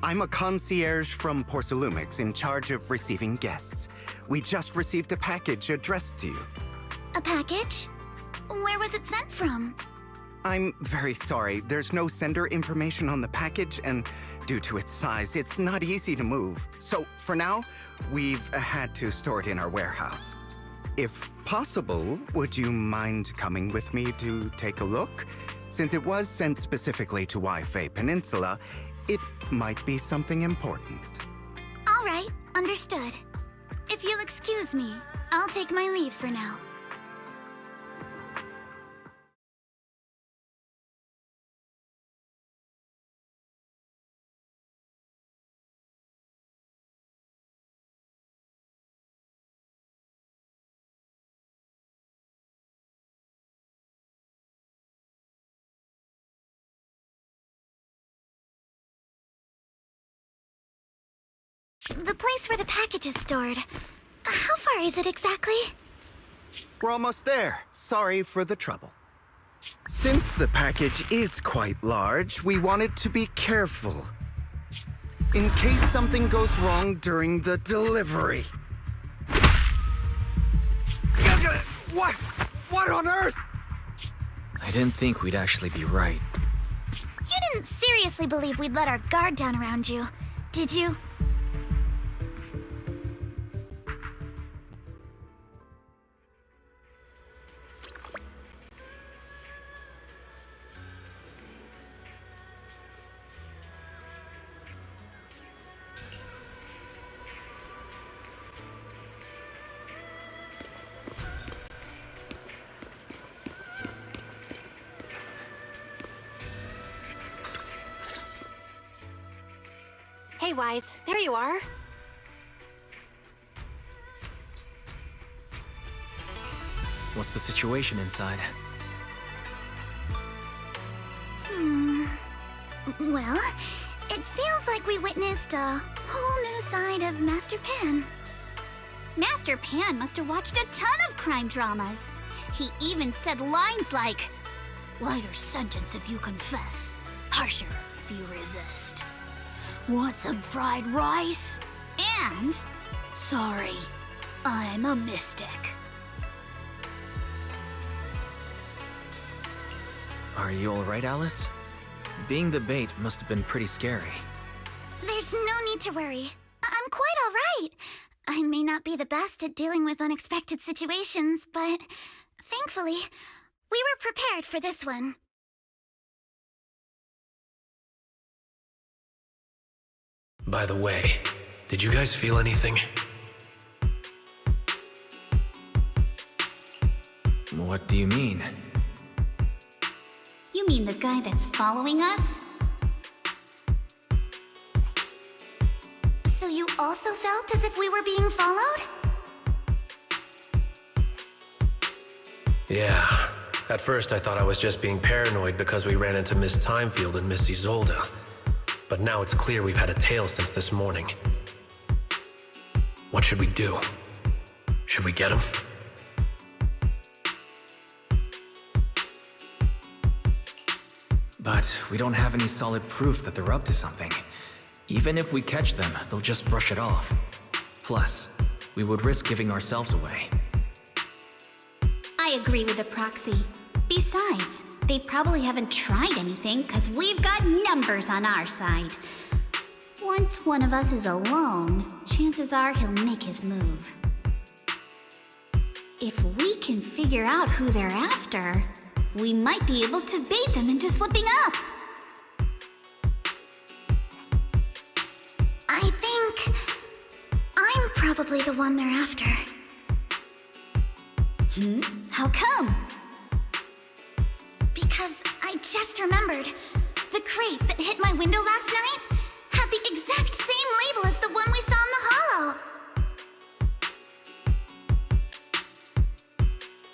I'm a concierge from Porcelumix in charge of receiving guests. We just received a package addressed to you. A package? Where was it sent from? I'm very sorry. There's no sender information on the package, and due to its size, it's not easy to move. So, for now, we've had to store it in our warehouse. If possible, would you mind coming with me to take a look? Since it was sent specifically to Wi-Fi Peninsula, it might be something important. All right, understood. If you'll excuse me, I'll take my leave for now. The place where the package is stored. How far is it exactly? We're almost there. Sorry for the trouble. Since the package is quite large, we wanted to be careful. In case something goes wrong during the delivery. What? What on earth? I didn't think we'd actually be right. You didn't seriously believe we'd let our guard down around you, did you? Hey, Wise, there you are. What's the situation inside? Well, It feels like we witnessed a whole new side of Master Pan. Master Pan must have watched a ton of crime dramas. He even said lines like, "Lighter sentence if you confess, harsher if you resist. Want some fried rice?" And, "Sorry, I'm a mystic." Are you alright, Alice? Being the bait must have been pretty scary. There's no need to worry. I'm quite all right. I may not be the best at dealing with unexpected situations, but thankfully, we were prepared for this one. By the way, did you guys feel anything? What do you mean? You mean the guy that's following us? So you also felt as if we were being followed? Yeah. At first I thought I was just being paranoid because we ran into Miss Timefield and Miss Isolde. But now it's clear we've had a tail since this morning. What should we do? Should we get him? But we don't have any solid proof that they're up to something. Even if we catch them, they'll just brush it off. Plus, we would risk giving ourselves away. I agree with the proxy. Besides, they probably haven't tried anything because we've got numbers on our side. Once one of us is alone, chances are he'll make his move. If we can figure out who they're after, we might be able to bait them into slipping up. I think I'm probably the one they're after. How come? Because I just remembered. The crate that hit my window last night had the exact same label as the one we saw in the hollow.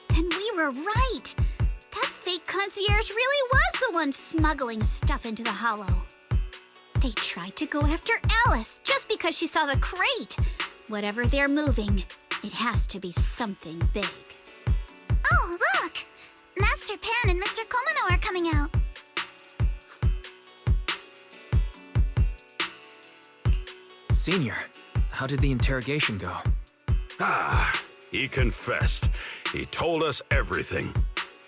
Then we were right. That fake concierge really was the one smuggling stuff into the hollow. They tried to go after Alice just because she saw the crate. Whatever they're moving, it has to be something big. Oh, look! Master Pan and Mr. Komano are coming out. Senior, how did the interrogation go? He confessed. He told us everything.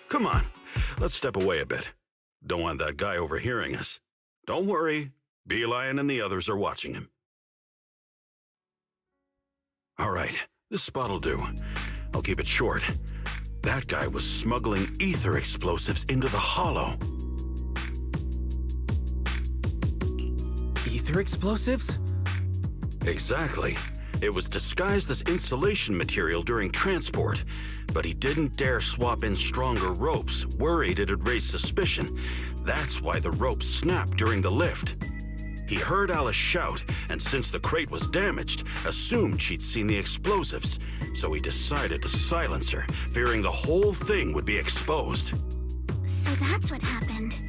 Come on, let's step away a bit. Don't want that guy overhearing us. Don't worry, Beelion and the others are watching him. All right, this spot'll do. I'll keep it short. That guy was smuggling ether explosives into the hollow. Ether explosives? Exactly. It was disguised as insulation material during transport, but he didn't dare swap in stronger ropes, worried it'd raise suspicion. That's why the ropes snapped during the lift. He heard Alice shout, and since the crate was damaged, assumed she'd seen the explosives, so he decided to silence her, fearing the whole thing would be exposed. So that's what happened.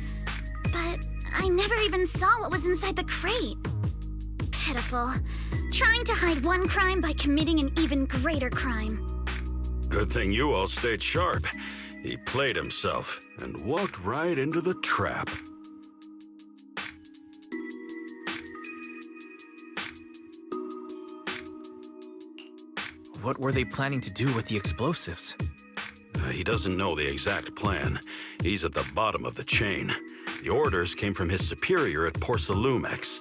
But I never even saw what was inside the crate. Pitiful. Trying to hide one crime by committing an even greater crime. Good thing you all stayed sharp. He played himself and walked right into the trap. What were they planning to do with the explosives? He doesn't know the exact plan. He's at the bottom of the chain. The orders came from his superior at Porcelumex.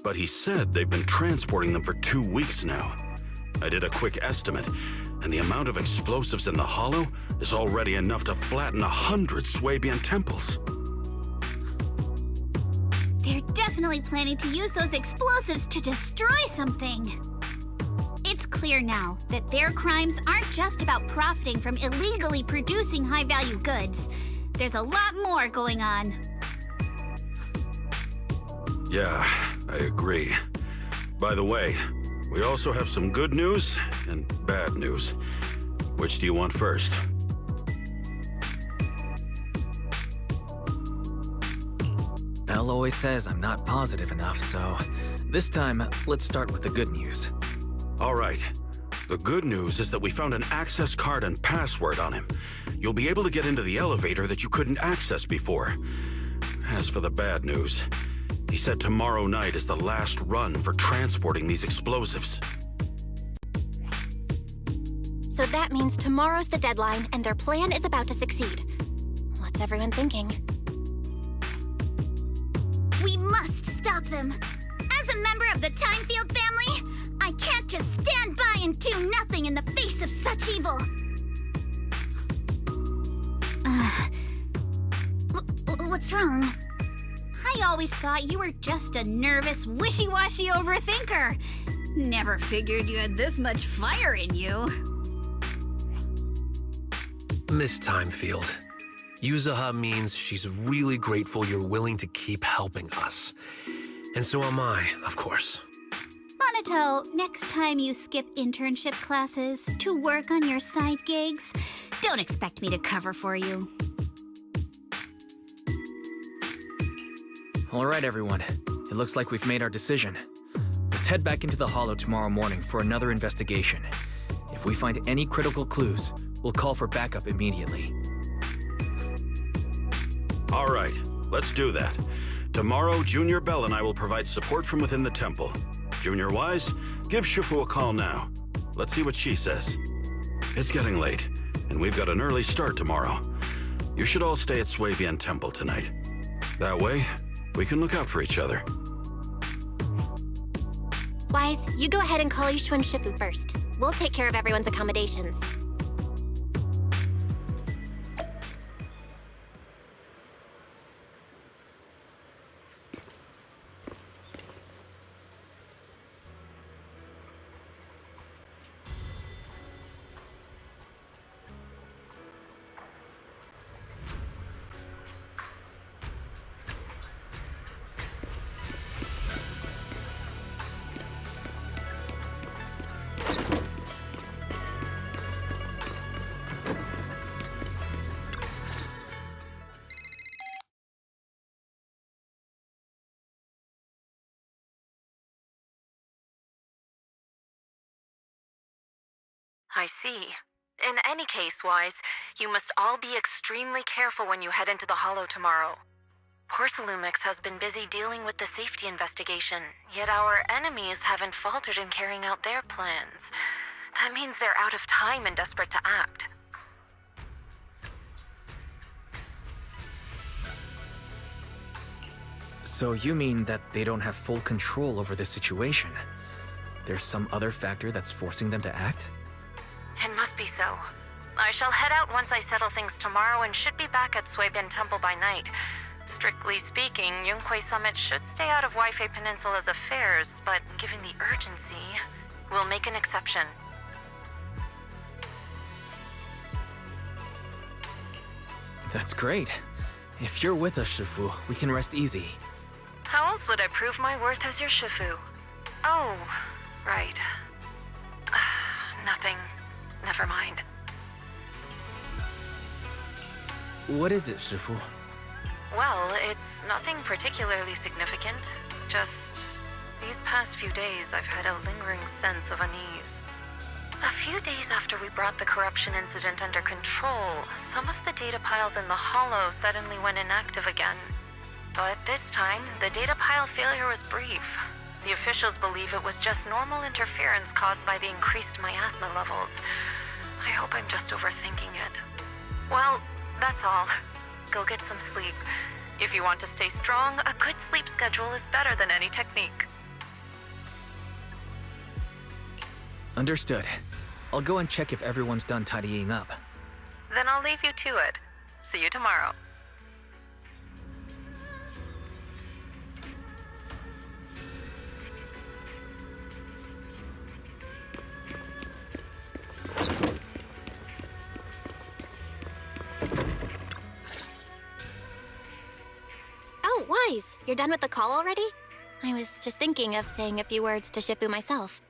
But he said they've been transporting them for 2 weeks now. I did a quick estimate, and the amount of explosives in the hollow is already enough to flatten 100 Swabian temples. They're definitely planning to use those explosives to destroy something. It's clear now that their crimes aren't just about profiting from illegally producing high-value goods. There's a lot more going on. Yeah, I agree. By the way, we also have some good news and bad news. Which do you want first? Kyle always says I'm not positive enough, so this time, let's start with the good news. All right. The good news is that we found an access card and password on him. You'll be able to get into the elevator that you couldn't access before. As for the bad news, he said tomorrow night is the last run for transporting these explosives. So that means tomorrow's the deadline, and their plan is about to succeed. What's everyone thinking? We must stop them. As a member of the Timefield family, I can't just stand by and do nothing in the face of such evil. What's wrong? I always thought you were just a nervous, wishy-washy overthinker. Never figured you had this much fire in you. Miss Timefield, Yuzuha means she's really grateful you're willing to keep helping us. And so am I, of course. Monato, next time you skip internship classes to work on your side gigs, don't expect me to cover for you. All right, everyone. It looks like we've made our decision. Let's head back into the Hollow tomorrow morning for another investigation. If we find any critical clues, we'll call for backup immediately. All right, let's do that. Tomorrow, Junior Bell and I will provide support from within the temple. Junior Wise, give Shifu a call now. Let's see what she says. It's getting late, and we've got an early start tomorrow. You should all stay at Swabian Temple tonight. That way, we can look out for each other. Wise, you go ahead and call Yushu and Shifu first. We'll take care of everyone's accommodations. I see. In any case, Wise, you must all be extremely careful when you head into the Hollow tomorrow. Porcelumix has been busy dealing with the safety investigation, yet our enemies haven't faltered in carrying out their plans. That means they're out of time and desperate to act. So you mean that they don't have full control over this situation? There's some other factor that's forcing them to act? It must be so. I shall head out once I settle things tomorrow and should be back at Swabian Temple by night. Strictly speaking, Yunque Summit should stay out of Waifei Peninsula's affairs, but given the urgency, we'll make an exception. That's great. If you're with us, Shifu, we can rest easy. How else would I prove my worth as your Shifu? Oh, right. Nothing. Never mind. What is it, Shifu? Well, it's nothing particularly significant. Just these past few days, I've had a lingering sense of unease. A few days after we brought the corruption incident under control, some of the data piles in the Hollow suddenly went inactive again. But this time, the data pile failure was brief. The officials believe it was just normal interference caused by the increased miasma levels. I hope I'm just overthinking it. Well, that's all. Go get some sleep. If you want to stay strong, a good sleep schedule is better than any technique. Understood. I'll go and check if everyone's done tidying up. Then I'll leave you to it. See you tomorrow. Oh, Wise, you're done with the call already? I was just thinking of saying a few words to Shifu myself.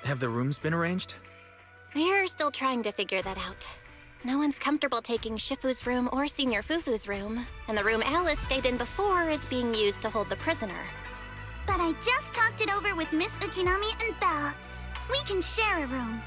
Have the rooms been arranged? We're still trying to figure that out. No one's comfortable taking Shifu's room or Senior Fufu's room, and the room Alice stayed in before is being used to hold the prisoner. But I just talked it over with Miss Ukinami and Belle. We can share a room.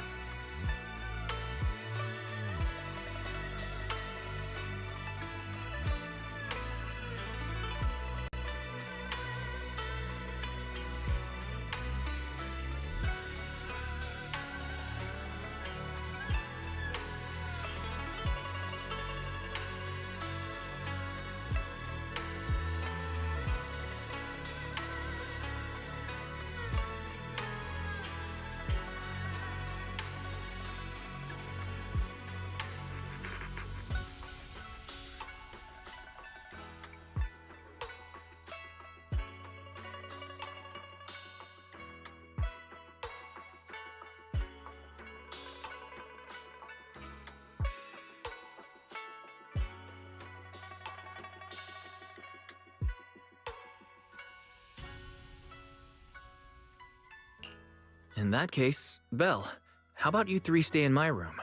In that case, Belle, how about you three stay in my room?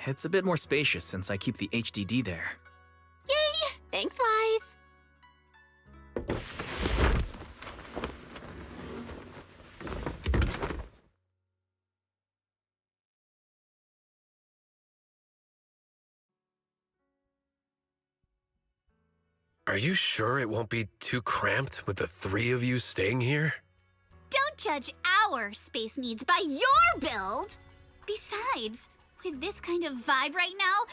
It's a bit more spacious since I keep the HDD there. Yay! Thanks, Wise. Are you sure it won't be too cramped with the three of you staying here? Don't judge our space needs by your build! Besides, with this kind of vibe right now,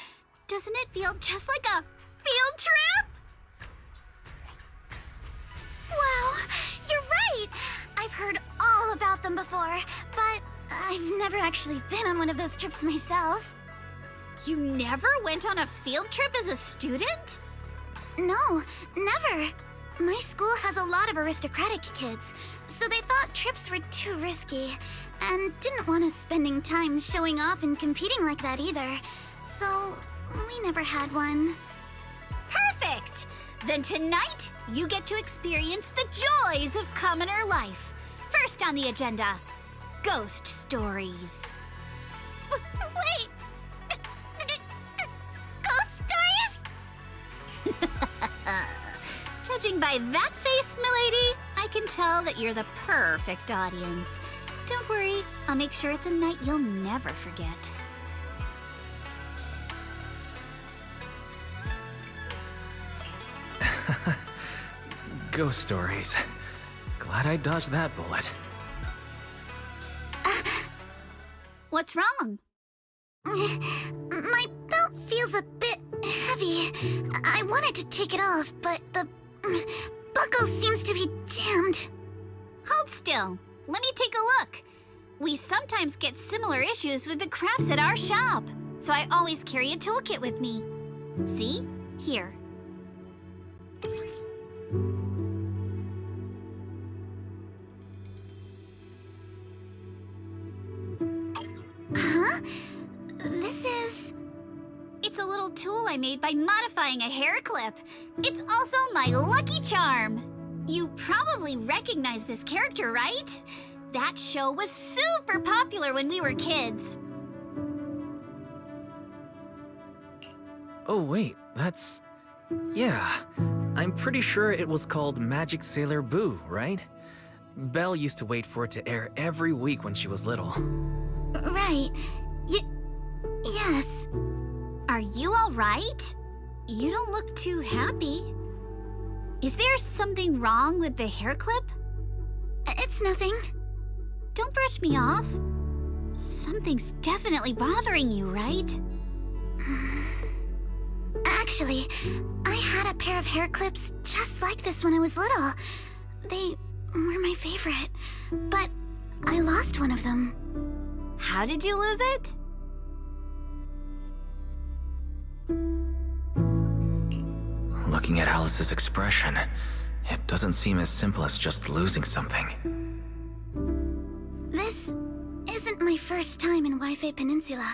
doesn't it feel just like a field trip? Wow, you're right! I've heard all about them before, but I've never actually been on one of those trips myself. You never went on a field trip as a student? No, never. My school has a lot of aristocratic kids, so they thought trips were too risky, and didn't want us spending time showing off and competing like that either. So, we never had one. Perfect! Then tonight, you get to experience the joys of commoner life. First on the agenda, ghost stories. Wait! Ghost stories? Judging by that face, milady, I can tell that you're the perfect audience. Don't worry, I'll make sure it's a night you'll never forget. Ghost stories. Glad I dodged that bullet. What's wrong? My belt feels a bit heavy. I wanted to take it off, but the buckle seems to be jammed. Hold still. Let me take a look. We sometimes get similar issues with the crafts at our shop, so I always carry a toolkit with me. See? Here. Huh? This is... It's a little tool I made by modifying a hair clip. It's also my lucky charm. You probably recognize this character, right? That show was super popular when we were kids. Oh wait, that's... Yeah, I'm pretty sure it was called Magic Sailor Boo, right? Belle used to wait for it to air every week when she was little. Right. Yes. Are you all right? You don't look too happy. Is there something wrong with the hair clip? It's nothing. Don't brush me off. Something's definitely bothering you, right? Actually, I had a pair of hair clips just like this when I was little. They were my favorite, but I lost one of them. How did you lose it? Looking at Alice's expression, it doesn't seem as simple as just losing something. This isn't my first time in Wi-Fi Peninsula.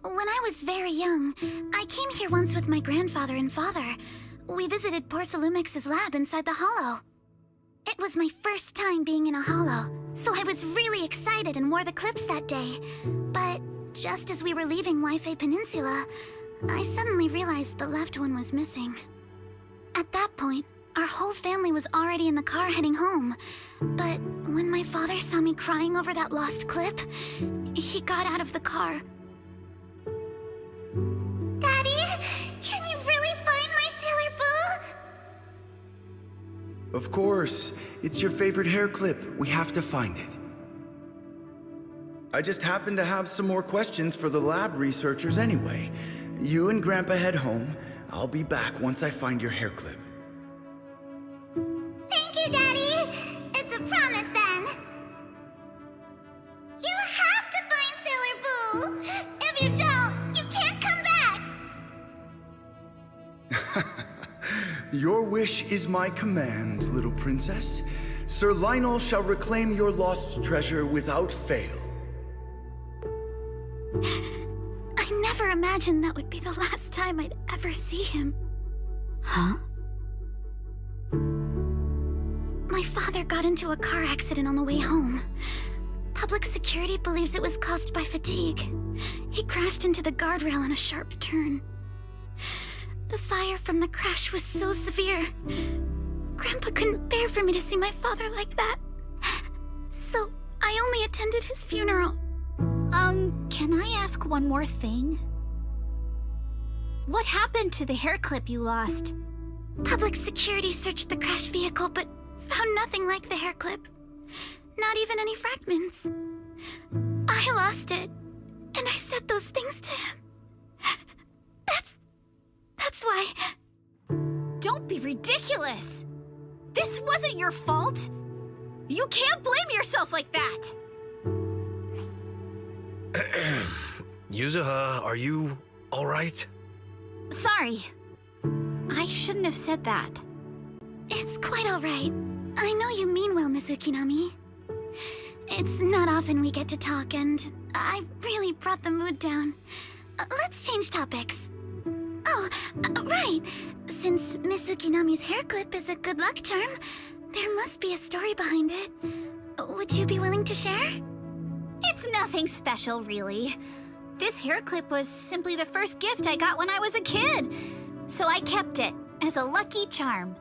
When I was very young, I came here once with my grandfather and father. We visited Porcelumex's lab inside the Hollow. It was my first time being in a Hollow, so I was really excited and wore the clips that day. But just as we were leaving Wi-Fi Peninsula, I suddenly realized the left one was missing. At that point, our whole family was already in the car heading home. But when my father saw me crying over that lost clip, he got out of the car. Daddy, can you really find my Sailor Boo? Of course. It's your favorite hair clip. We have to find it. I just happen to have some more questions for the lab researchers anyway. You and Grandpa head home. I'll be back once I find your hair clip. Thank you, Daddy. It's a promise then. You have to find Sailor Boo. If you don't, you can't come back. Your wish is my command, little princess. Sir Lionel shall reclaim your lost treasure without fail. I never imagined that would be the last time I'd ever see him. Huh? My father got into a car accident on the way home. Public security believes it was caused by fatigue. He crashed into the guardrail on a sharp turn. The fire from the crash was so severe. Grandpa couldn't bear for me to see my father like that. So I only attended his funeral. Can I ask one more thing? What happened to the hair clip you lost? Public security searched the crashed vehicle, but found nothing like the hair clip. Not even any fragments. I lost it, and I said those things to him. That's why... Don't be ridiculous! This wasn't your fault! You can't blame yourself like that! Yuzuha, are you alright? Sorry. I shouldn't have said that. It's quite alright. I know you mean well, Miss Ukinami. It's not often we get to talk, and I really brought the mood down. Let's change topics. Oh, right. Since Miss Ukinami's hair clip is a good luck charm, there must be a story behind it. Would you be willing to share? It's nothing special, really. This hair clip was simply the first gift I got when I was a kid. So I kept it as a lucky charm.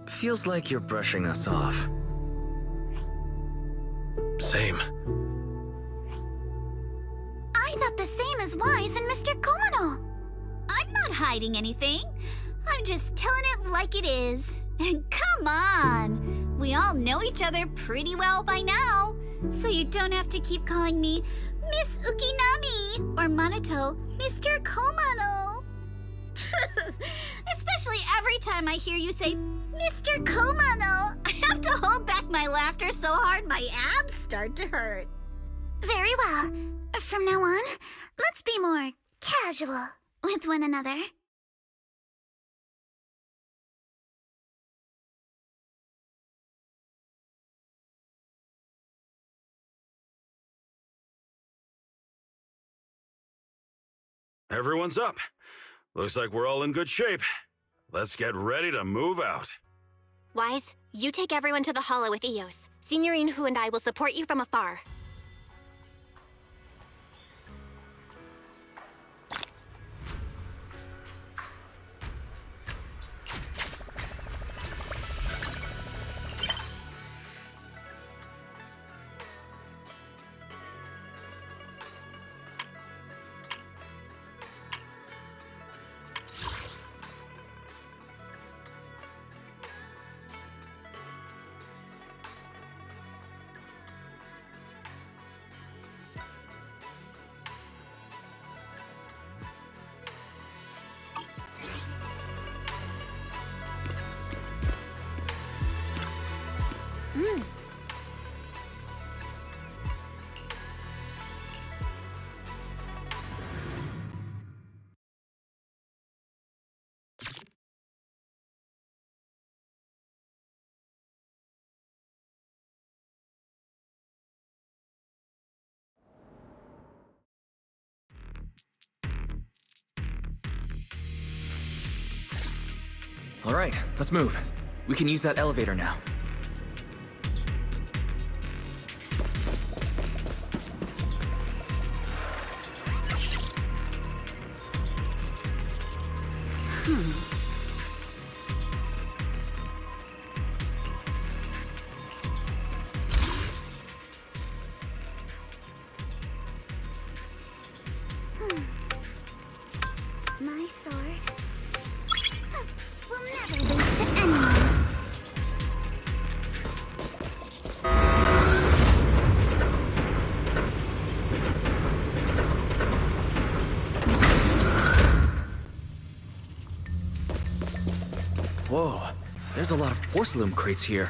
Feels like you're brushing us off. Same. I thought the same as Wise and Mr. Komano. I'm not hiding anything. I'm just telling it like it is. And come on! We all know each other pretty well by now. So you don't have to keep calling me Miss Ukinami or Manato Mr. Komano. Especially every time I hear you say Mr. Komano, I have to hold back my laughter so hard my abs start to hurt. Very well. From now on, let's be more casual with one another. Everyone's up. Looks like we're all in good shape. Let's get ready to move out. Wise, you take everyone to the holo with Eos. Signorine Hu and I will support you from afar. All right, let's move. We can use that elevator now. My sword will never lose to anyone. Whoa, there's a lot of porcelain crates here.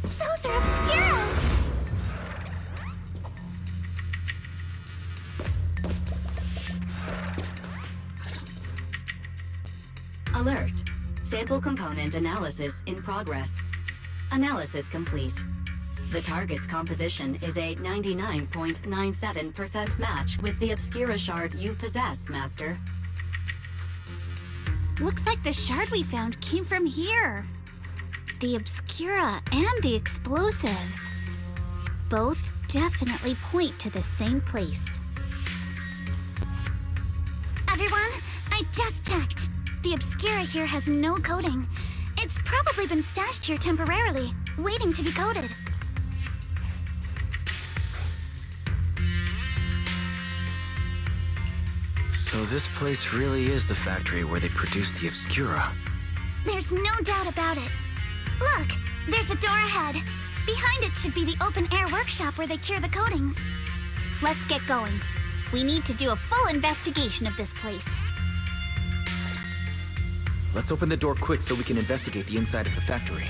Those are Obscuras! Alert. Sample component analysis in progress. Analysis complete. The target's composition is a 99.97% match with the Obscura shard you possess, Master. Looks like the shard we found came from here. The Obscura and the explosives. Both definitely point to the same place. Everyone, I just checked. The Obscura here has no coating. It's probably been stashed here temporarily, waiting to be coated. So this place really is the factory where they produce the Obscura. There's no doubt about it. Look, there's a door ahead. Behind it should be the open-air workshop where they cure the coatings. Let's get going. We need to do a full investigation of this place. Let's open the door quick so we can investigate the inside of the factory.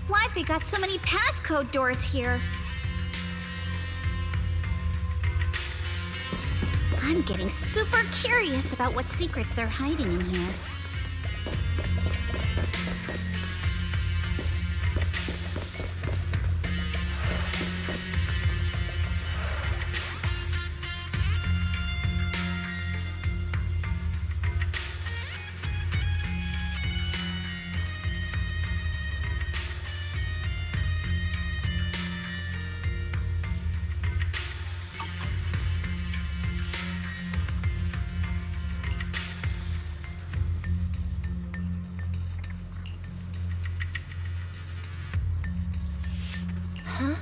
Why've they got so many passcode doors here? I'm getting super curious about what secrets they're hiding in here. Huh?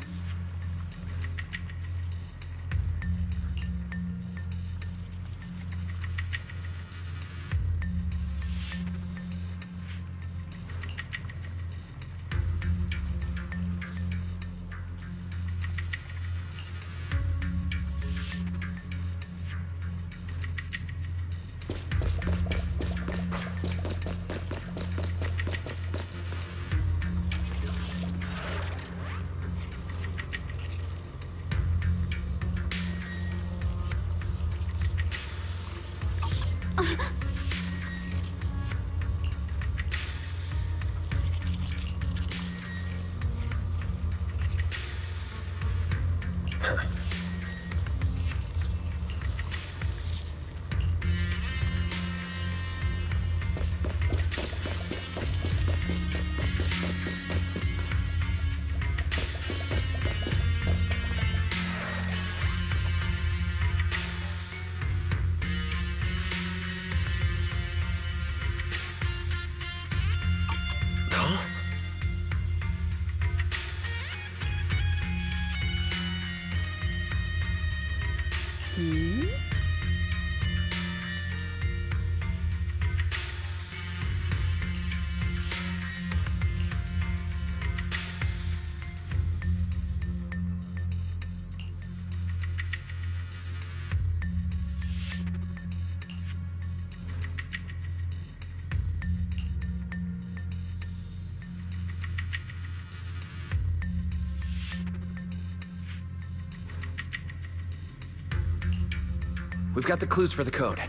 We've got the clues for the code.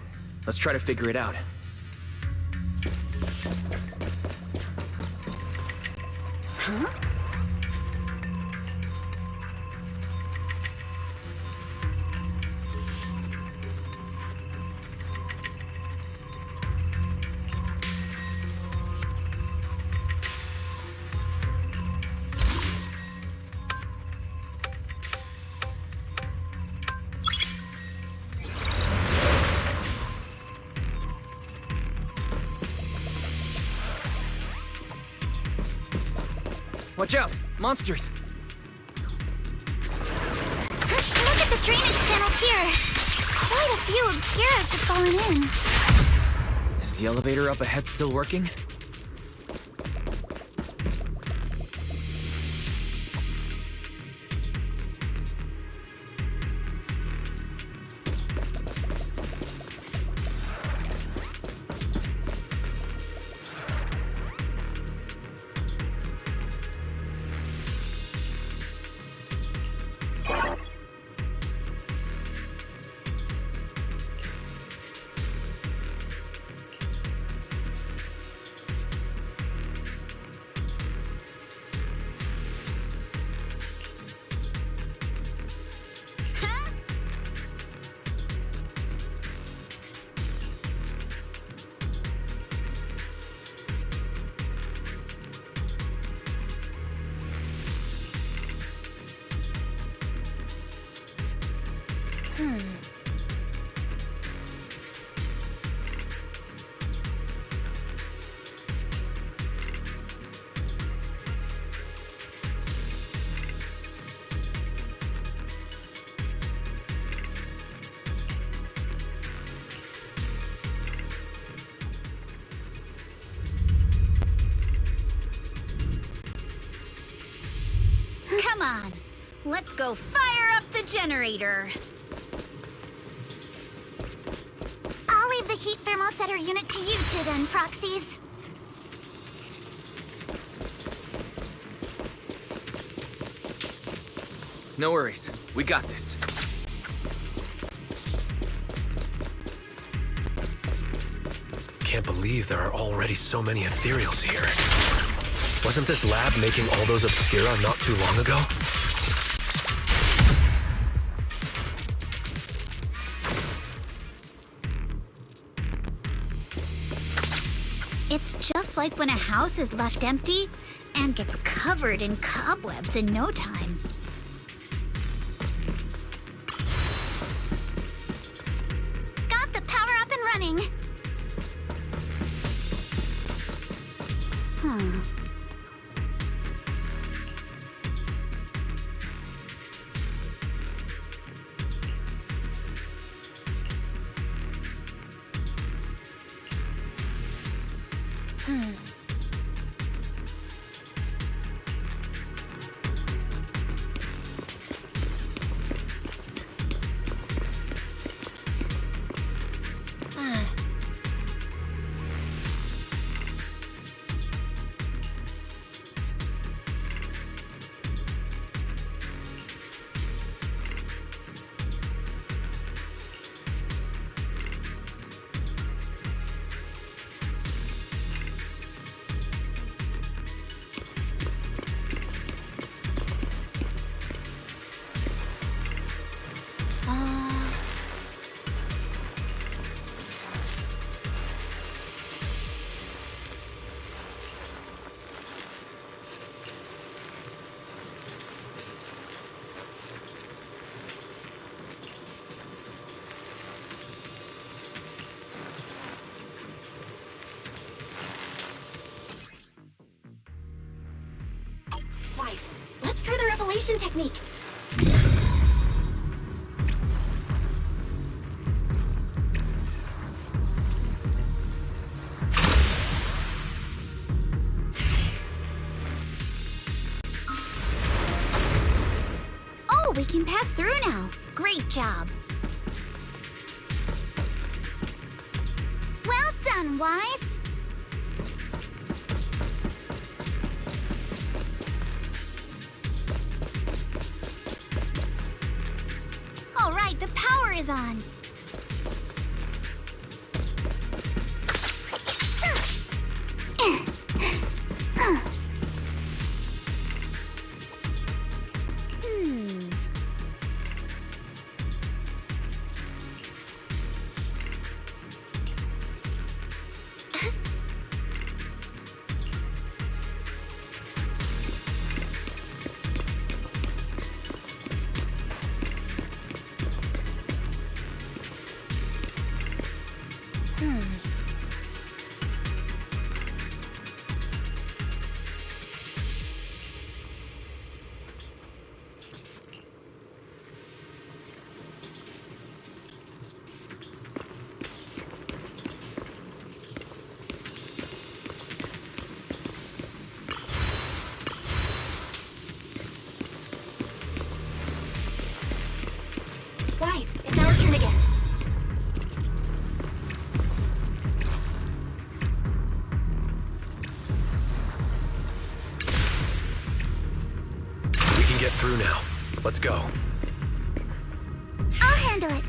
Let's try to figure it out. Huh? Watch out! Monsters! Look at the drainage channels here. Quite a few obscuras have fallen in. Is the elevator up ahead still working? Come on, let's go fire up the generator. I'll leave the heat thermosetter unit to you two then, proxies. No worries. We got this. Can't believe there are already so many ethereals here. Wasn't this lab making all those obscura not too long ago? It's just like when a house is left empty and gets covered in cobwebs in no time. Got the power up and running. Huh. Wise, let's try the revelation technique. we can pass through now. Great job. Well done, Wise. All right, the power is on. Wise, it's our turn again. We can get through now. Let's go. I'll handle it.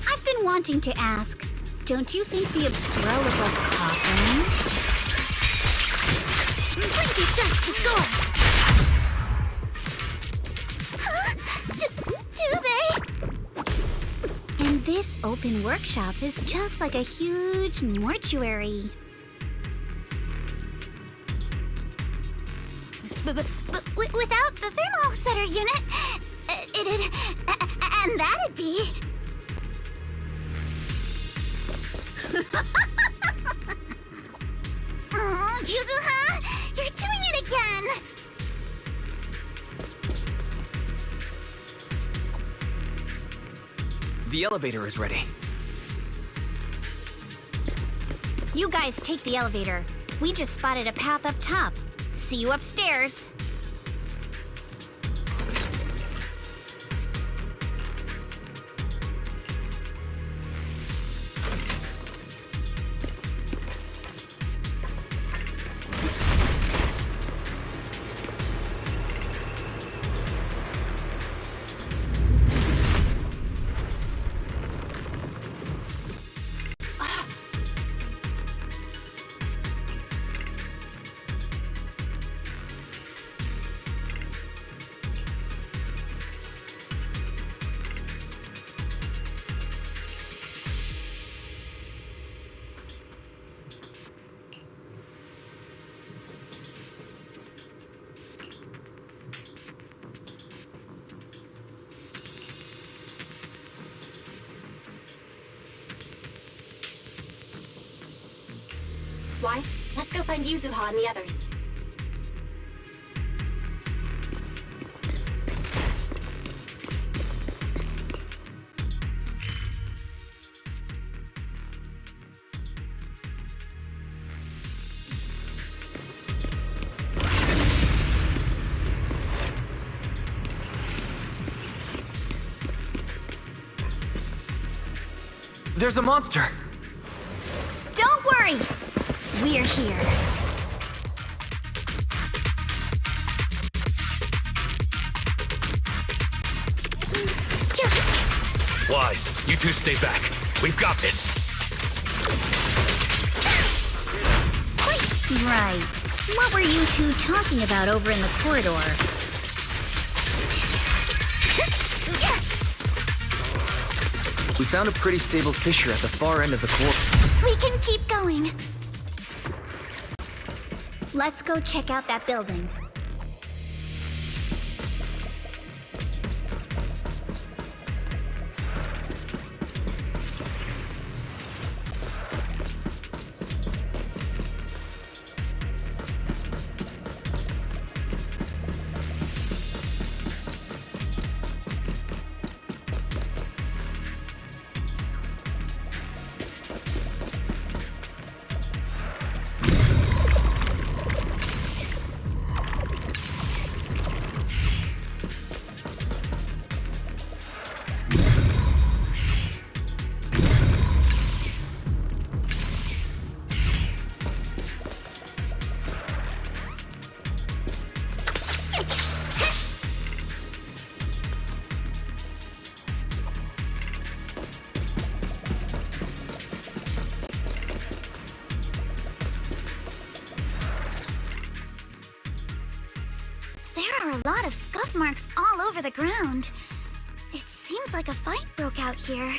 I've been wanting to ask, don't you think the Obscura look like coffin? Plenty starts to score. Huh? Do they? And this open workshop is just like a huge mortuary. But without the thermal setter unit, it'd... and that'd be... Oh, Yuzuha! You're doing it again! The elevator is ready. You guys take the elevator. We just spotted a path up top. See you upstairs. Wise, let's go find Yuzuha and the others. There's a monster! Don't worry! We're here. Wise, you two stay back. We've got this. Right. What were you two talking about over in the corridor? We found a pretty stable fissure at the far end of the corridor. We can keep going. Let's go check out that building. are a lot of scuff marks all over the ground. It seems like a fight broke out here.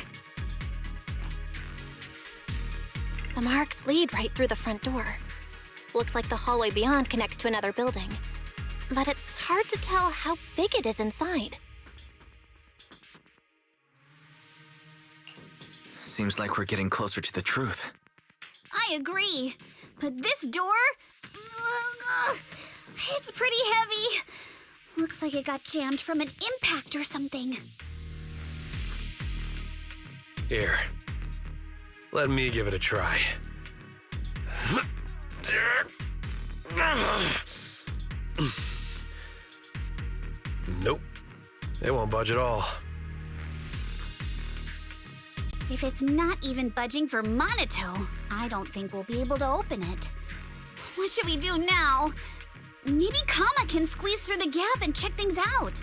The marks lead right through the front door. Looks like the hallway beyond connects to another building. But it's hard to tell how big it is inside. Seems like we're getting closer to the truth. I agree. But this door? It's pretty heavy. Looks like it got jammed from an impact or something. Here. Let me give it a try. Nope. It won't budge at all. If it's not even budging for Monito, I don't think we'll be able to open it. What should we do now? Maybe Kama can squeeze through the gap and check things out.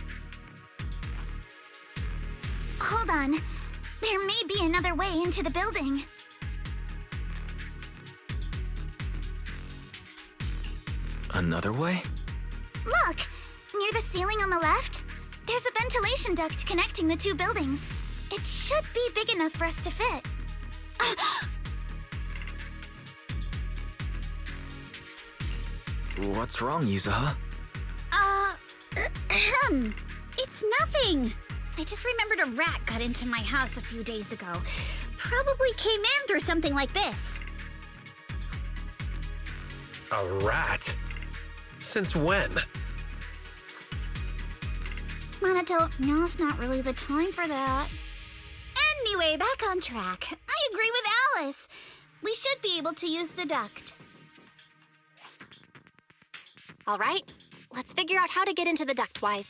Hold on. There may be another way into the building. Another way? Look! Near the ceiling on the left, there's a ventilation duct connecting the two buildings. It should be big enough for us to fit. What's wrong, Yuzuha? It's nothing. I just remembered a rat got into my house a few days ago. Probably came in through something like this. A rat? Since when? Monito, now's not really the time for that. Anyway, back on track. I agree with Alice. We should be able to use the duct. All right, let's figure out how to get into the ductwise.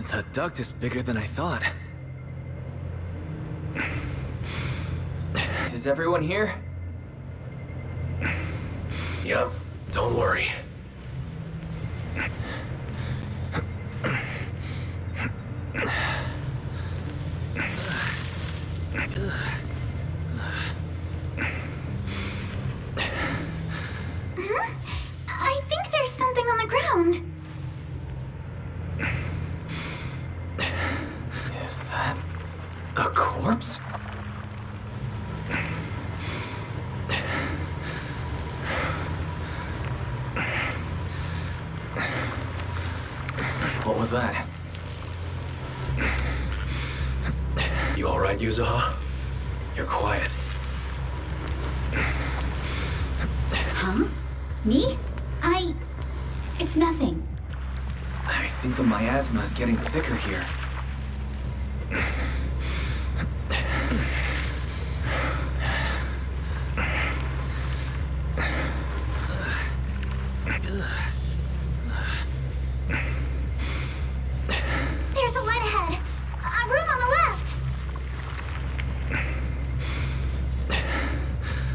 The duct is bigger than I thought. Is everyone here? Yep, don't worry. I think there's something on the ground. Is that a corpse? What was that? You all right, Yuzuha? You're quiet. Huh? Me? It's nothing. I think the miasma is getting thicker here. There's a light ahead. A room on the left.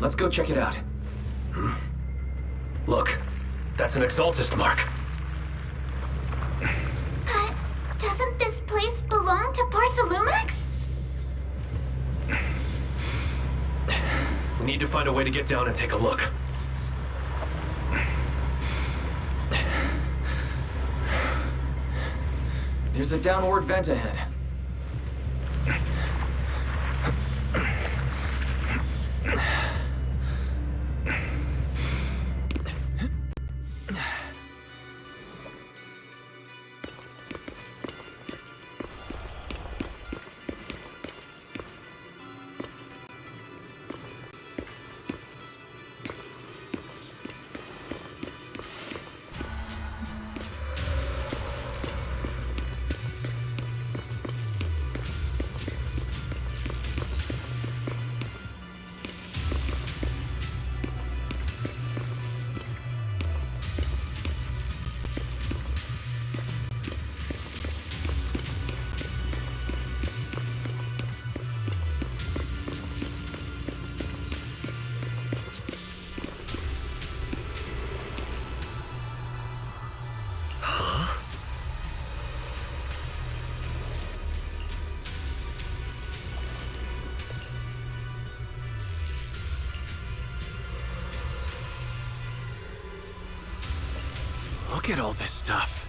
Let's go check it out. Look, that's an Exaltist mark. Doesn't this place belong to Porcelumex? We need to find a way to get down and take a look. There's a downward vent ahead. at all this stuff.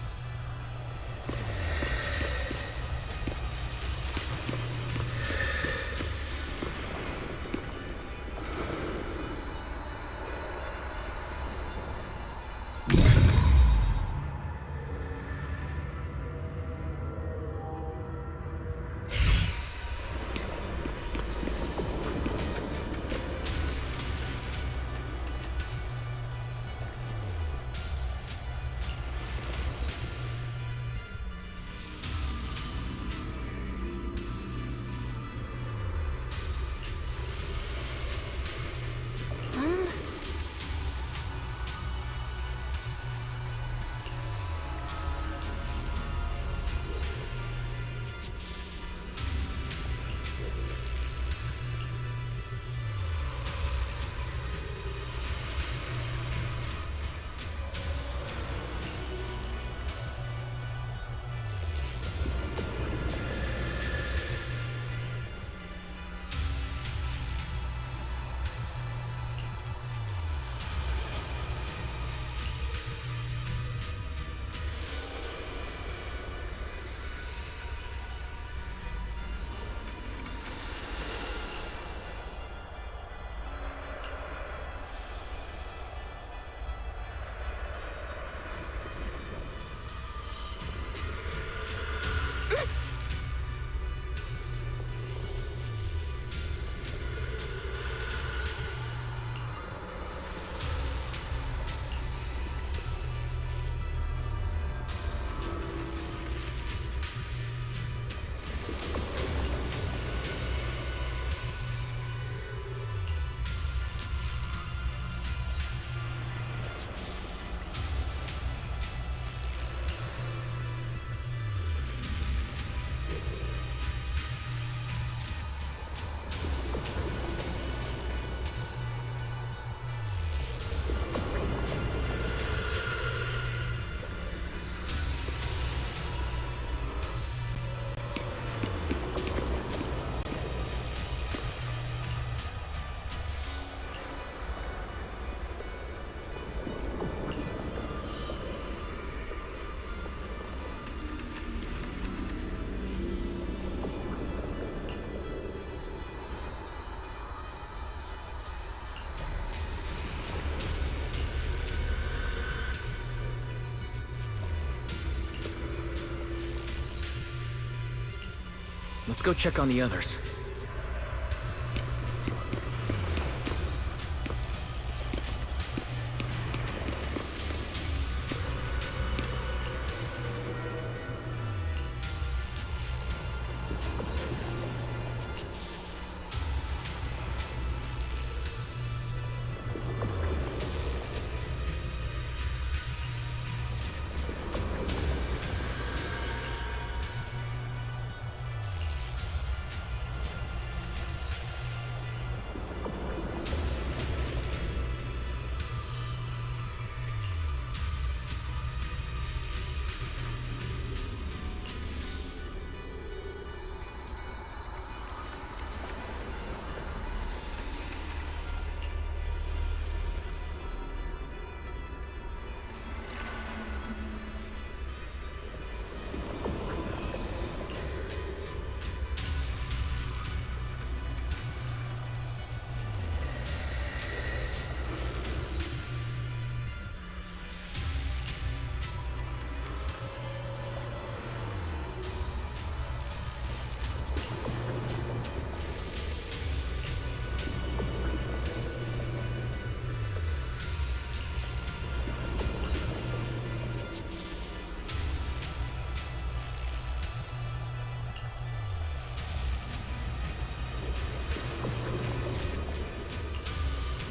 Let's go check on the others.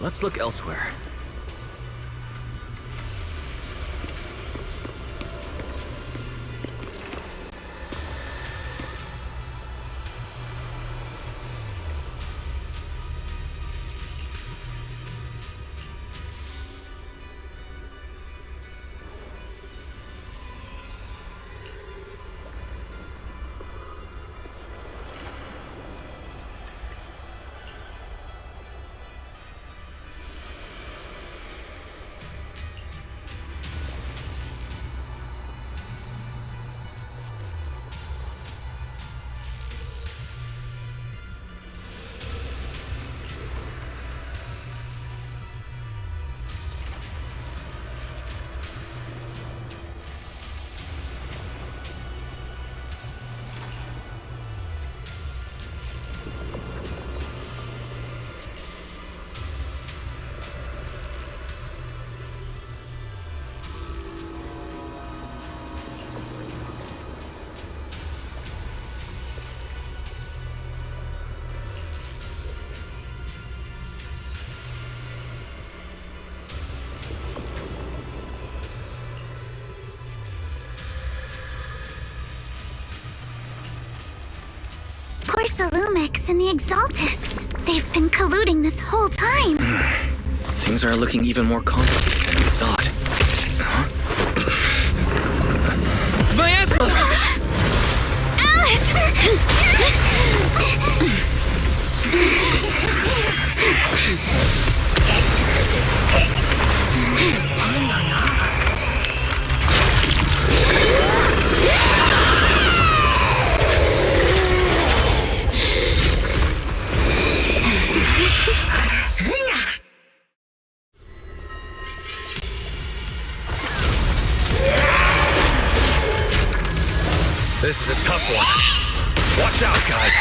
Let's look elsewhere. Porcelumix and the Exaltists. They've been colluding this whole time. Things are looking even more complicated than we thought. Huh? Miasma! Alice! This is a tough one. Watch out, guys.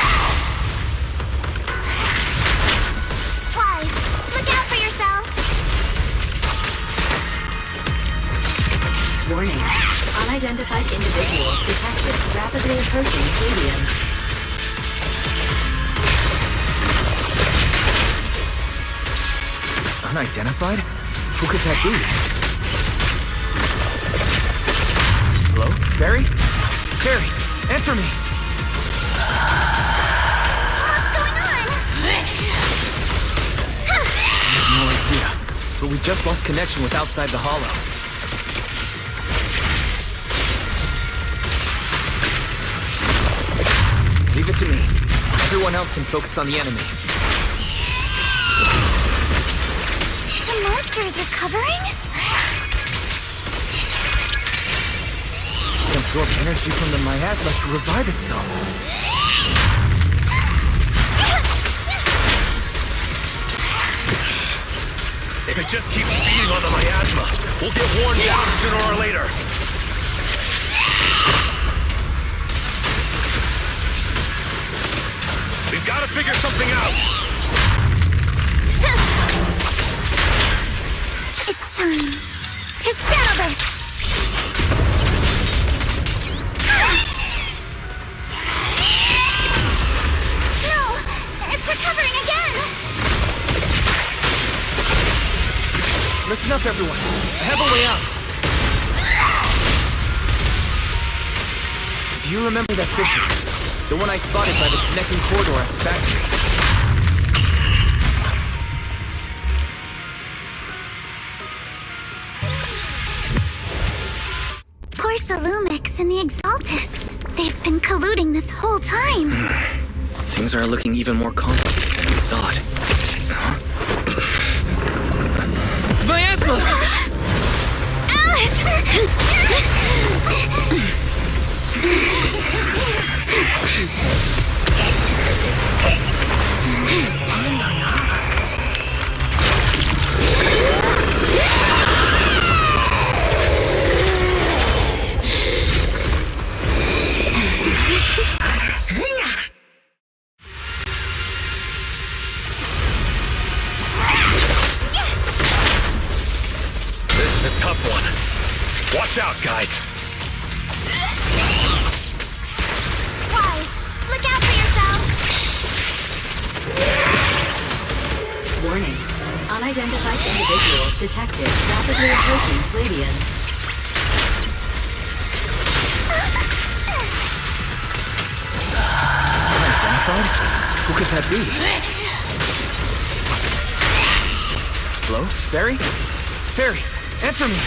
Wise, look out for yourselves. Warning. Unidentified individual detected rapidly approaching stadium. Unidentified? Who could that be? Hello? Barry? Barry, answer me! What's going on? I have no idea, but we just lost connection with outside the hollow. Leave it to me. Everyone else can focus on the enemy. The monsters are covering? It absorbs energy from the miasma to revive itself. If it just keeps feeding on the miasma, we'll get worn down sooner or later. We've got to figure something out. It's time to settle this. No, it's recovering again. Listen up, everyone. I have a way out. Do you remember that fissure? The one I spotted by the connecting corridor at the factory. Porcelumix and the Exaltists. They've been colluding this whole time. Things are looking even more complicated than we thought. Huh? Miasma! Alice! Watch out, guys. Wise, look out for yourselves. Warning. Unidentified individual detected rapidly approaching Sladian. Unidentified? Who could that be? Hello? Barry? Barry, answer me!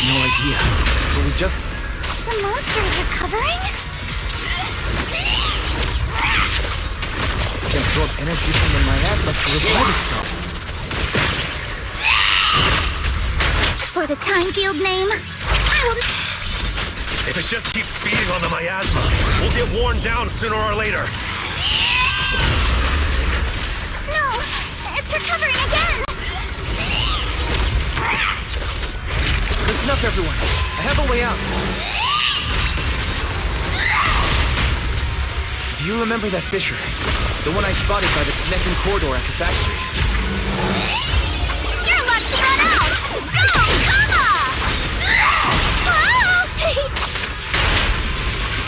No idea. But we just... The monsters are covering? It absorbs energy from the miasma to revive itself. For the time field name, I will... If it just keeps feeding on the miasma, we'll get worn down sooner or later. No! It's recovering again! Listen up, everyone. I have a way out. Do you remember that fissure? The one I spotted by the connecting corridor at the factory. Your luck's run out! Go,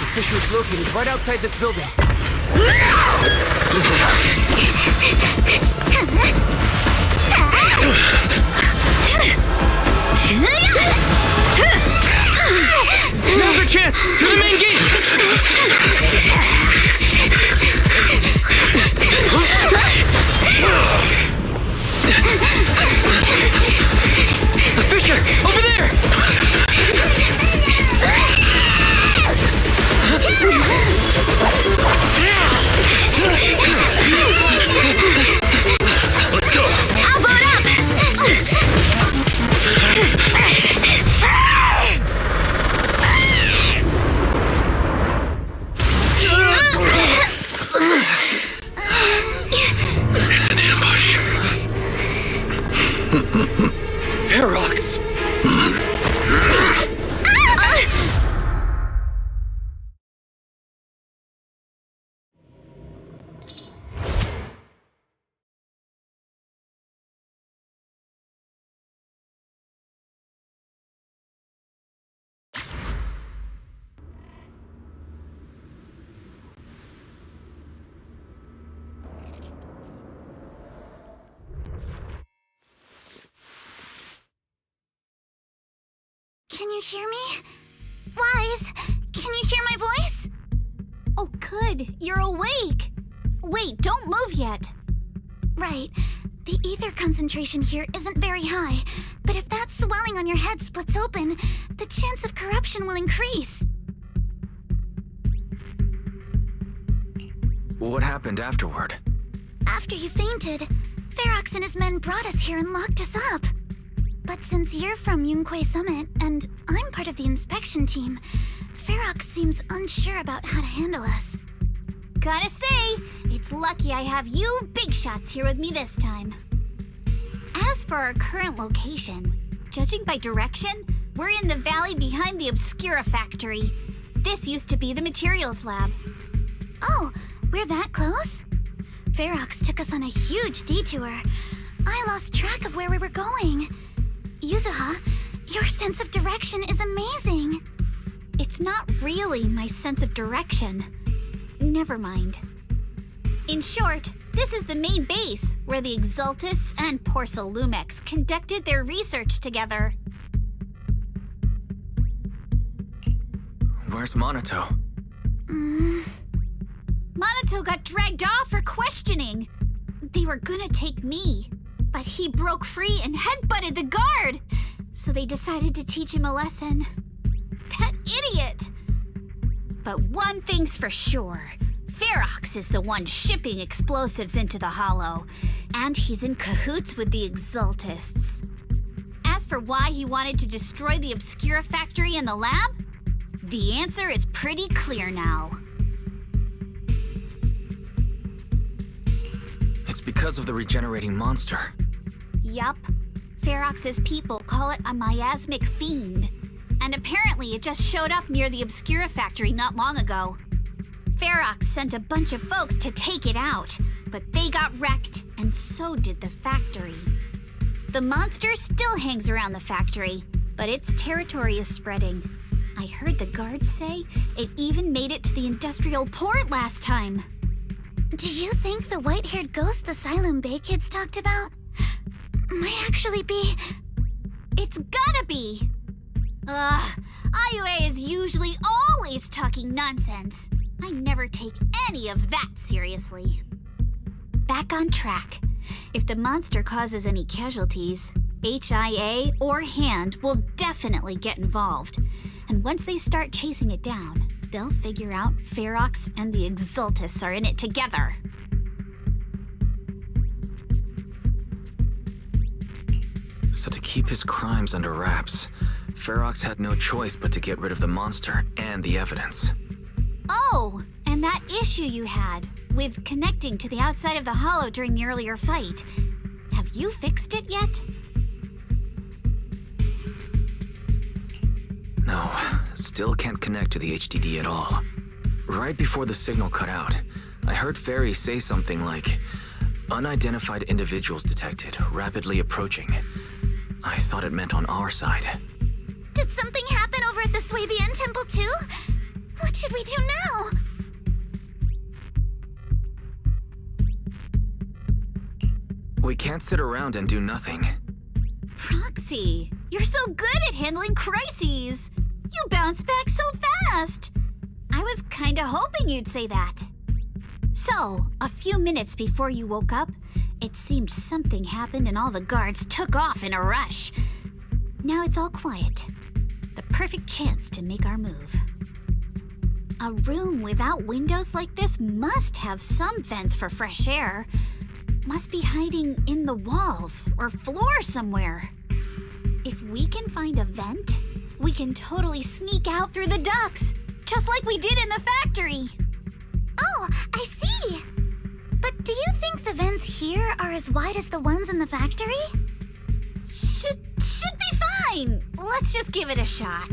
The fissure is located right outside this building. Now's our chance! To the main gate! The Fisher! Over there! Let's go! I'll boat up! It's an ambush. Ferox! Can you hear me? Wise, can you hear my voice? Oh, good. You're awake. Wait, don't move yet. Right. The ether concentration here isn't very high, but if that swelling on your head splits open, the chance of corruption will increase. What happened afterward? After you fainted, Ferox and his men brought us here and locked us up. But since you're from Yunque Summit, and I'm part of the inspection team, Ferox seems unsure about how to handle us. Gotta say, it's lucky I have you big shots here with me this time. As for our current location, judging by direction, we're in the valley behind the Obscura factory. This used to be the materials lab. Oh, we're that close? Ferox took us on a huge detour. I lost track of where we were going. Yuzuha, your sense of direction is amazing. It's not really my sense of direction. Never mind. In short, this is the main base, where the Exultus and Porcelumex conducted their research together. Where's Monato? Monato got dragged off for questioning. They were gonna take me, but he broke free and headbutted the guard. So they decided to teach him a lesson. That idiot! But one thing's for sure. Ferox is the one shipping explosives into the Hollow, and he's in cahoots with the Exultists. As for why he wanted to destroy the Obscura factory and the lab, the answer is pretty clear now. It's because of the regenerating monster. Yup. Ferox's people call it a miasmic fiend. And apparently it just showed up near the Obscura factory not long ago. Ferox sent a bunch of folks to take it out, but they got wrecked, and so did the factory. The monster still hangs around the factory, but its territory is spreading. I heard the guards say it even made it to the industrial port last time. Do you think the white-haired ghost the Siloam Bay kids talked about might actually be... It's gotta be! IUA is usually always talking nonsense. I never take any of that seriously. Back on track. If the monster causes any casualties, HIA or HAND will definitely get involved. And once they start chasing it down, they'll figure out Ferox and the Exultus are in it together. So to keep his crimes under wraps, Ferox had no choice but to get rid of the monster and the evidence. Oh, and that issue you had with connecting to the outside of the Hollow during the earlier fight. Have you fixed it yet? No, still can't connect to the HDD at all. Right before the signal cut out, I heard Fairy say something like, "Unidentified individuals detected, rapidly approaching." I thought it meant on our side. Did something happen over at the Swabian Temple too? What should we do now? We can't sit around and do nothing. Proxy, You're so good at handling crises! You bounce back so fast! I was kinda hoping you'd say that. So, a few minutes before you woke up, it seemed something happened and all the guards took off in a rush. Now it's all quiet. The perfect chance to make our move. A room without windows like this must have some vents for fresh air. Must be hiding in the walls or floor somewhere. If we can find a vent, we can totally sneak out through the ducts, just like we did in the factory. Oh, I see! But do you think the vents here are as wide as the ones in the factory? Should be fine. Let's just give it a shot.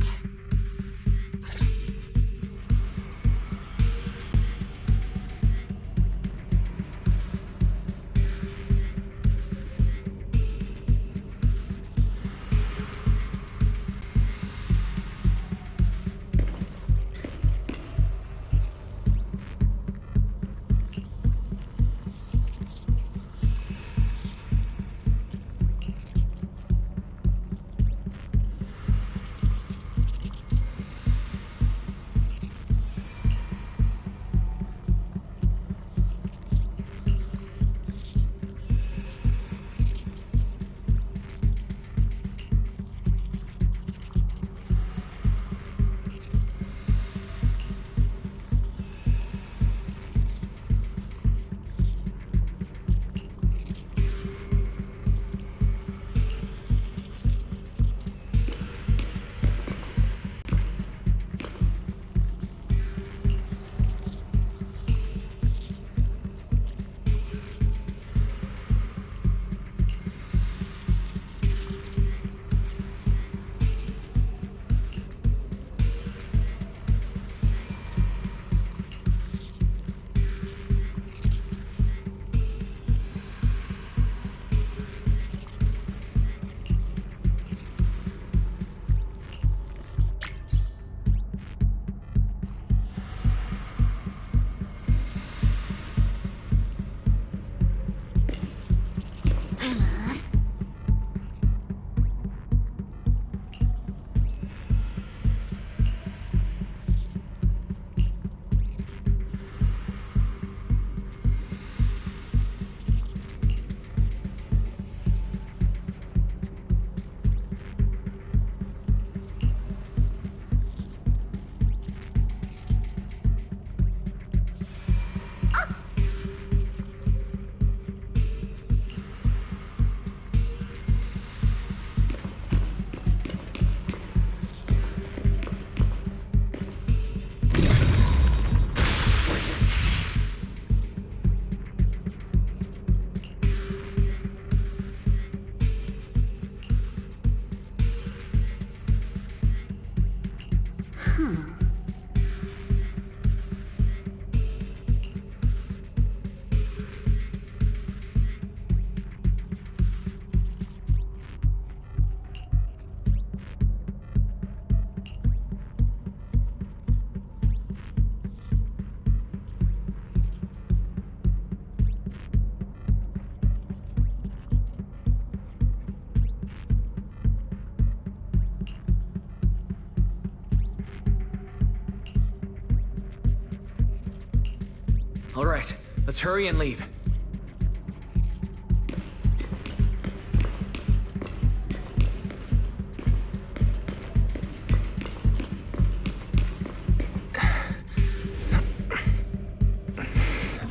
All right, let's hurry and leave.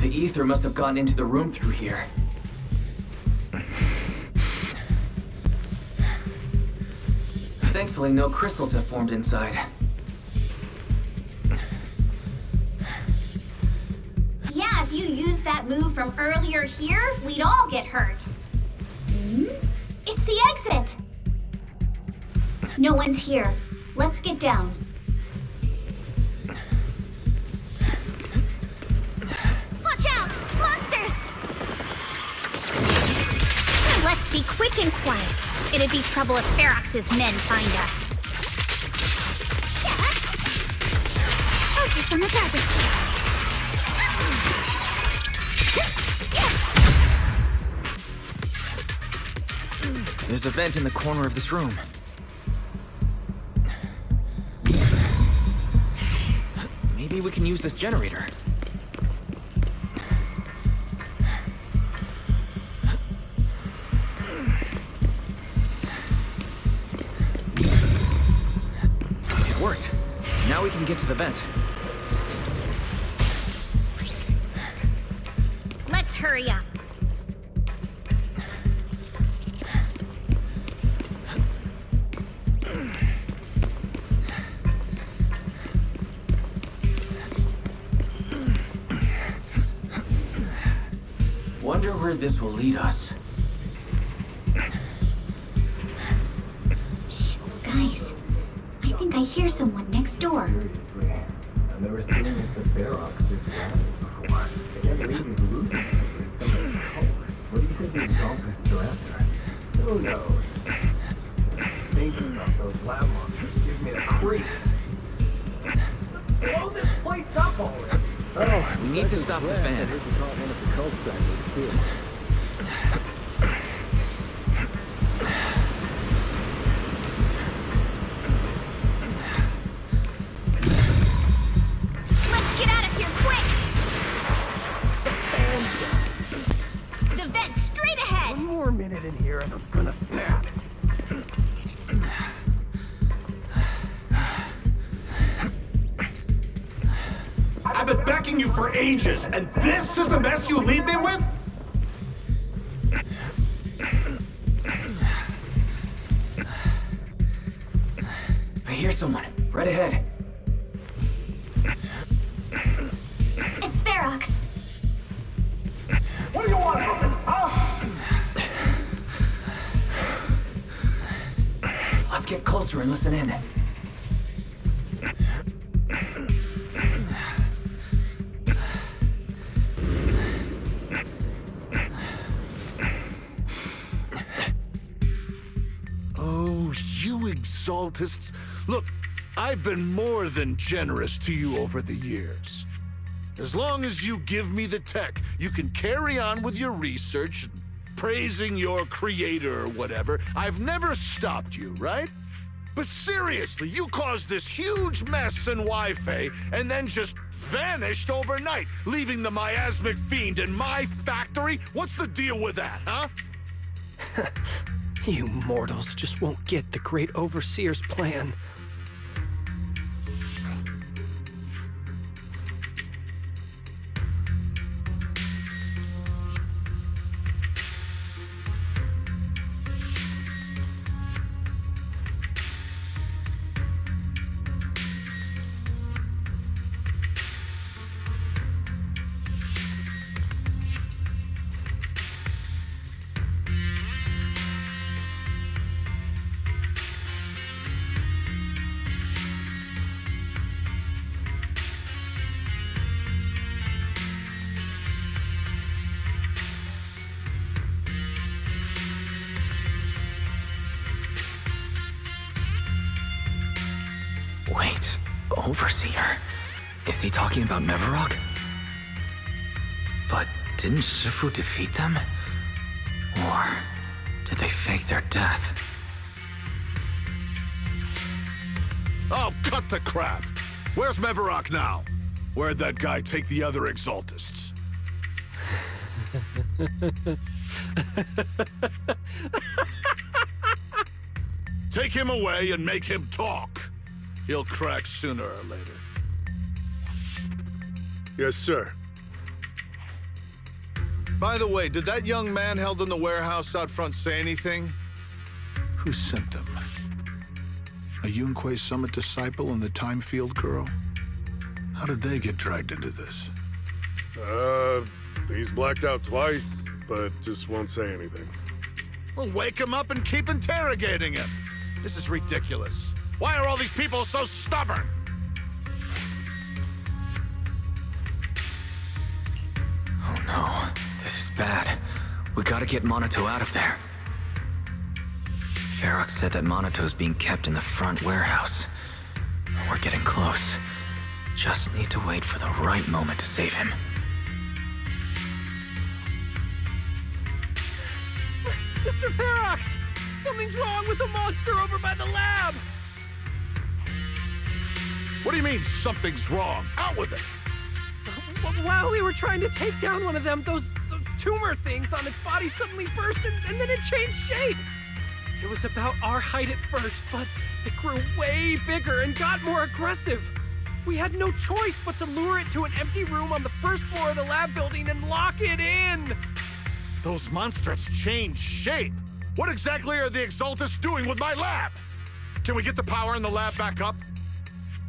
The ether must have gotten into the room through here. Thankfully, no crystals have formed inside. Yeah, if you used that move from earlier here, we'd all get hurt. It's the exit! No one's here. Let's get down. Watch out! Monsters! Let's be quick and quiet. It'd be trouble if Ferox's men find us. Focus on the target. There's a vent in the corner of this room. Maybe we can use this generator. It worked. Now we can get to the vent. Let's hurry up. Wonder where this will lead us. Shh, guys. I think I hear someone next door. I've never seen Mr. Ferox this rapid before. I can't believe he's losing it. What do you think the exaltists are after? Who knows? Thinking about those lab monsters gives me the creep. Blow this place up already! Oh, we need to stop the fan. Let's get out of here quick! The vent straight ahead! One more minute in here and I'm gonna snap. I've been backing you for ages, and this is the mess you leave me with? I hear someone. Right ahead. It's Ferox. What do you want from me, huh? Let's get closer and listen in. Oh, you exaltists. Look, I've been more than generous to you over the years. As long as you give me the tech, you can carry on with your research, praising your creator or whatever. I've never stopped you, right? But seriously, you caused this huge mess in Wi-Fi and then just vanished overnight, leaving the miasmic fiend in my factory? What's the deal with that, huh? You mortals just won't get the Great Overseer's plan. Wait, Overseer? Is he talking about Mevarok? But didn't Shifu defeat them? Or did they fake their death? Oh, cut the crap! Where's Mevarok now? Where'd that guy take the other exaltists? Take him away and make him talk. He'll crack sooner or later. Yes, sir. By the way, did that young man held in the warehouse out front say anything? Who sent them? A Yunque Summit disciple and the Time Field girl? How did they get dragged into this? He's blacked out twice, but just won't say anything. Well, wake him up and keep interrogating him. This is ridiculous. Why are all these people so stubborn? Oh no, this is bad. We gotta get Monato out of there. Ferox said that Monato's being kept in the front warehouse. We're getting close. Just need to wait for the right moment to save him. Mr. Ferox! Something's wrong with the monster over by the lab! What do you mean something's wrong? Out with it! While we were trying to take down one of those tumor things on its body suddenly burst and then it changed shape. It was about our height at first, but it grew way bigger and got more aggressive. We had no choice but to lure it to an empty room on the first floor of the lab building and lock it in. Those monsters changed shape. What exactly are the Exaltists doing with my lab? Can we get the power in the lab back up?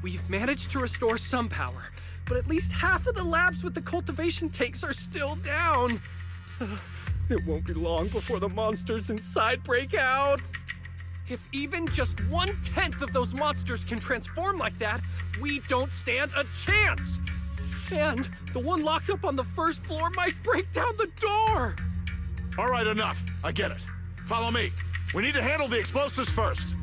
We've managed to restore some power, but at least half of the labs with the cultivation tanks are still down. It won't be long before the monsters inside break out. If even just 1/10 of those monsters can transform like that, we don't stand a chance. And the one locked up on the first floor might break down the door. All right, enough. I get it. Follow me. We need to handle the explosives first.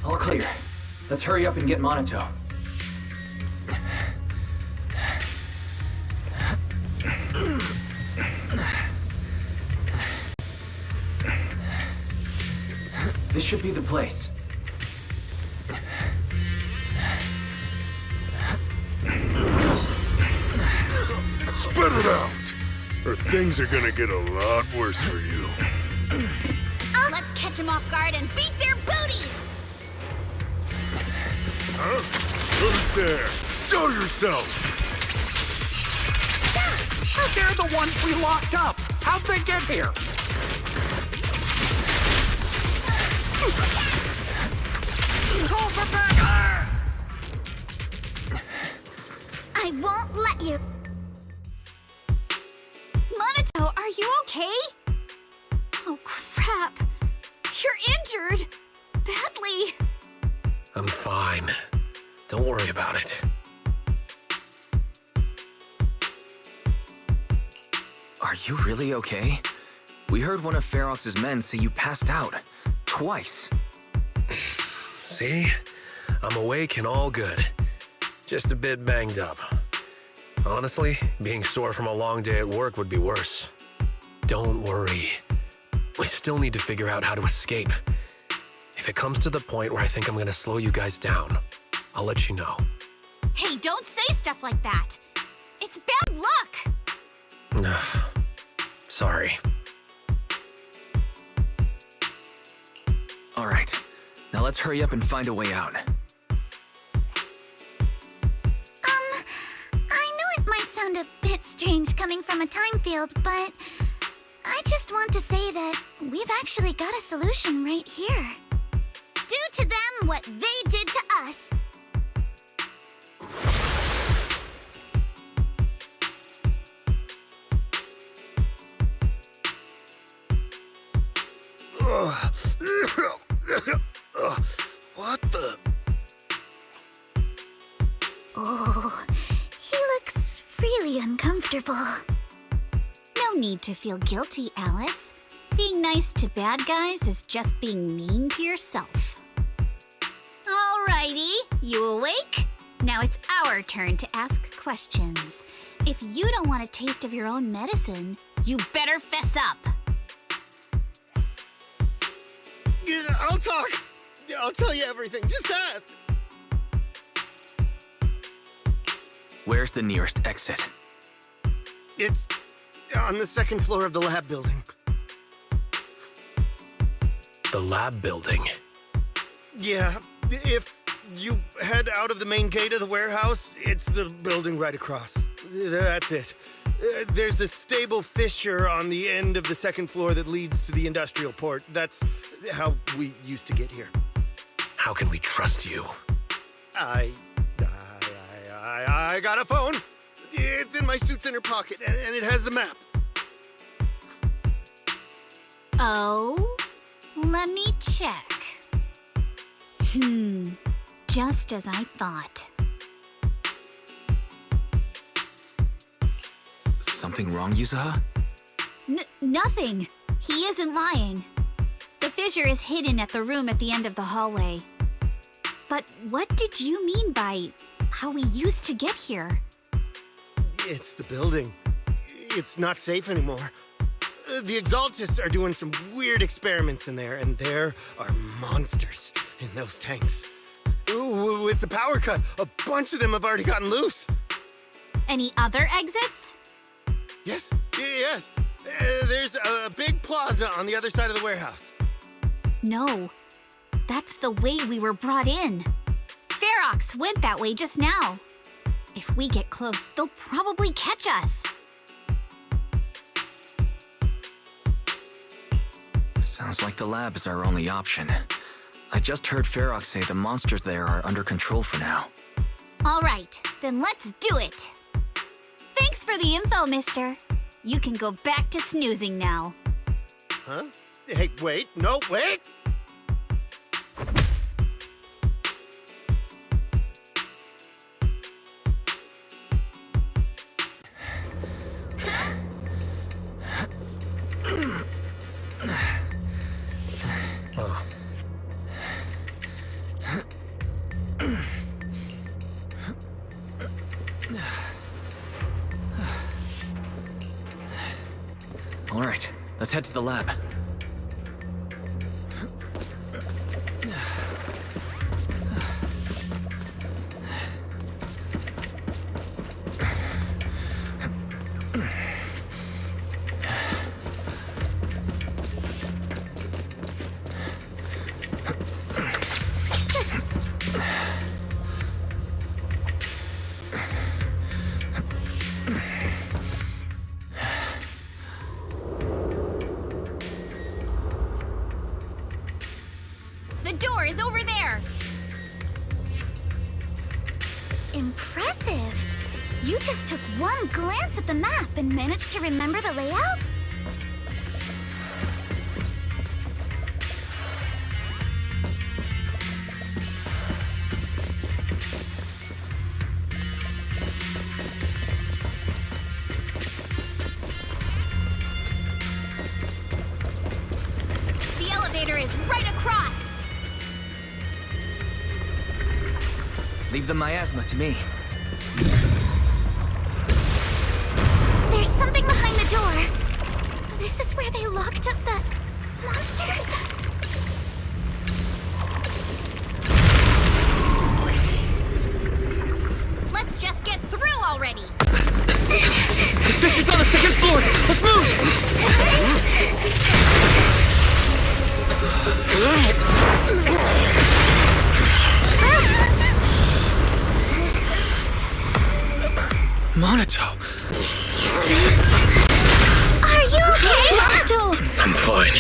All clear. Let's hurry up and get Monato. This should be the place. Spit it out, or things are gonna get a lot worse for you. Let's catch them off guard and beat their booties! Huh? Who's there? Show yourself! They're the ones we locked up. How'd they get here? Call for backup! I won't let you. Monato, are you okay? Oh, crap. You're injured. Badly. I'm fine. Don't worry about it. Are you really okay? We heard one of Ferox's men say you passed out. Twice. See? I'm awake and all good. Just a bit banged up. Honestly, being sore from a long day at work would be worse. Don't worry. We still need to figure out how to escape. If it comes to the point where I think I'm gonna slow you guys down, I'll let you know. Hey, don't say stuff like that. It's bad luck. Sorry. All right. Now let's hurry up and find a way out. I know it might sound a bit strange coming from a time field, but I just want to say that we've actually got a solution right here. Do to them what they did to us. What the? Oh, he looks really uncomfortable. No need to feel guilty, Alice. Being nice to bad guys is just being mean to yourself. Alrighty, you awake? Now it's our turn to ask questions. If you don't want a taste of your own medicine, you better fess up. Yeah, I'll talk. I'll tell you everything. Just ask. Where's the nearest exit? It's on the second floor of the lab building. The lab building? Yeah, if you head out of the main gate of the warehouse, it's the building right across. That's it. There's a stable fissure on the end of the second floor that leads to the industrial port. That's how we used to get here. How can we trust you? I got a phone. It's in my suit's inner pocket, and it has the map. Oh? Let me check. Just as I thought. Something wrong, Yuzaha? Nothing. He isn't lying. The fissure is hidden at the room at the end of the hallway. But what did you mean by how we used to get here? It's the building. It's not safe anymore. The Exaltists are doing some weird experiments in there, and there are monsters in those tanks. Ooh, with the power cut, a bunch of them have already gotten loose. Any other exits? Yes. There's a big plaza on the other side of the warehouse. No. That's the way we were brought in. Ferox went that way just now. If we get close, they'll probably catch us. Sounds like the lab is our only option. I just heard Ferox say the monsters there are under control for now. All right, then let's do it. Thanks for the info, mister. You can go back to snoozing now. Huh? Hey, wait. No, wait! All right, let's head to the lab. The door is over there! Impressive! You just took one glance at the map and managed to remember the layout? The elevator is right across! Leave the miasma to me. There's something behind the door. This is where they locked up the monster? Let's just get through already! The fish is on the second floor! Let's Monato! Are you okay, Monato? I'm fine.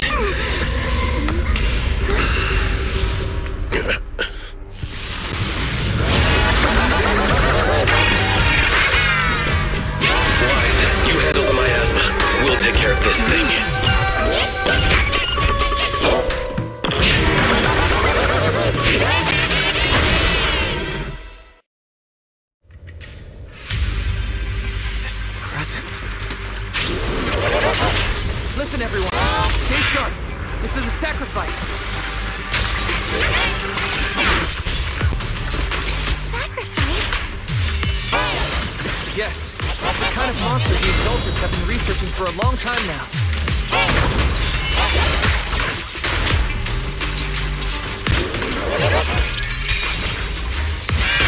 Wise, you handle the miasma. We'll take care of this thing. Listen, everyone. Stay sharp. This is a sacrifice. Sacrifice? Yes. That's the kind of monster the Exaltists have been researching for a long time now.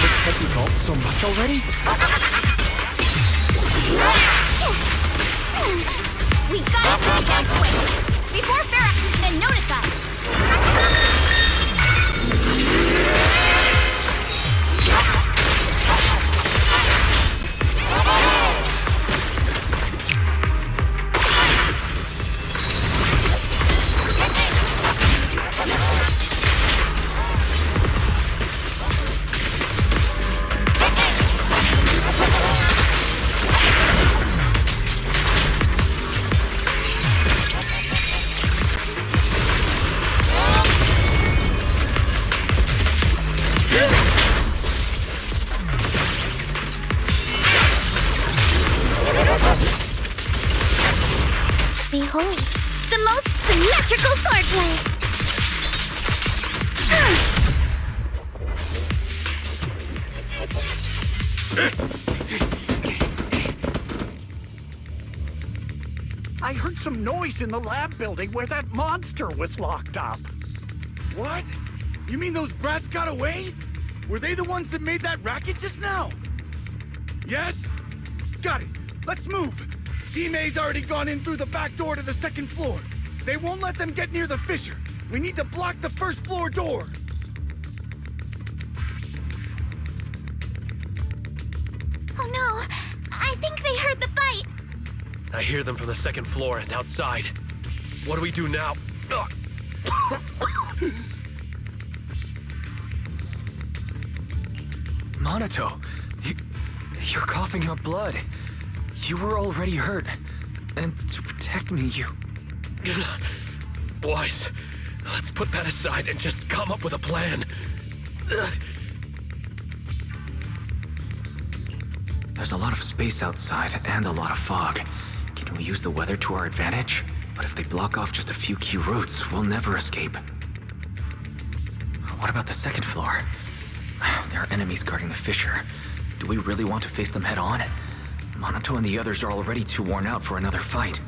Did Tech evolved so much already? We gotta take them quick! Before Ferox is gonna notice us! Behold, the most symmetrical swordplay! I heard some noise in the lab building where that monster was locked up. What? You mean those brats got away? Were they the ones that made that racket just now? Yes? Got it. Let's move. Team A's already gone in through the back door to the second floor. They won't let them get near the fissure. We need to block the first floor door. Oh no! I think they heard the fight! I hear them from the second floor and outside. What do we do now? Ugh. Monato, you're coughing up blood. You were already hurt. And to protect me, you... Boys, let's put that aside and just come up with a plan. There's a lot of space outside and a lot of fog. Can we use the weather to our advantage? But if they block off just a few key routes, we'll never escape. What about the second floor? There are enemies guarding the fissure. Do we really want to face them head on? Monato and the others are already too worn out for another fight.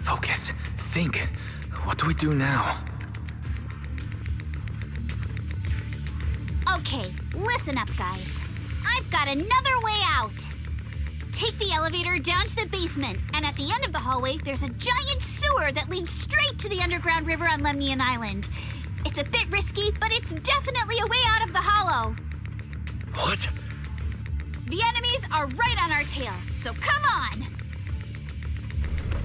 Focus. Think. What do we do now? Okay, listen up, guys. I've got another way out. Take the elevator down to the basement, and at the end of the hallway, there's a giant sewer that leads straight to the underground river on Lemnian Island. It's a bit risky, but it's definitely a way out of the hollow. What? The enemies are right on our tail, so come on!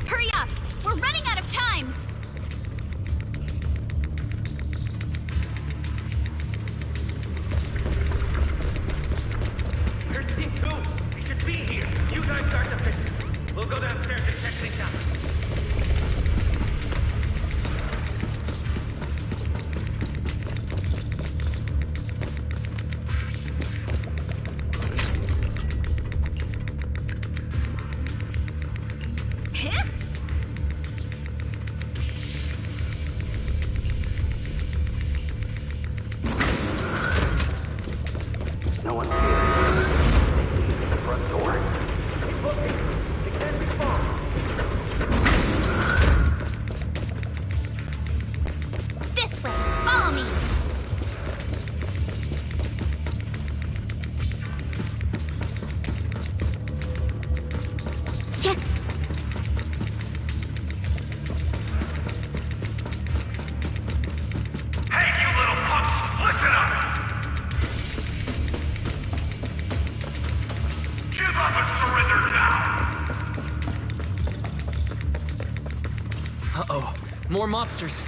Hurry up! We're running out of time! Here's Team 2. We should be here. You guys start the fissure. We'll go downstairs and check things out. No one's here. The front door. Keep looking. It can't be far. This way! Follow me! Yeah. Hey, you little punks! Listen up! Give up and surrender now! Uh-oh. More monsters.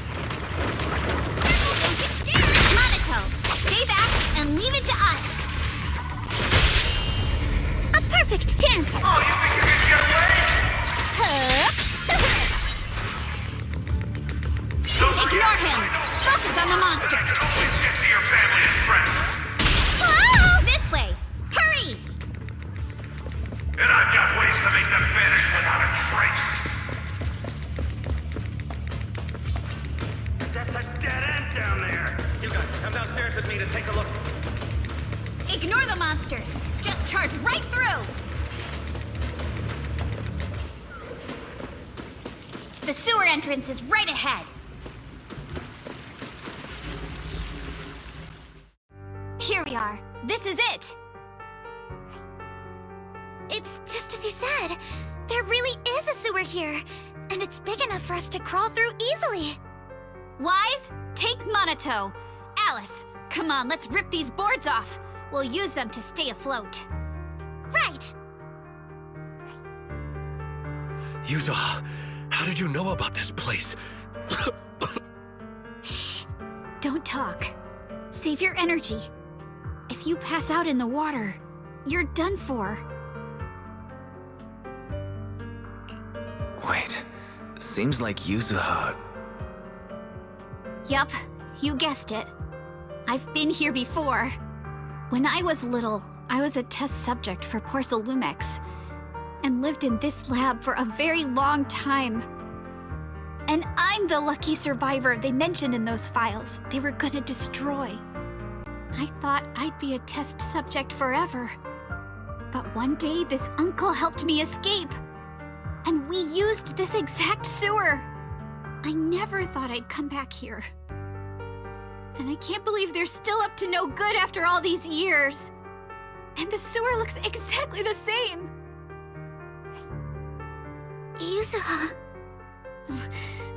Monato, stay back and leave it to us. A perfect chance. Oh, you think you can get away? Ignore him. Focus on the monsters. Always get to your family and friends. Oh, this way. Hurry. And I've got ways to make them vanish without a trace. That's a dead end down there. You guys, come downstairs with me to take a look. Ignore the monsters. Just charge right through. The sewer entrance is right ahead. Here we are. This is it. It's just as you said. There really is a sewer here, and it's big enough for us to crawl through easily. Wise, take Monato. Alice, come on, let's rip these boards off. We'll use them to stay afloat. Right. Yuza, how did you know about this place? Shh. Don't talk. Save your energy. If you pass out in the water, you're done for. Wait. Seems like Yuzuha... Yup, you guessed it. I've been here before. When I was little, I was a test subject for Porcelumex, and lived in this lab for a very long time. And I'm the lucky survivor they mentioned in those files they were gonna destroy. I thought I'd be a test subject forever. But one day, this uncle helped me escape. And we used this exact sewer. I never thought I'd come back here. And I can't believe they're still up to no good after all these years. And the sewer looks exactly the same. Yuzuha.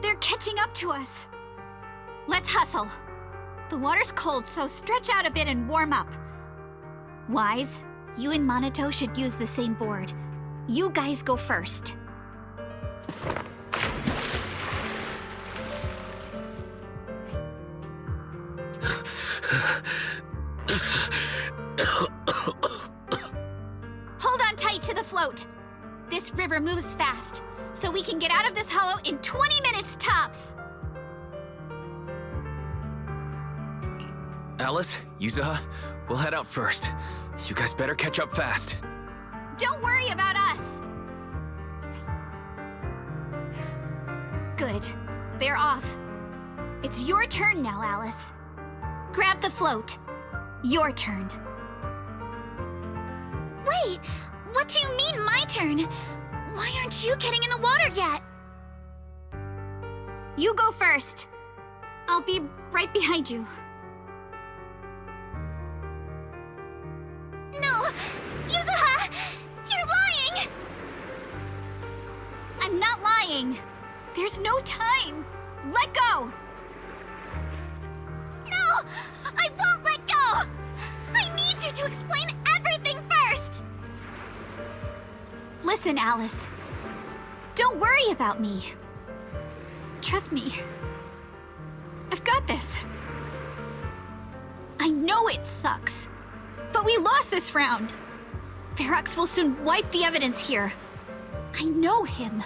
They're catching up to us. Let's hustle. The water's cold, so stretch out a bit and warm up. Wise, you and Minato should use the same board. You guys go first. Hold on tight to the float. This river moves fast, so we can get out of this hollow in 20 minutes tops. Alice, Yuzuha, we'll head out first. You guys better catch up fast. Don't worry about us. Good. They're off. It's your turn now, Alice. Grab the float. Your turn. Wait, what do you mean my turn? Why aren't you getting in the water yet? You go first. I'll be right behind you. No! Yuzuha! You're lying! I'm not lying. There's no time. Let go! No! I won't let go! I need you to explain everything first! Listen, Alice. Don't worry about me. Trust me. I've got this. I know it sucks, but we lost this round. Ferox will soon wipe the evidence here. I know him.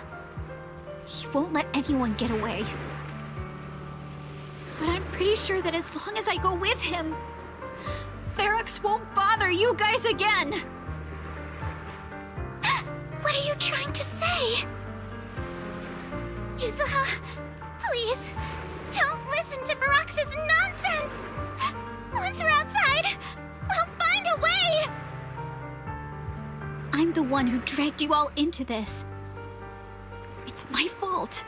He won't let anyone get away. But I'm pretty sure that as long as I go with him, Ferox won't bother you guys again. What are you trying to say? Yuzuha, please, don't listen to Ferox's nonsense! Once we're outside, we'll find a way! I'm the one who dragged you all into this. It's my fault.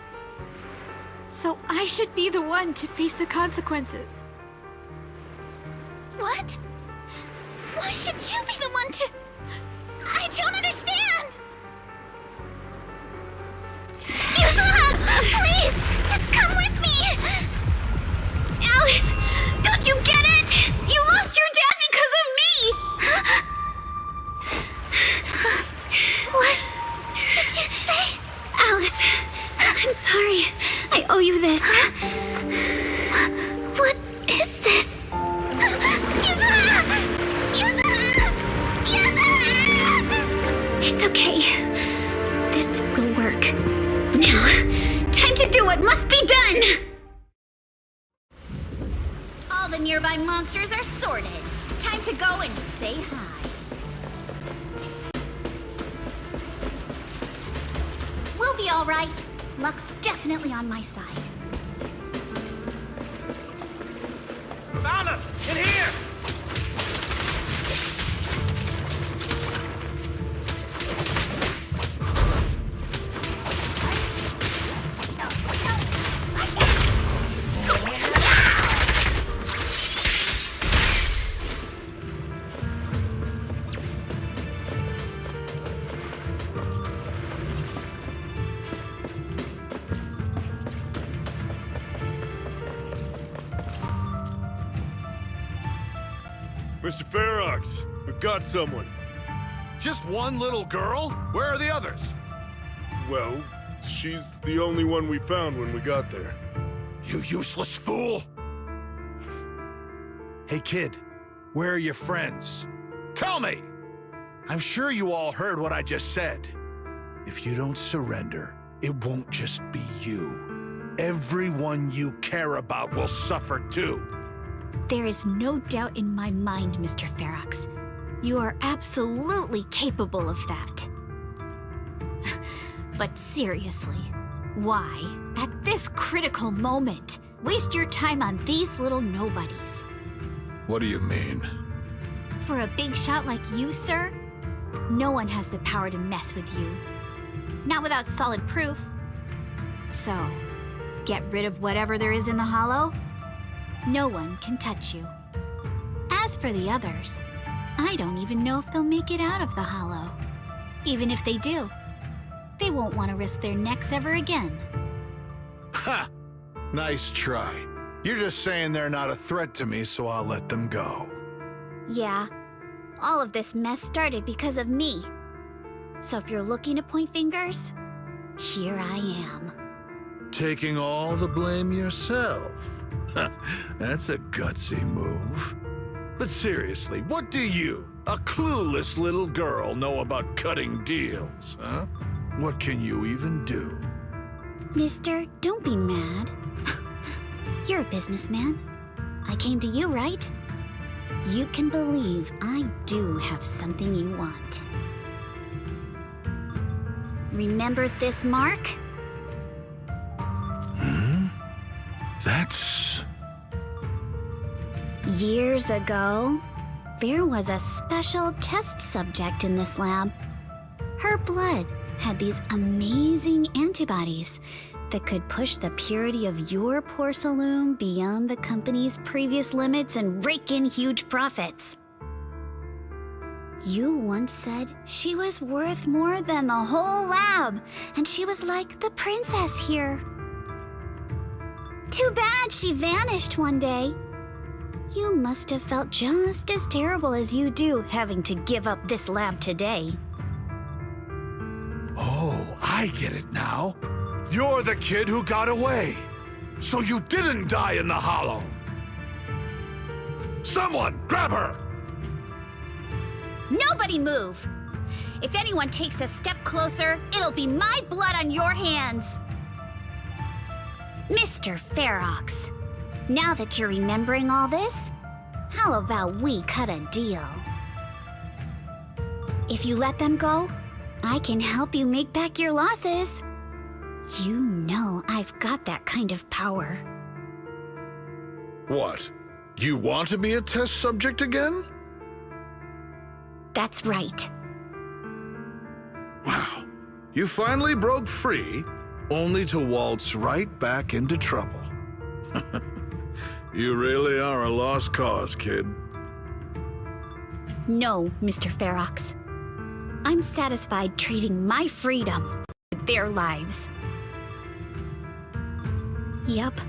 So I should be the one to face the consequences. What? Why should you be the one to... I don't understand! Yuzuha! Please! Just come with me! Alice! Don't you get it? You lost your dad because of me! What did you say? Alice, I'm sorry. I owe you this. What is this? Yuzuha! Yuzuha! Yuzuha! It's okay. This will work. Now, time to do what must be done! All the nearby monsters are sorted. Time to go and say hi. We'll be all right. Luck's definitely on my side. Found him! In here! Mr. Ferox, we've got someone. Just one little girl? Where are the others? Well, she's the only one we found when we got there. You useless fool! Hey kid, where are your friends? Tell me! I'm sure you all heard what I just said. If you don't surrender, it won't just be you. Everyone you care about will suffer too. There is no doubt in my mind, Mr. Ferox. You are absolutely capable of that. But seriously, why, at this critical moment, waste your time on these little nobodies? What do you mean? For a big shot like you, sir, no one has the power to mess with you. not without solid proof. So, get rid of whatever there is in the hollow. No one can touch you. As for the others, I don't even know if they'll make it out of the hollow. Even if they do, they won't want to risk their necks ever again. Ha! Nice try. You're just saying they're not a threat to me, so I'll let them go. Yeah, all of this mess started because of me. So if you're looking to point fingers, here I am. Taking all the blame yourself. That's a gutsy move. But seriously, what do you, a clueless little girl, know about cutting deals, huh? What can you even do? Mister, don't be mad. You're a businessman. I came to you, right? You can believe I do have something you want. Remember this mark? That's... Years ago, there was a special test subject in this lab. Her blood had these amazing antibodies that could push the purity of your porcelain beyond the company's previous limits and rake in huge profits. You once said she was worth more than the whole lab, and she was like the princess here. Too bad she vanished one day. You must have felt just as terrible as you do having to give up this lab today. Oh, I get it now. You're the kid who got away. So you didn't die in the hollow. Someone, grab her! Nobody move! If anyone takes a step closer, it'll be my blood on your hands. Mr. Ferox, now that you're remembering all this, how about we cut a deal? If you let them go, I can help you make back your losses. You know I've got that kind of power. What? You want to be a test subject again? That's right. Wow. You finally broke free, only to waltz right back into trouble. You really are a lost cause, kid. No, Mr. Ferox. I'm satisfied trading my freedom with their lives. Yup.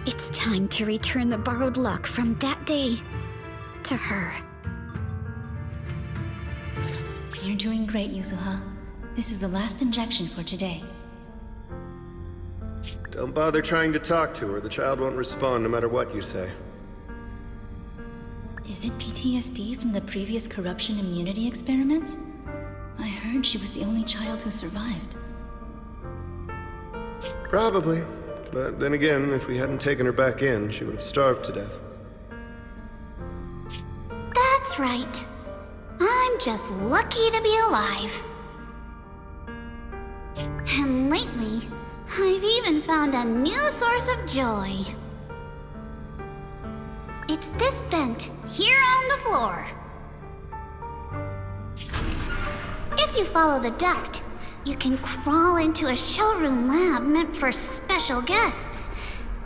It's time to return the borrowed luck from that day to her. You're doing great, Yuzuha. This is the last injection for today. Don't bother trying to talk to her. The child won't respond no matter what you say. Is it PTSD from the previous corruption immunity experiments? I heard she was the only child who survived. Probably. But then again, if we hadn't taken her back in, she would have starved to death. That's right. I'm just lucky to be alive. And lately, I've even found a new source of joy. It's this vent here on the floor. If you follow the duct, you can crawl into a showroom lab meant for special guests.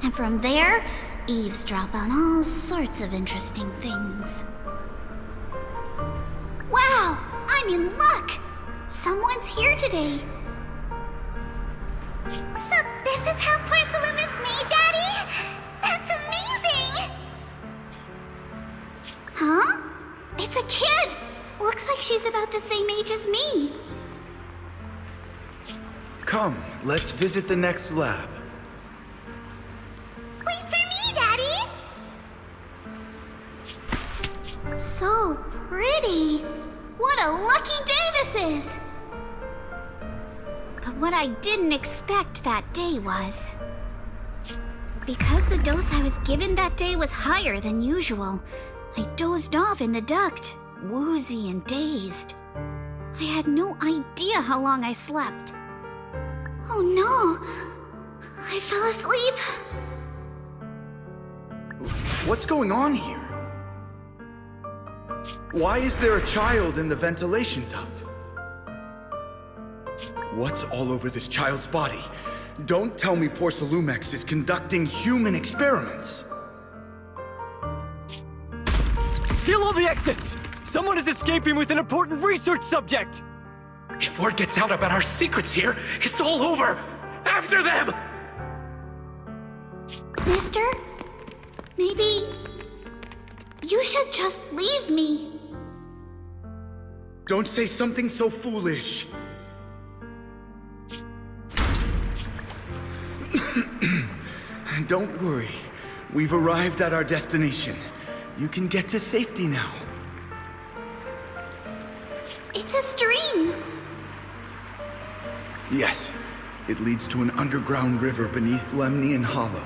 And from there, eavesdrop on all sorts of interesting things. Wow, I'm in luck! Someone's here today. So this is how porcelain is made, Daddy? That's amazing! Huh? It's a kid! Looks like she's about the same age as me. Come, let's visit the next lab. Wait for me, Daddy! So pretty. What a lucky day this is! But what I didn't expect that day was... Because the dose I was given that day was higher than usual, I dozed off in the duct, woozy and dazed. I had no idea how long I slept. Oh no! I fell asleep. What's going on here? Why is there a child in the ventilation duct? What's all over this child's body? Don't tell me Porsalumex is conducting human experiments. Seal all the exits! Someone is escaping with an important research subject! If word gets out about our secrets here, it's all over! After them! Mister? Maybe you should just leave me. Don't say something so foolish. Don't worry. We've arrived at our destination. You can get to safety now. It's a stream. Yes, it leads to an underground river beneath Lemnian Hollow.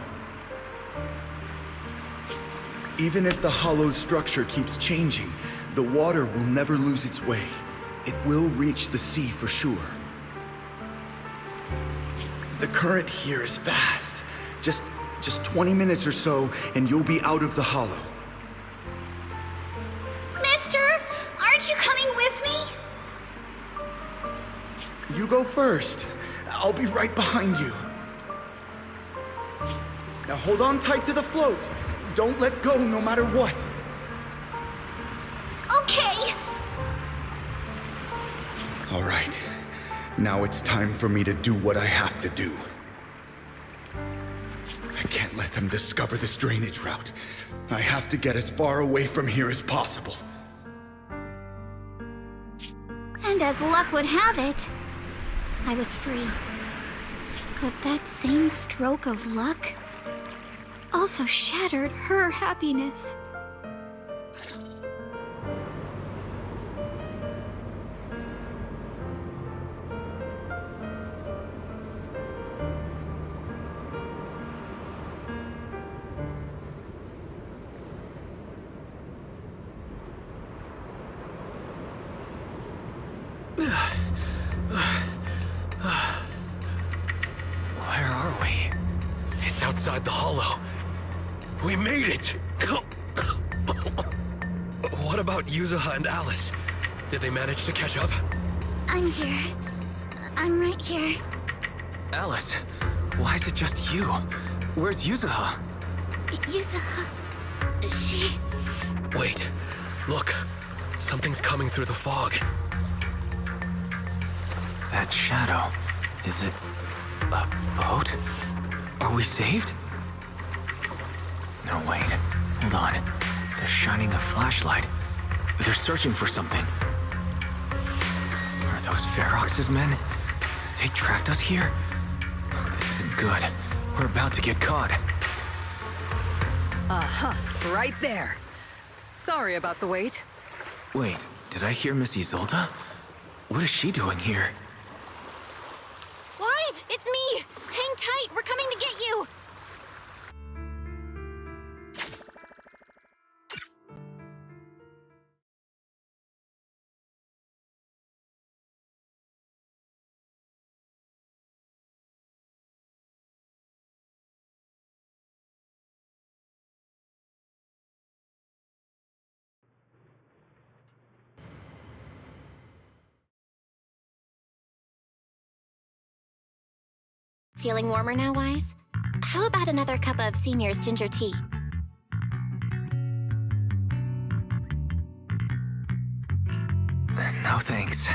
Even if the hollow's structure keeps changing, the water will never lose its way. It will reach the sea for sure. The current here is fast. Just 20 minutes or so, and you'll be out of the hollow. Mister, aren't you coming with me? You go first. I'll be right behind you. Now hold on tight to the float. Don't let go no matter what. Okay. All right. Now it's time for me to do what I have to do. I can't let them discover this drainage route. I have to get as far away from here as possible. And as luck would have it, I was free. But that same stroke of luck also shattered her happiness. Where are we? It's outside the hollow. We made it! What about Yuzuha and Alice? Did they manage to catch up? I'm here. I'm right here. Alice, why is it just you? Where's Yuzuha? Yuzuha... she... Wait, look. Something's coming through the fog. That shadow, is it a boat? Are we saved? No, wait. Hold on. They're shining a flashlight. They're searching for something. Are those Ferox's men? They tracked us here? This isn't good. We're about to get caught. Uh-huh. Right there. Sorry about the wait. Wait, did I hear Miss Isolde? What is she doing here? Wise, it's me! Hang tight, we're coming to get you! Feeling warmer now, Wise? How about another cup of Senior's ginger tea? No thanks.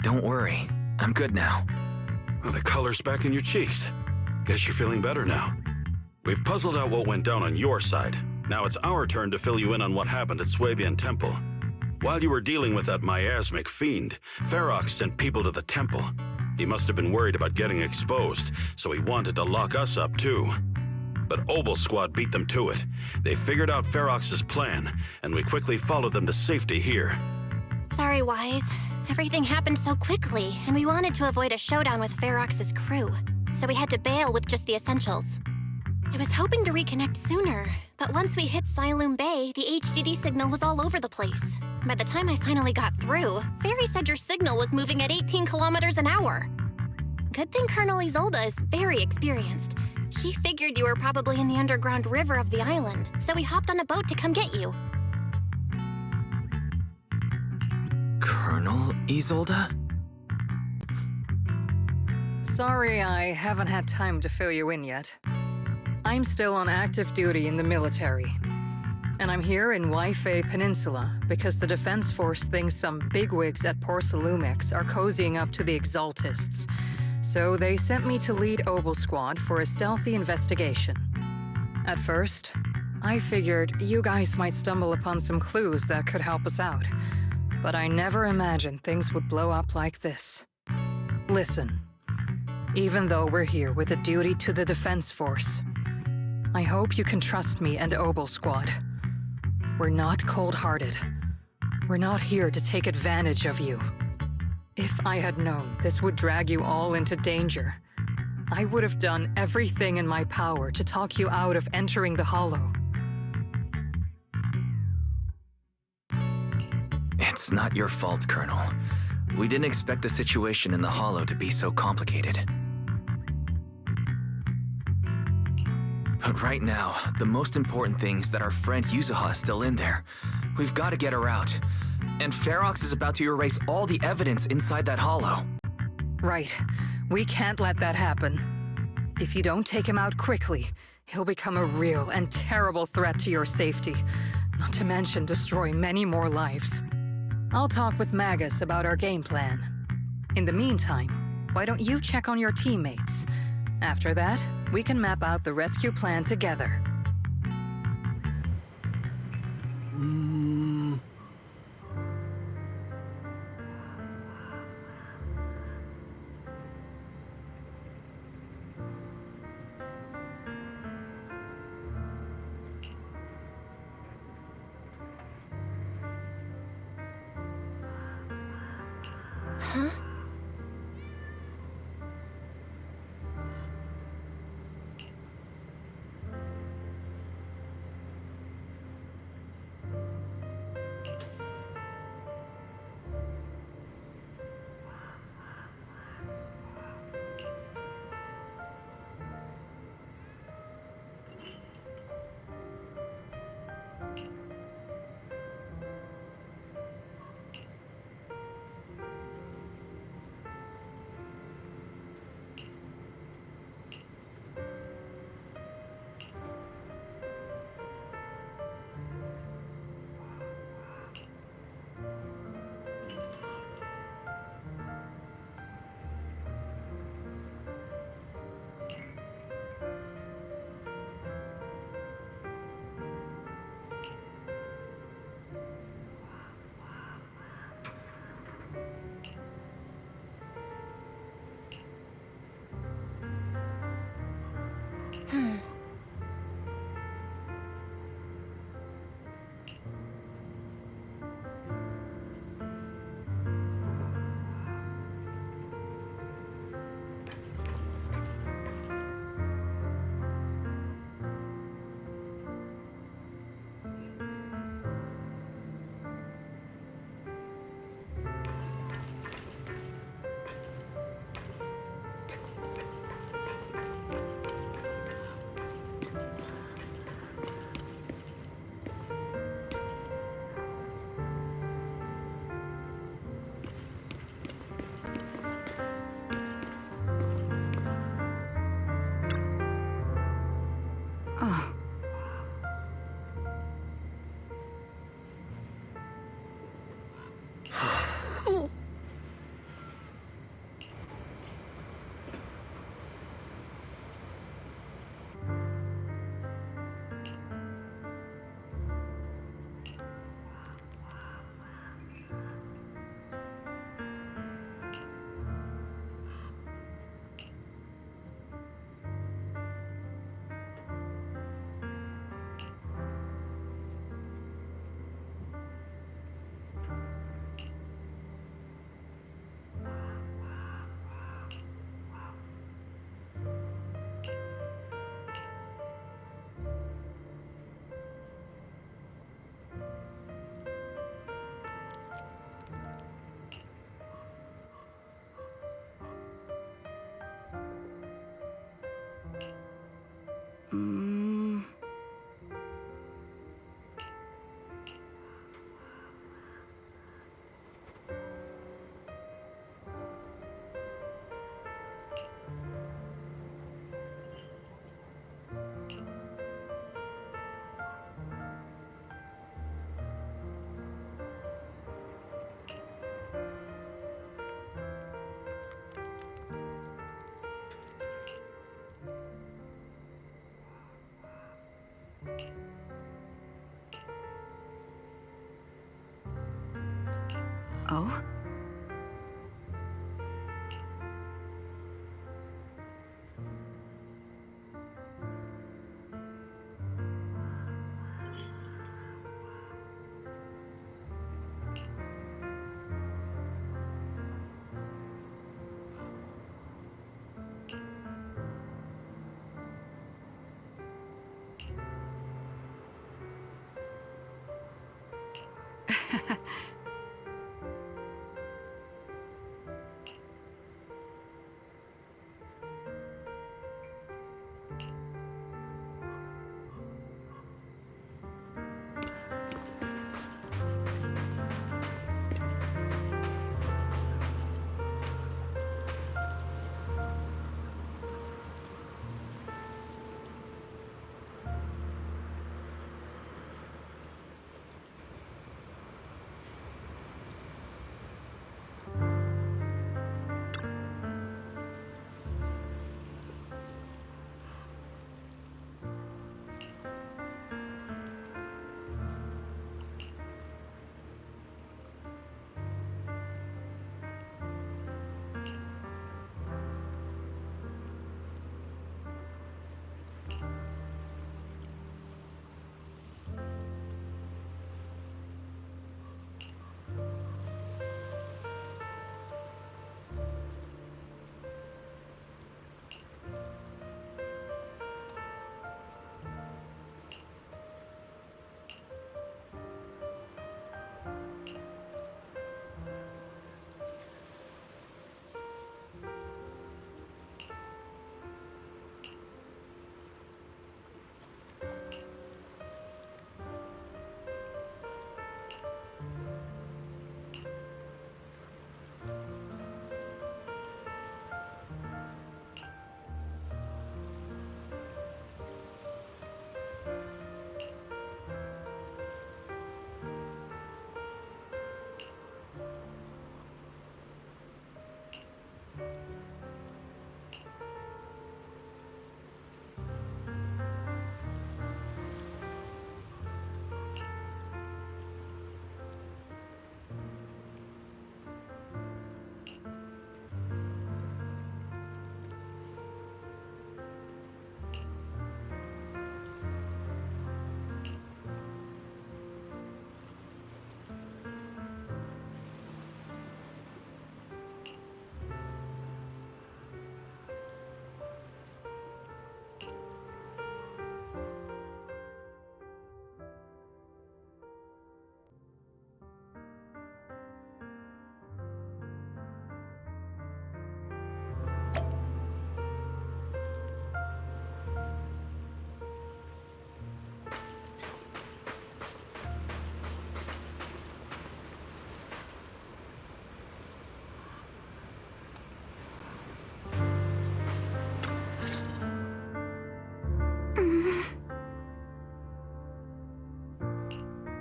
Don't worry. I'm good now. Well, the color's back in your cheeks. Guess you're feeling better now. We've puzzled out what went down on your side. Now it's our turn to fill you in on what happened at Swabian Temple. While you were dealing with that miasmic fiend, Ferox sent people to the temple. He must have been worried about getting exposed, so he wanted to lock us up too. But Obel's squad beat them to it. They figured out Ferox's plan, and we quickly followed them to safety here. Sorry, Wise. Everything happened so quickly, and we wanted to avoid a showdown with Ferox's crew, so we had to bail with just the essentials. I was hoping to reconnect sooner, but once we hit Siloam Bay, the HDD signal was all over the place. By the time I finally got through, Fairy said your signal was moving at 18 kilometers an hour. Good thing Colonel Isolde is very experienced. She figured you were probably in the underground river of the island, so we hopped on a boat to come get you. Colonel Isolde? Sorry I haven't had time to fill you in yet. I'm still on active duty in the military. And I'm here in Wi-Fi Peninsula because the Defense Force thinks some bigwigs at Porsalumex are cozying up to the Exaltists. So they sent me to lead Obel Squad for a stealthy investigation. At first, I figured you guys might stumble upon some clues that could help us out. But I never imagined things would blow up like this. Listen, even though we're here with a duty to the Defense Force, I hope you can trust me and Obel Squad. We're not cold-hearted. We're not here to take advantage of you. If I had known this would drag you all into danger, I would have done everything in my power to talk you out of entering the Hollow. It's not your fault, Colonel. We didn't expect the situation in the Hollow to be so complicated. But right now, the most important thing is that our friend Yuzuha is still in there. We've got to get her out. And Ferox is about to erase all the evidence inside that Hollow. Right. We can't let that happen. If you don't take him out quickly, he'll become a real and terrible threat to your safety. Not to mention destroy many more lives. I'll talk with Magus about our game plan. In the meantime, why don't you check on your teammates? After that, we can map out the rescue plan together. Huh? Oh?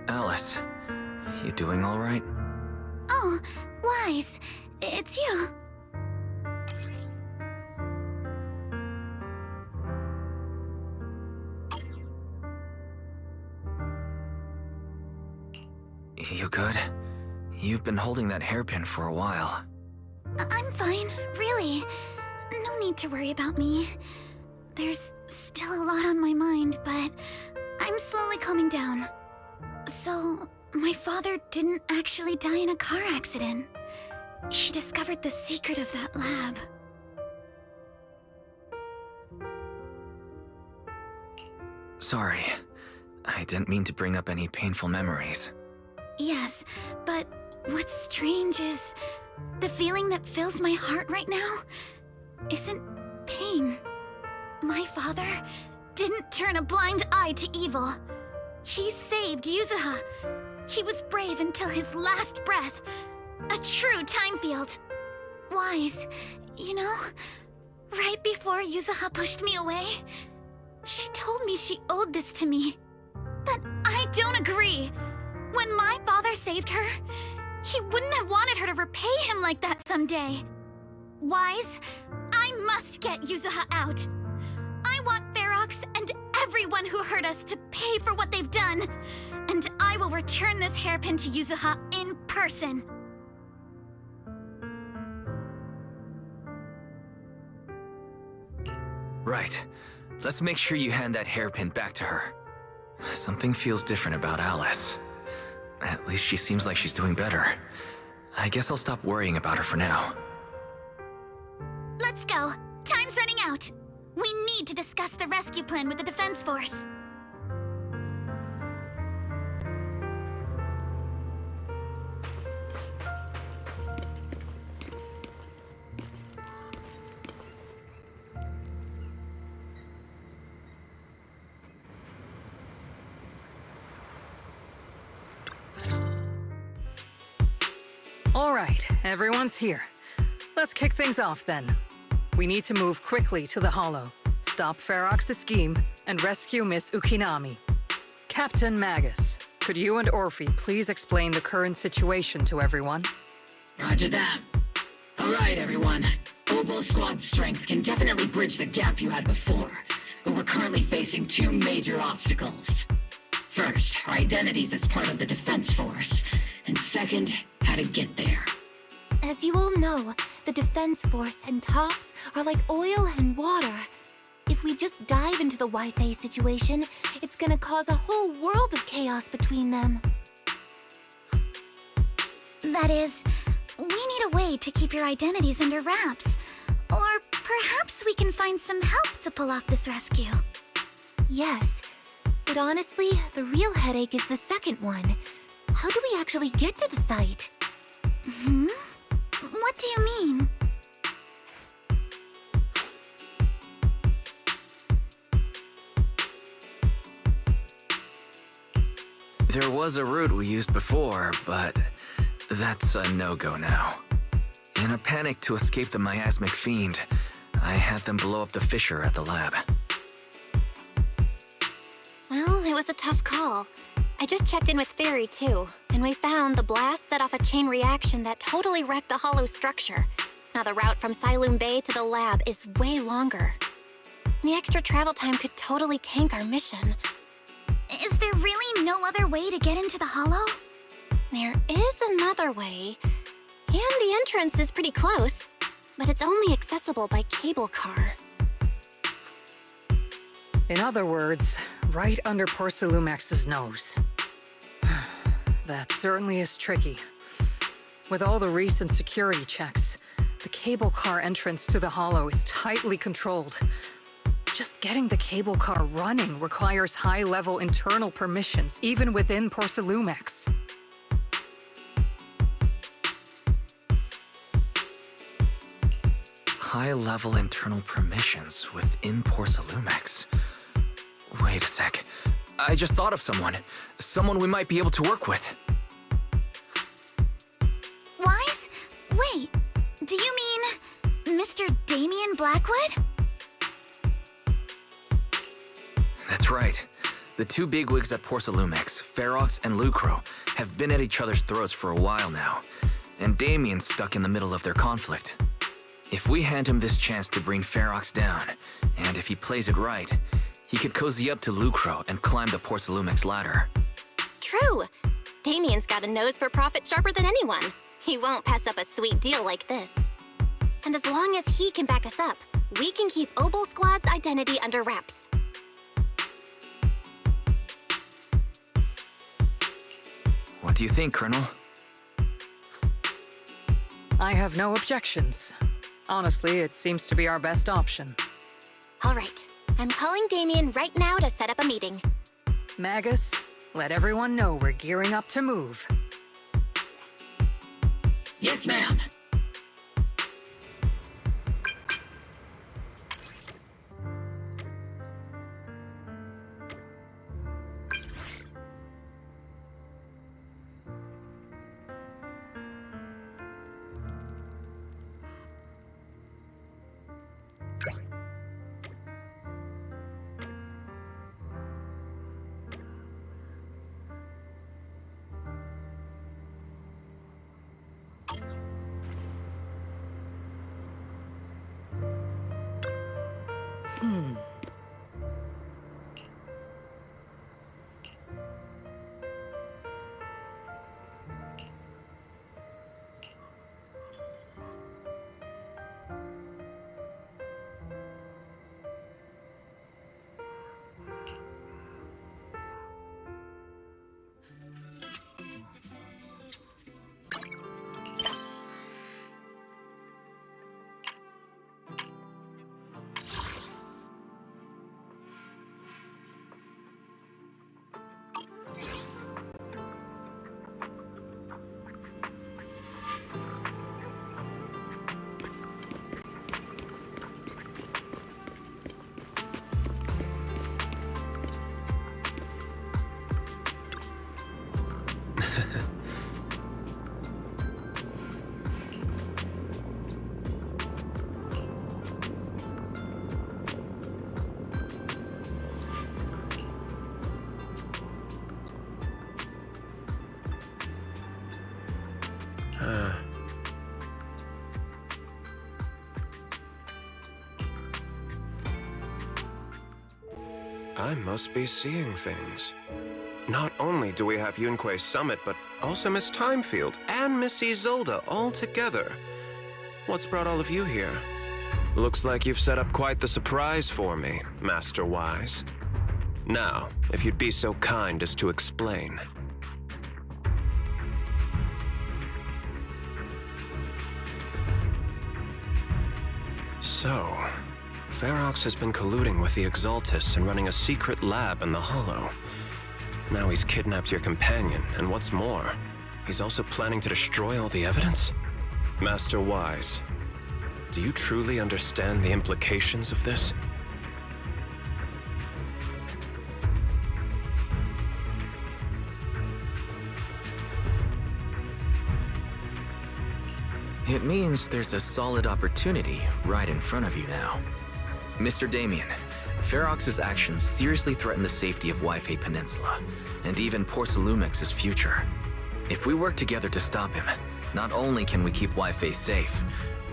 Alice, you doing all right? Oh, Wise, it's you. You good? You've been holding that hairpin for a while. I'm fine, really. No need to worry about me. There's still a lot on my mind, but I'm slowly calming down. So, my father didn't actually die in a car accident. He discovered the secret of that lab. Sorry. I didn't mean to bring up any painful memories. Yes, but what's strange is the feeling that fills my heart right now isn't pain. My father didn't turn a blind eye to evil. He saved Yuzuha. He was brave until his last breath. A true time field. Wise, you know, right before Yuzuha pushed me away, she told me she owed this to me. But I don't agree. When my father saved her, he wouldn't have wanted her to repay him like that someday. Wise, I must get Yuzuha out. I want Ferox and everyone who hurt us to pay for what they've done. And I will return this hairpin to Yuzuha in person. Right. Let's make sure you hand that hairpin back to her. Something feels different about Alice. At least she seems like she's doing better. I guess I'll stop worrying about her for now. Let's go. Time's running out. We need to discuss the rescue plan with the Defense Force. All right, everyone's here. Let's kick things off then. We need to move quickly to the Hollow, stop Ferox's scheme, and rescue Miss Ukinami. Captain Magus, could you and Orphe please explain the current situation to everyone? Roger that. All right, everyone. Obol Squad's strength can definitely bridge the gap you had before, but we're currently facing two major obstacles. First, our identities as part of the Defense Force, and second, how to get there. As you all know, the Defense Force and TOPS are like oil and water. If we just dive into the Wi-Fi situation, it's gonna cause a whole world of chaos between them. That is, we need a way to keep your identities under wraps. Or perhaps we can find some help to pull off this rescue. Yes, but honestly, the real headache is the second one. How do we actually get to the site? What do you mean? There was a route we used before, but that's a no-go now. In a panic to escape the miasmic fiend, I had them blow up the fissure at the lab. Well, it was a tough call. I just checked in with Theory too, and we found the blast set off a chain reaction that totally wrecked the hollow structure. Now the route from Siloam Bay to the lab is way longer. The extra travel time could totally tank our mission. Is there really no other way to get into the Hollow? There is another way, and the entrance is pretty close, but it's only accessible by cable car. In other words, right under Porcelumex's nose. That certainly is tricky. With all the recent security checks, the cable car entrance to the Hollow is tightly controlled. Just getting the cable car running requires high-level internal permissions, even within Porcelumex. High-level internal permissions within Porcelumex. Wait a sec. I just thought of someone. Someone we might be able to work with. Wise? Wait, do you mean Mr. Damien Blackwood? That's right. The two bigwigs at Porcelumex, Ferox and Lucro, have been at each other's throats for a while now, and Damien's stuck in the middle of their conflict. If we hand him this chance to bring Ferox down, and if he plays it right, he could cozy up to Lucro and climb the Porcelumex ladder. True. Damien's got a nose for profit sharper than anyone. He won't pass up a sweet deal like this. And as long as he can back us up, we can keep Obol Squad's identity under wraps. What do you think, Colonel? I have no objections. Honestly, it seems to be our best option. All right. I'm calling Damien right now to set up a meeting. Magus, let everyone know we're gearing up to move. Yes, ma'am. I must be seeing things. Not only do we have Yunquei Summit, but also Miss Timefield and Miss Isolde all together. What's brought all of you here? Looks like you've set up quite the surprise for me, Master Wise. Now, if you'd be so kind as to explain. So, Ferox has been colluding with the Exaltists and running a secret lab in the Hollow. Now he's kidnapped your companion, and what's more, he's also planning to destroy all the evidence? Master Wise, do you truly understand the implications of this? It means there's a solid opportunity right in front of you now. Mr. Damien, Ferox's actions seriously threaten the safety of Wi-Fi Peninsula, and even Porcelumex's future. If we work together to stop him, not only can we keep Wi-Fi safe,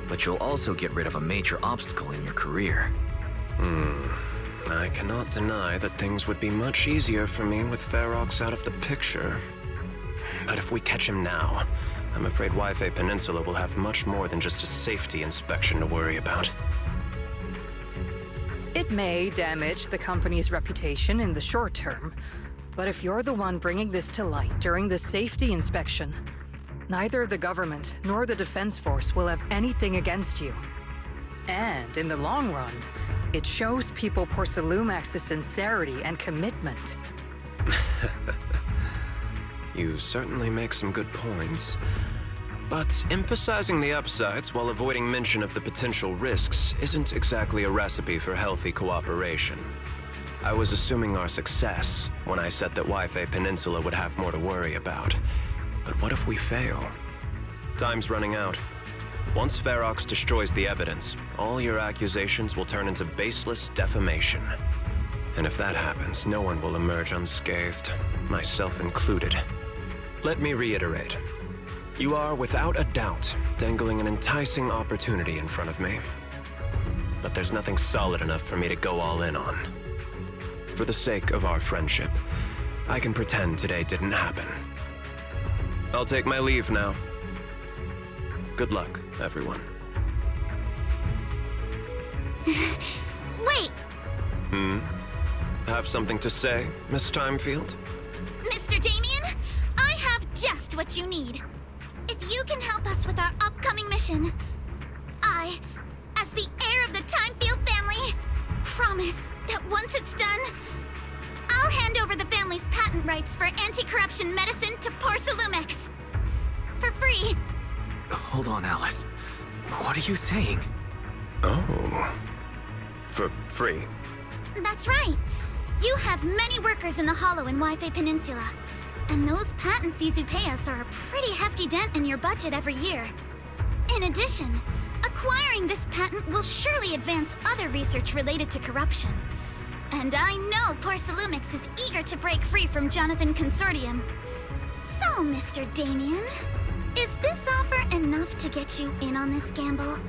but you'll also get rid of a major obstacle in your career. I cannot deny that things would be much easier for me with Ferox out of the picture. But if we catch him now, I'm afraid Wi-Fi Peninsula will have much more than just a safety inspection to worry about. It may damage the company's reputation in the short term, but if you're the one bringing this to light during the safety inspection, neither the government nor the Defense Force will have anything against you. And in the long run, it shows people Porcelumex's sincerity and commitment. You certainly make some good points. But emphasizing the upsides while avoiding mention of the potential risks isn't exactly a recipe for healthy cooperation. I was assuming our success when I said that Wi-Fi Peninsula would have more to worry about. But what if we fail? Time's running out. Once Ferox destroys the evidence, all your accusations will turn into baseless defamation. And if that happens, no one will emerge unscathed, myself included. Let me reiterate. You are, without a doubt, dangling an enticing opportunity in front of me. But there's nothing solid enough for me to go all in on. For the sake of our friendship, I can pretend today didn't happen. I'll take my leave now. Good luck, everyone. Wait! Have something to say, Miss Timefield? Mr. Damien, I have just what you need. If you can help us with our upcoming mission, I, as the heir of the Timefield family, promise that once it's done, I'll hand over the family's patent rights for anti-corruption medicine to Porcelumex. For free. Hold on, Alice. What are you saying? Oh. For free? That's right. You have many workers in the Hollow and Wi-Fi Peninsula. And those patent fees you pay us are a pretty hefty dent in your budget every year. In addition, acquiring this patent will surely advance other research related to corruption. And I know Porcelumex is eager to break free from Jonathan Consortium. So, Mr. Damien, is this offer enough to get you in on this gamble?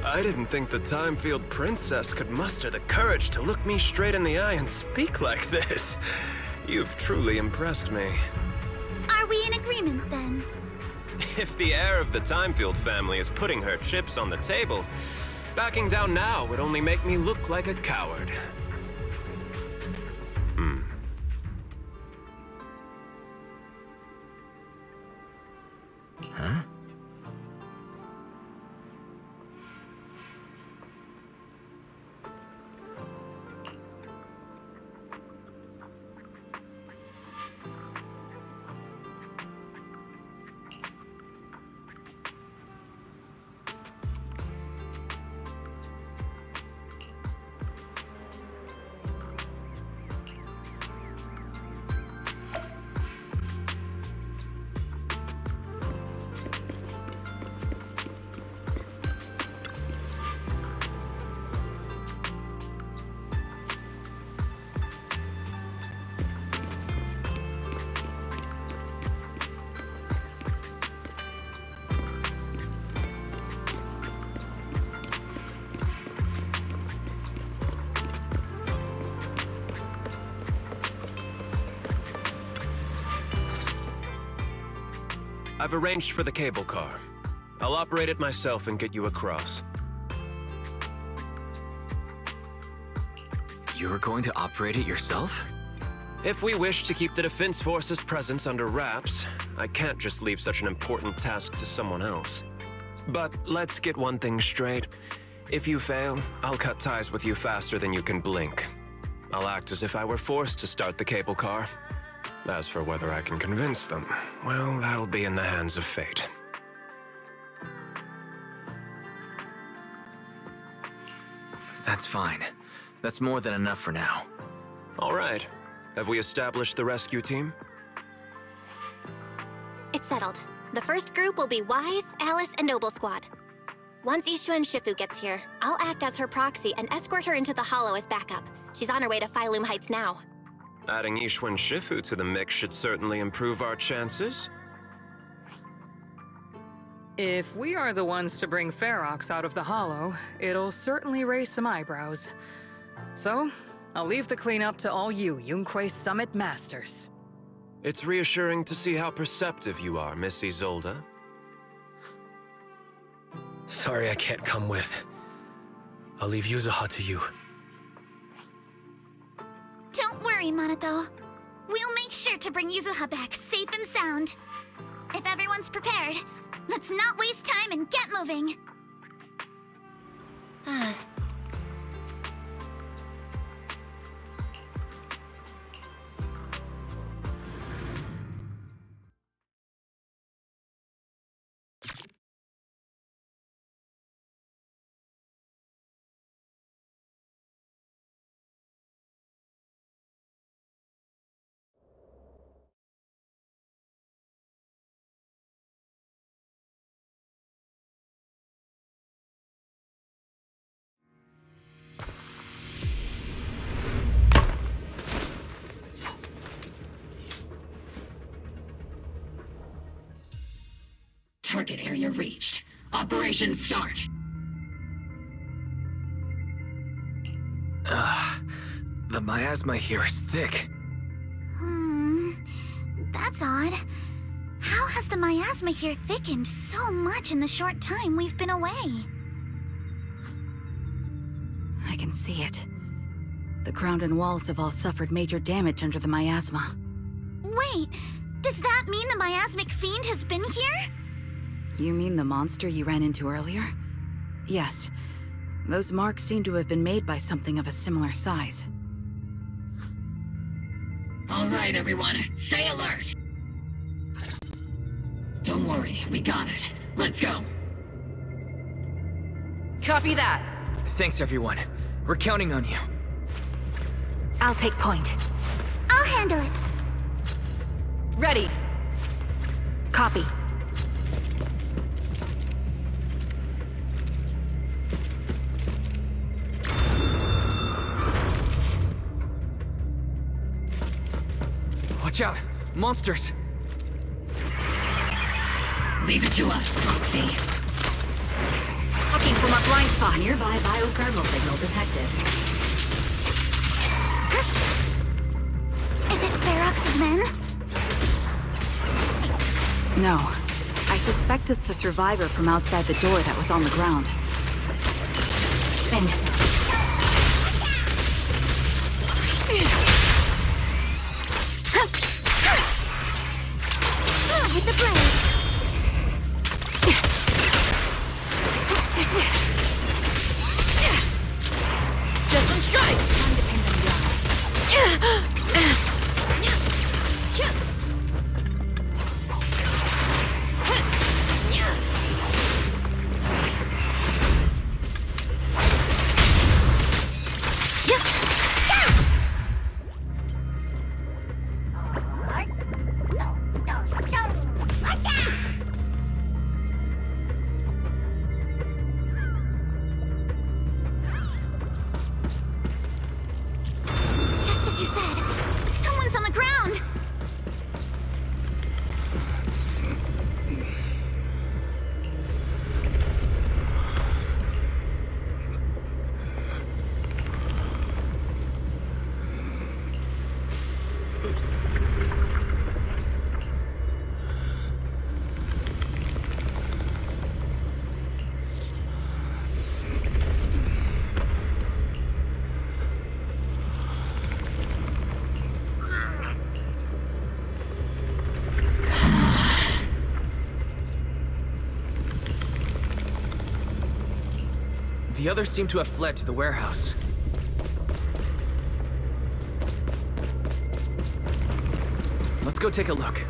I didn't think the Timefield princess could muster the courage to look me straight in the eye and speak like this. You've truly impressed me. Are we in agreement, then? If the heir of the Timefield family is putting her chips on the table, backing down now would only make me look like a coward. Huh? I've arranged for the cable car. I'll operate it myself and get you across. You're going to operate it yourself? If we wish to keep the Defense Force's presence under wraps, I can't just leave such an important task to someone else. But let's get one thing straight. If you fail, I'll cut ties with you faster than you can blink. I'll act as if I were forced to start the cable car. As for whether I can convince them, well, that'll be in the hands of fate. That's fine. That's more than enough for now. All right. Have we established the rescue team? It's settled. The first group will be Wise, Alice, and Noble Squad. Once Ishuen Shifu gets here, I'll act as her proxy and escort her into the Hollow as backup. She's on her way to Phylum Heights now. Adding Ishuen Shifu to the mix should certainly improve our chances. If we are the ones to bring Ferox out of the Hollow, it'll certainly raise some eyebrows. So, I'll leave the cleanup to all you Yunquei Summit Masters. It's reassuring to see how perceptive you are, Miss Isolde. Sorry I can't come with. I'll leave Yuzuha to you. Don't worry, Minato. We'll make sure to bring Yuzuha back safe and sound. If everyone's prepared, let's not waste time and get moving. Target area reached. Operation start. The miasma here is thick. That's odd. How has the miasma here thickened so much in the short time we've been away? I can see it. The ground and walls have all suffered major damage under the miasma. Wait, does that mean the miasmic fiend has been here? You mean the monster you ran into earlier? Yes. Those marks seem to have been made by something of a similar size. All right, everyone, stay alert. Don't worry, we got it. Let's go. Copy that. Thanks, everyone. We're counting on you. I'll take point. I'll handle it. Ready. Copy. Watch out! Monsters! Leave it to us, Proxy. Looking from a blind spot. Nearby biothermal signal detected. Is it Ferox's men? No. I suspect it's the survivor from outside the door that was on the ground. Spin. Hit the blade. Just on strike! The others seem to have fled to the warehouse. Let's go take a look.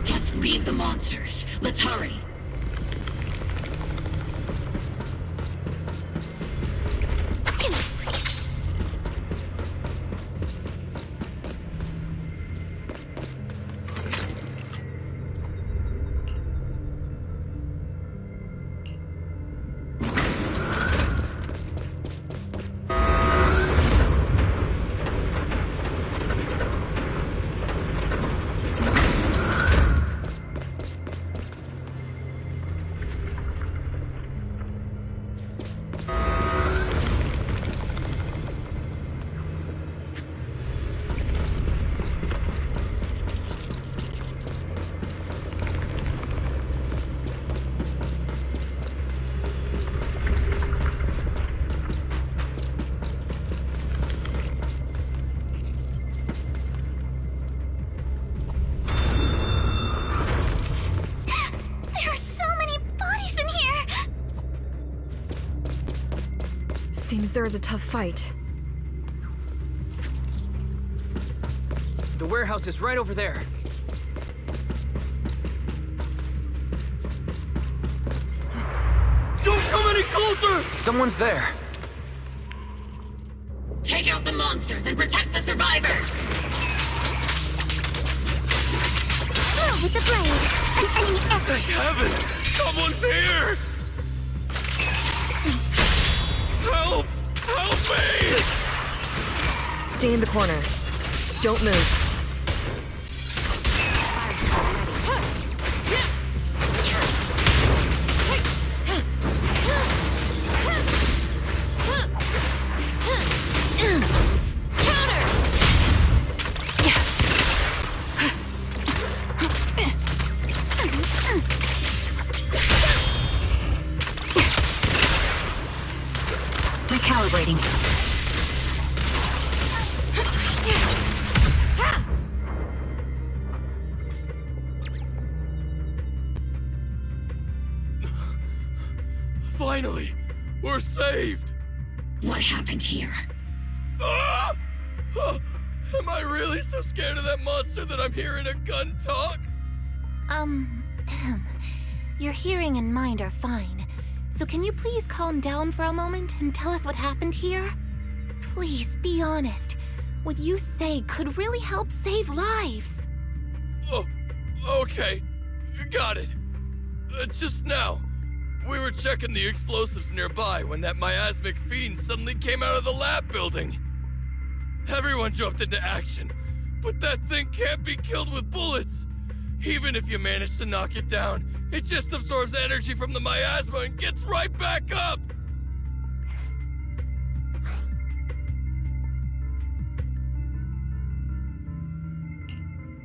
Just leave the monsters. Let's hurry. Seems there is a tough fight. The warehouse is right over there. Don't come any closer! Someone's there. Take out the monsters and protect the survivors! Move with the blade! An enemy effort! Thank heaven! Someone's here! Help! Help me! Stay in the corner. Don't move. Recalibrating. Finally! We're saved! What happened here? Ah! Oh, am I really so scared of that monster that I'm hearing a gun talk? Your hearing and mind are fine. So can you please calm down for a moment and tell us what happened here? Please, be honest. What you say could really help save lives. Oh, okay. Got it. Just now, we were checking the explosives nearby when that miasmic fiend suddenly came out of the lab building. Everyone jumped into action, but that thing can't be killed with bullets. Even if you manage to knock it down, it just absorbs energy from the miasma and gets right back up!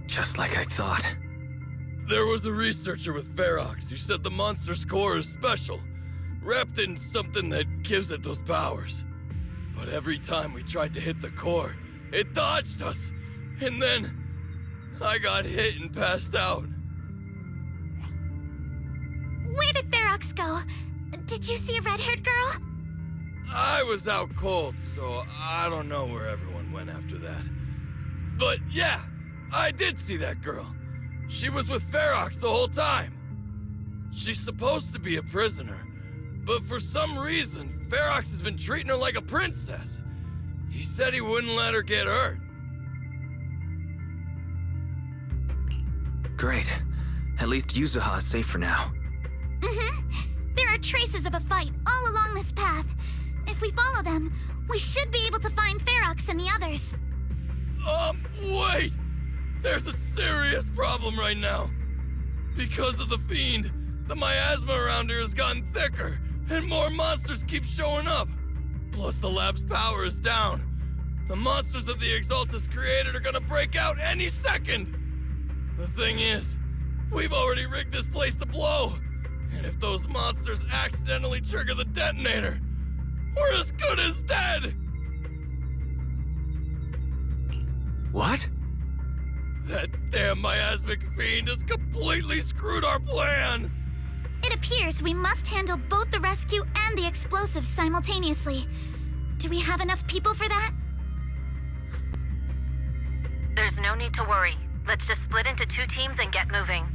Just like I thought. There was a researcher with Ferox who said the monster's core is special, wrapped in something that gives it those powers. But every time we tried to hit the core, it dodged us, and then I got hit and passed out. Where did Ferox go? Did you see a red-haired girl? I was out cold, so I don't know where everyone went after that. But yeah, I did see that girl. She was with Ferox the whole time. She's supposed to be a prisoner, but for some reason, Ferox has been treating her like a princess. He said he wouldn't let her get hurt. Great. At least Yuzuha is safe for now. There are traces of a fight all along this path. If we follow them, we should be able to find Ferox and the others. Wait! There's a serious problem right now. Because of the fiend, the miasma around here has gotten thicker, and more monsters keep showing up. Plus the lab's power is down. The monsters that the Exaltus created are gonna break out any second. The thing is, we've already rigged this place to blow. And if those monsters accidentally trigger the detonator, we're as good as dead! What? That damn miasmic fiend has completely screwed our plan! It appears we must handle both the rescue and the explosives simultaneously. Do we have enough people for that? There's no need to worry. Let's just split into 2 teams and get moving.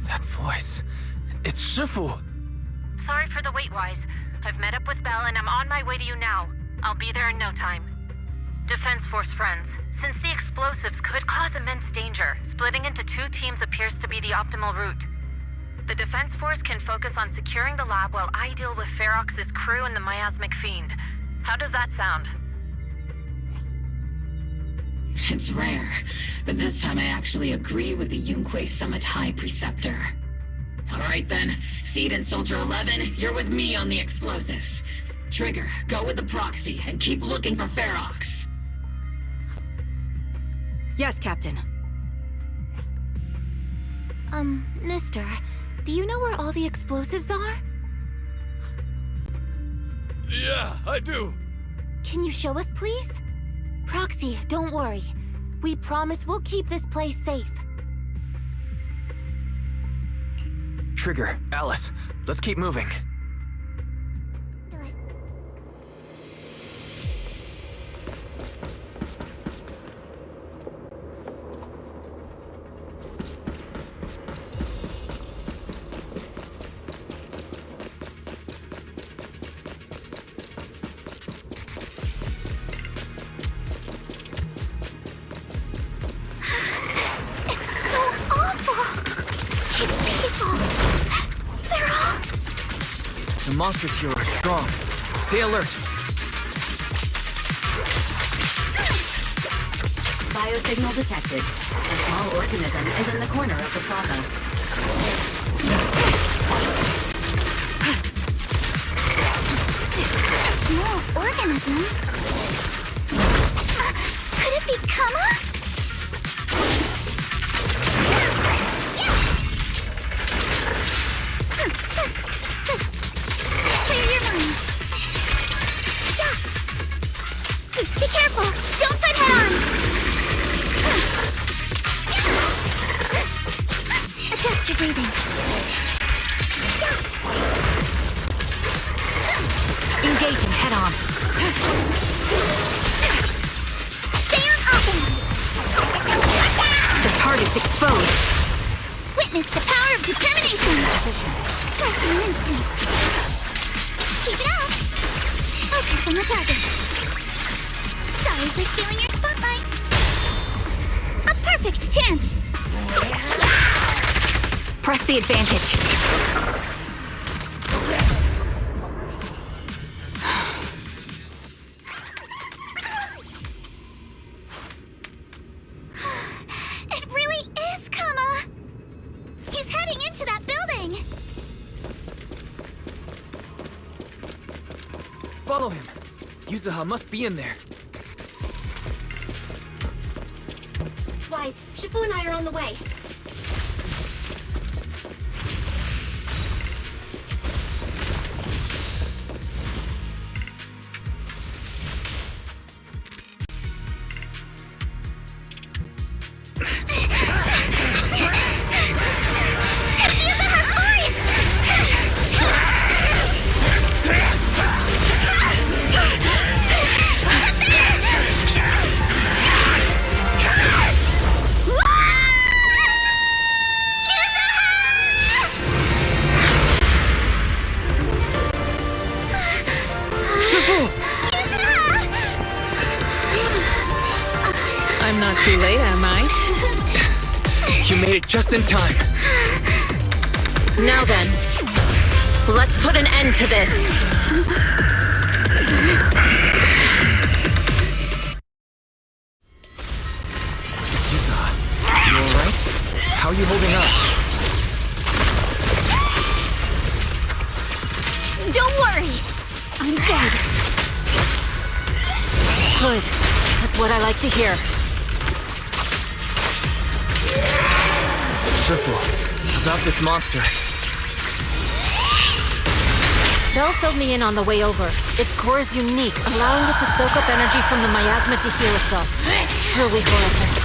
That voice. It's Shifu! Sorry for the wait, Wise. I've met up with Belle and I'm on my way to you now. I'll be there in no time. Defense Force friends, since the explosives could cause immense danger, splitting into 2 teams appears to be the optimal route. The Defense Force can focus on securing the lab while I deal with Ferox's crew and the miasmic fiend. How does that sound? It's rare, but this time I actually agree with the Yunque Summit High Preceptor. Alright then, Seed and Soldier 11, you're with me on the explosives. Trigger, go with the proxy and keep looking for Ferox. Yes, Captain. Mister, do you know where all the explosives are? Yeah, I do. Can you show us, please? Proxy, don't worry. We promise we'll keep this place safe. Trigger, Alice, let's keep moving. The monsters here are strong. Stay alert. Biosignal detected. A small organism is in the corner of the plaza. A small organism? Could it be Kama? Clear your mind. Be careful! Don't fight head-on! Adjust your breathing. Engaging head-on. Stay on offense! The target's exposed. Witness the power of determination! Strike in an instant. Keep it up! Focus on the target. Sorry for stealing your spotlight. A perfect chance! Press the advantage. It really is Kama! He's heading into that building! Follow him. Yuzuha must be in there. Wise, Shifu and I are on the way. I'm not too late, am I? You made it just in time. Now then, let's put an end to this. Yuzuha, you alright? How are you holding up? Don't worry! I'm good. Good. That's what I like to hear. Shifu, about this monster. Belle filled me in on the way over. Its core is unique, allowing it to soak up energy from the miasma to heal itself. Truly horrific.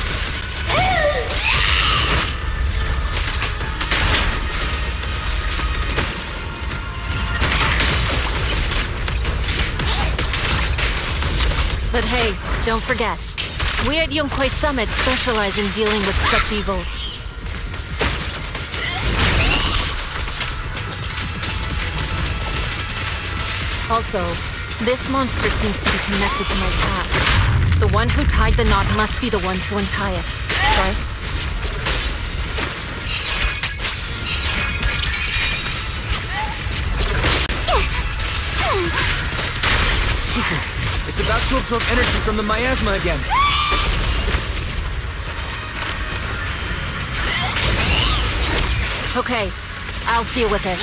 But hey, don't forget, we at Yonkwei Summit specialize in dealing with such evils. Also, this monster seems to be connected to my past. The one who tied the knot must be the one to untie it, right? It's about to absorb energy from the miasma again. Okay, I'll deal with it.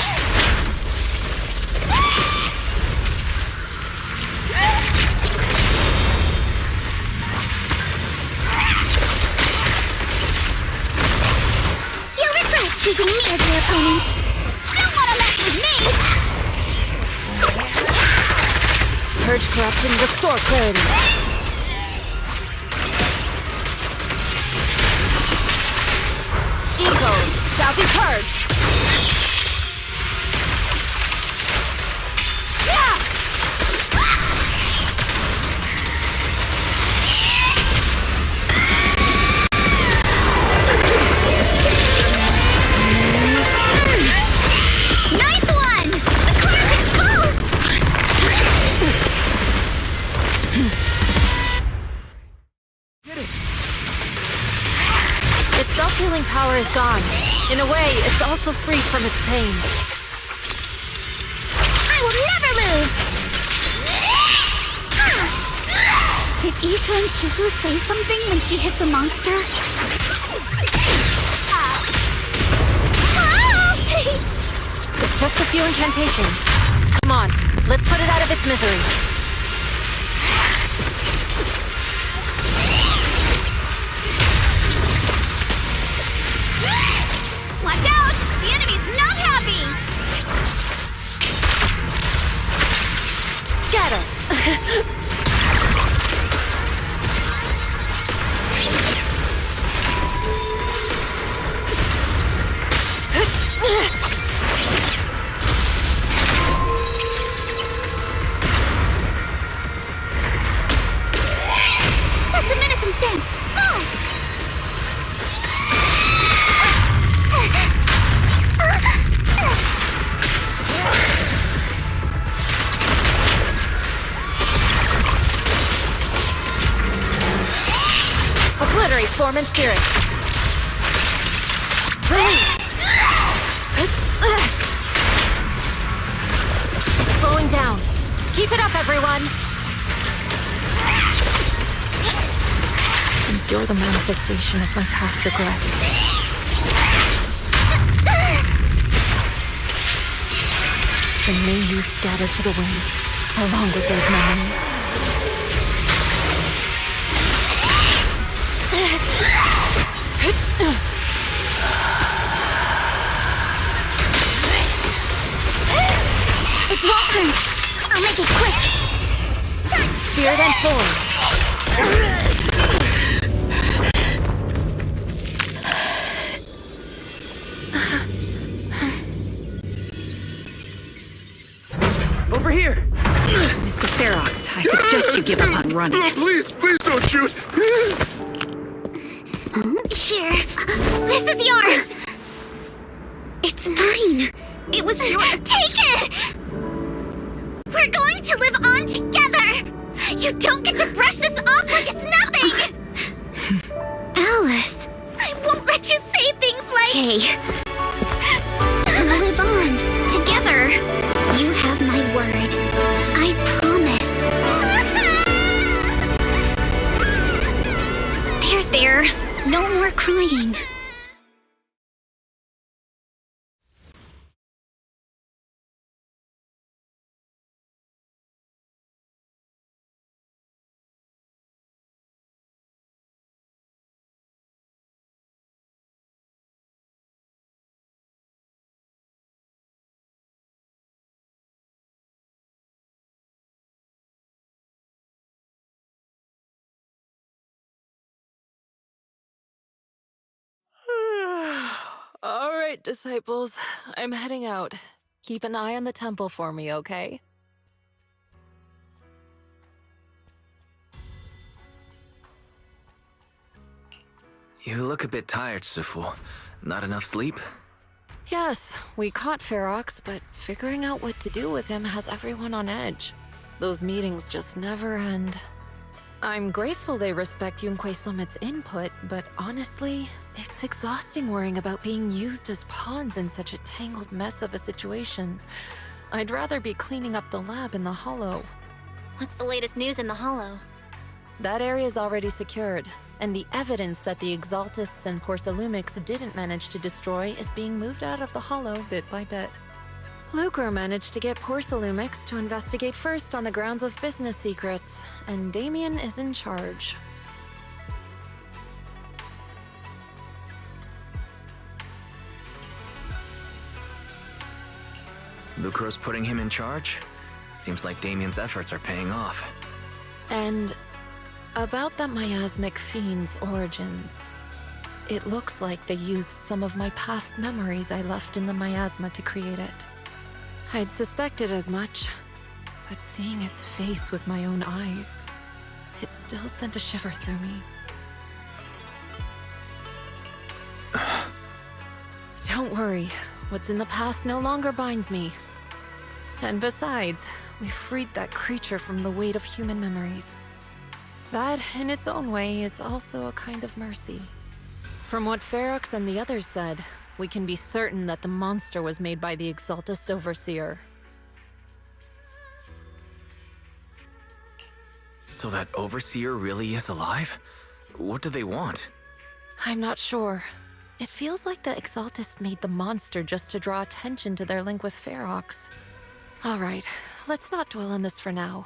You'll regret choosing me as your opponent. Don't wanna mess with me! Purge corruption, restore clarity. Ego shall be purged. Nice one! The core's exposed! Its self-healing power is gone. In a way, it's also free from its pain. I will never lose! Did Isha and Shifu say something when she hit the monster? It's just a few incantations. Come on, let's put it out of its misery. Watch out! The enemy's not happy! Get him! That's a menacing stance! Move! Obliterate form and spirit. Slowing down. Keep it up, everyone. Since you're the manifestation of my past regret. Then may you scatter to the wind, along with those memories. It won't hurt. I'll make it quick. Spirit and form. Over here! Mr. Ferox, I suggest you give up on running. Please don't shoot! Here. This is yours! It's mine. It was your— Take it! We're going to live on together! You don't get to brush this off like it's nothing! Alice, I won't let you say things like— Hey. We'll live on, together. You have my word. I promise. There. No more crying. All right, disciples. I'm heading out. Keep an eye on the temple for me, okay? You look a bit tired, Sufu. Not enough sleep? Yes, we caught Ferox, but figuring out what to do with him has everyone on edge. Those meetings just never end. I'm grateful they respect Yunque Summit's input, but honestly, it's exhausting worrying about being used as pawns in such a tangled mess of a situation. I'd rather be cleaning up the lab in the Hollow. What's the latest news in the Hollow? That area's already secured, and the evidence that the Exaltists and Porcelumics didn't manage to destroy is being moved out of the Hollow bit by bit. Lucro managed to get Porcelumics to investigate first on the grounds of business secrets, and Damien is in charge. Lucro's putting him in charge? Seems like Damien's efforts are paying off. And about that miasmic fiend's origins. It looks like they used some of my past memories I left in the miasma to create it. I'd suspected as much, but seeing its face with my own eyes, it still sent a shiver through me. Don't worry, what's in the past no longer binds me. And besides, we freed that creature from the weight of human memories. That, in its own way, is also a kind of mercy. From what Ferox and the others said, we can be certain that the monster was made by the Exaltist Overseer. So that Overseer really is alive? What do they want? I'm not sure. It feels like the Exaltists made the monster just to draw attention to their link with Ferox. Alright, let's not dwell on this for now.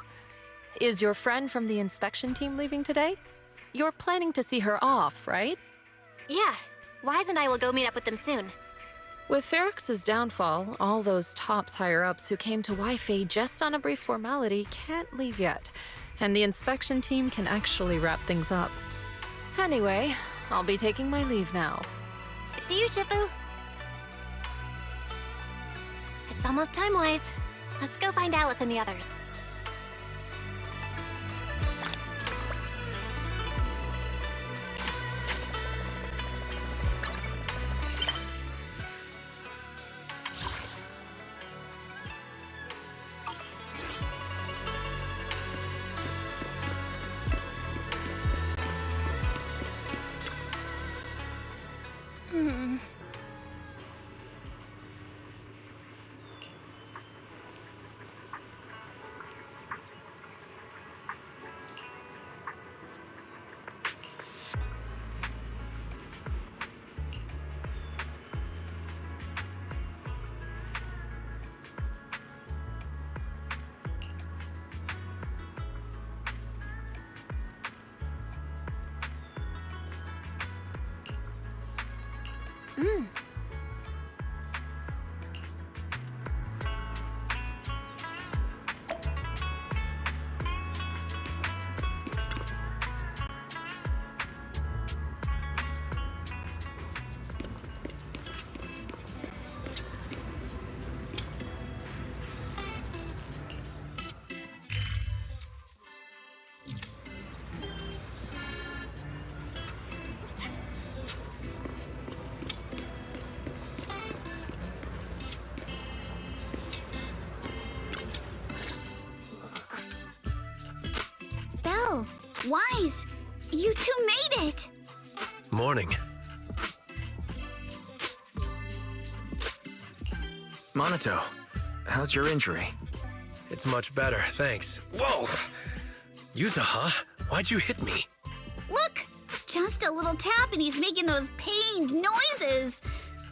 Is your friend from the inspection team leaving today? You're planning to see her off, right? Yeah. Wise and I will go meet up with them soon. With Ferox's downfall, all those tops higher-ups who came to Wi-Fi just on a brief formality can't leave yet, and the inspection team can actually wrap things up. Anyway, I'll be taking my leave now. See you, Shifu. It's almost time, Wise. Let's go find Alice and the others. Belle, Wise, you two made it! Morning. Monato, how's your injury? It's much better, thanks. Whoa! Yuza, huh? Why'd you hit me? Look! Just a little tap and he's making those pained noises.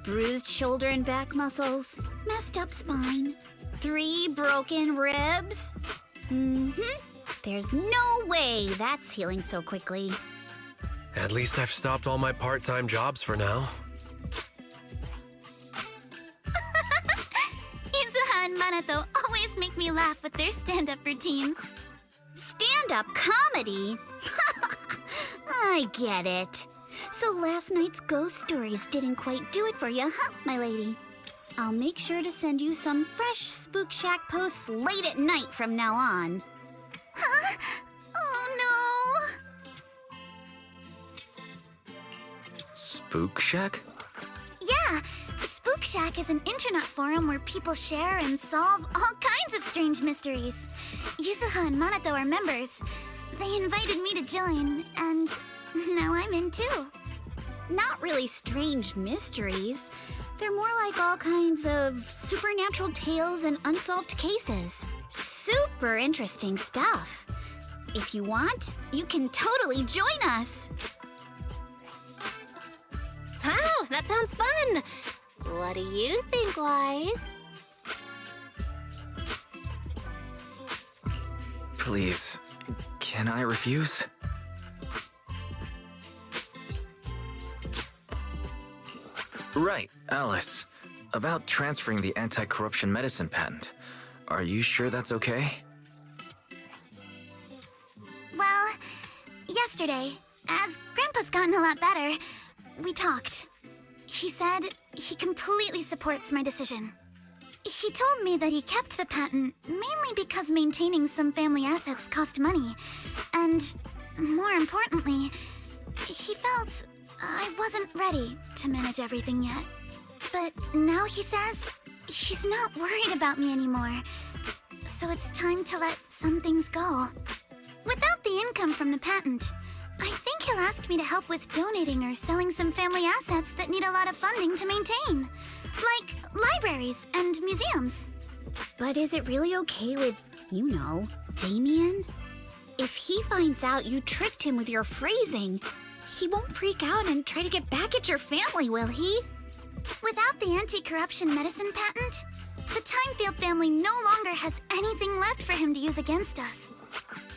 Bruised shoulder and back muscles, messed up spine, 3 broken ribs. There's no way that's healing so quickly. At least I've stopped all my part-time jobs for now. Izuha and Manato always make me laugh with their stand-up routines. Stand-up comedy? I get it. So last night's ghost stories didn't quite do it for you, huh, my lady? I'll make sure to send you some fresh Spook Shack posts late at night from now on. Huh? Oh Spook Shack? Yeah, Spook Shack is an internet forum where people share and solve all kinds of strange mysteries. Yuzuha and Manato are members. They invited me to join, and now I'm in too. Not really strange mysteries. They're more like all kinds of supernatural tales and unsolved cases. Super interesting stuff. If you want, you can totally join us. Wow, that sounds fun! What do you think, Wise? Please, can I refuse? Right, Alice. About transferring the anti-corruption medicine patent. Are you sure that's okay? Well, yesterday, as Grandpa's gotten a lot better, we talked. He said he completely supports my decision. He told me that he kept the patent mainly because maintaining some family assets cost money. And, more importantly, he felt I wasn't ready to manage everything yet. But now he says he's not worried about me anymore. So it's time to let some things go. Without the income from the patent, I think he'll ask me to help with donating or selling some family assets that need a lot of funding to maintain. Like libraries and museums. But is it really okay with, you know, Damien? If he finds out you tricked him with your phrasing, he won't freak out and try to get back at your family, will he? Without the anti-corruption medicine patent, the Timefield family no longer has anything left for him to use against us.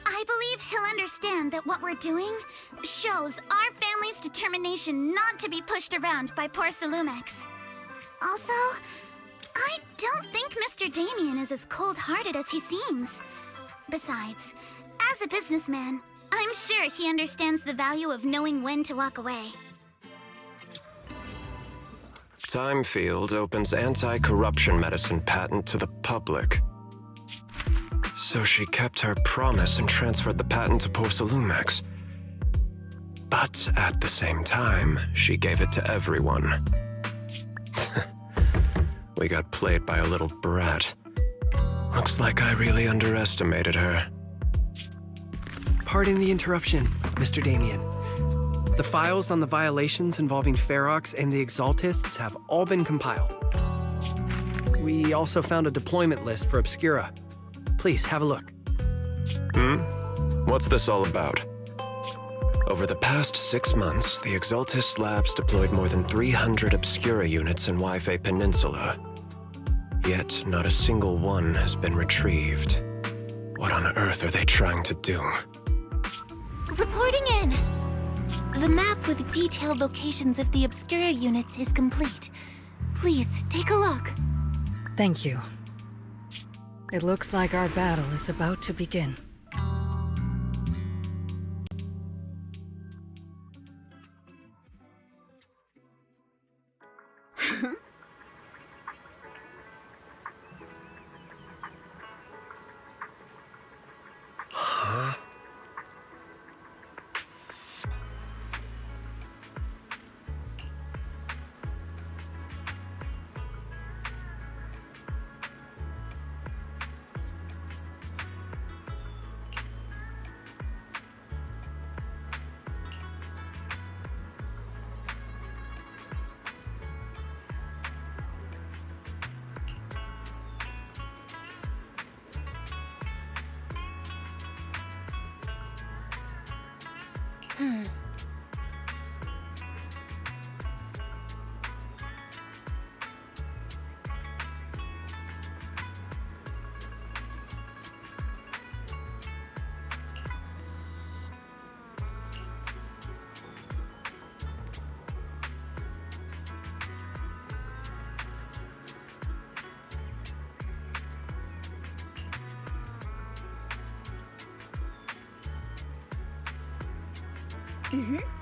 I believe he'll understand that what we're doing shows our family's determination not to be pushed around by poor Salumex. Also, I don't think Mr. Damien is as cold-hearted as he seems. Besides, as a businessman, I'm sure he understands the value of knowing when to walk away. Timefield opens anti-corruption medicine patent to the public. So she kept her promise and transferred the patent to poor Salumex. But at the same time, she gave it to everyone. We got played by a little brat. Looks like I really underestimated her. Pardon the interruption, Mr. Damien. The files on the violations involving Ferox and the Exaltists have all been compiled. We also found a deployment list for Obscura. Please, have a look. What's this all about? Over the past 6 months, the Exaltist Labs deployed more than 300 Obscura units in Wi-Fi Peninsula. Yet, not a single one has been retrieved. What on earth are they trying to do? Reporting in! The map with detailed locations of the Obscura units is complete. Please, take a look. Thank you. It looks like our battle is about to begin. Huh? Mm-hmm.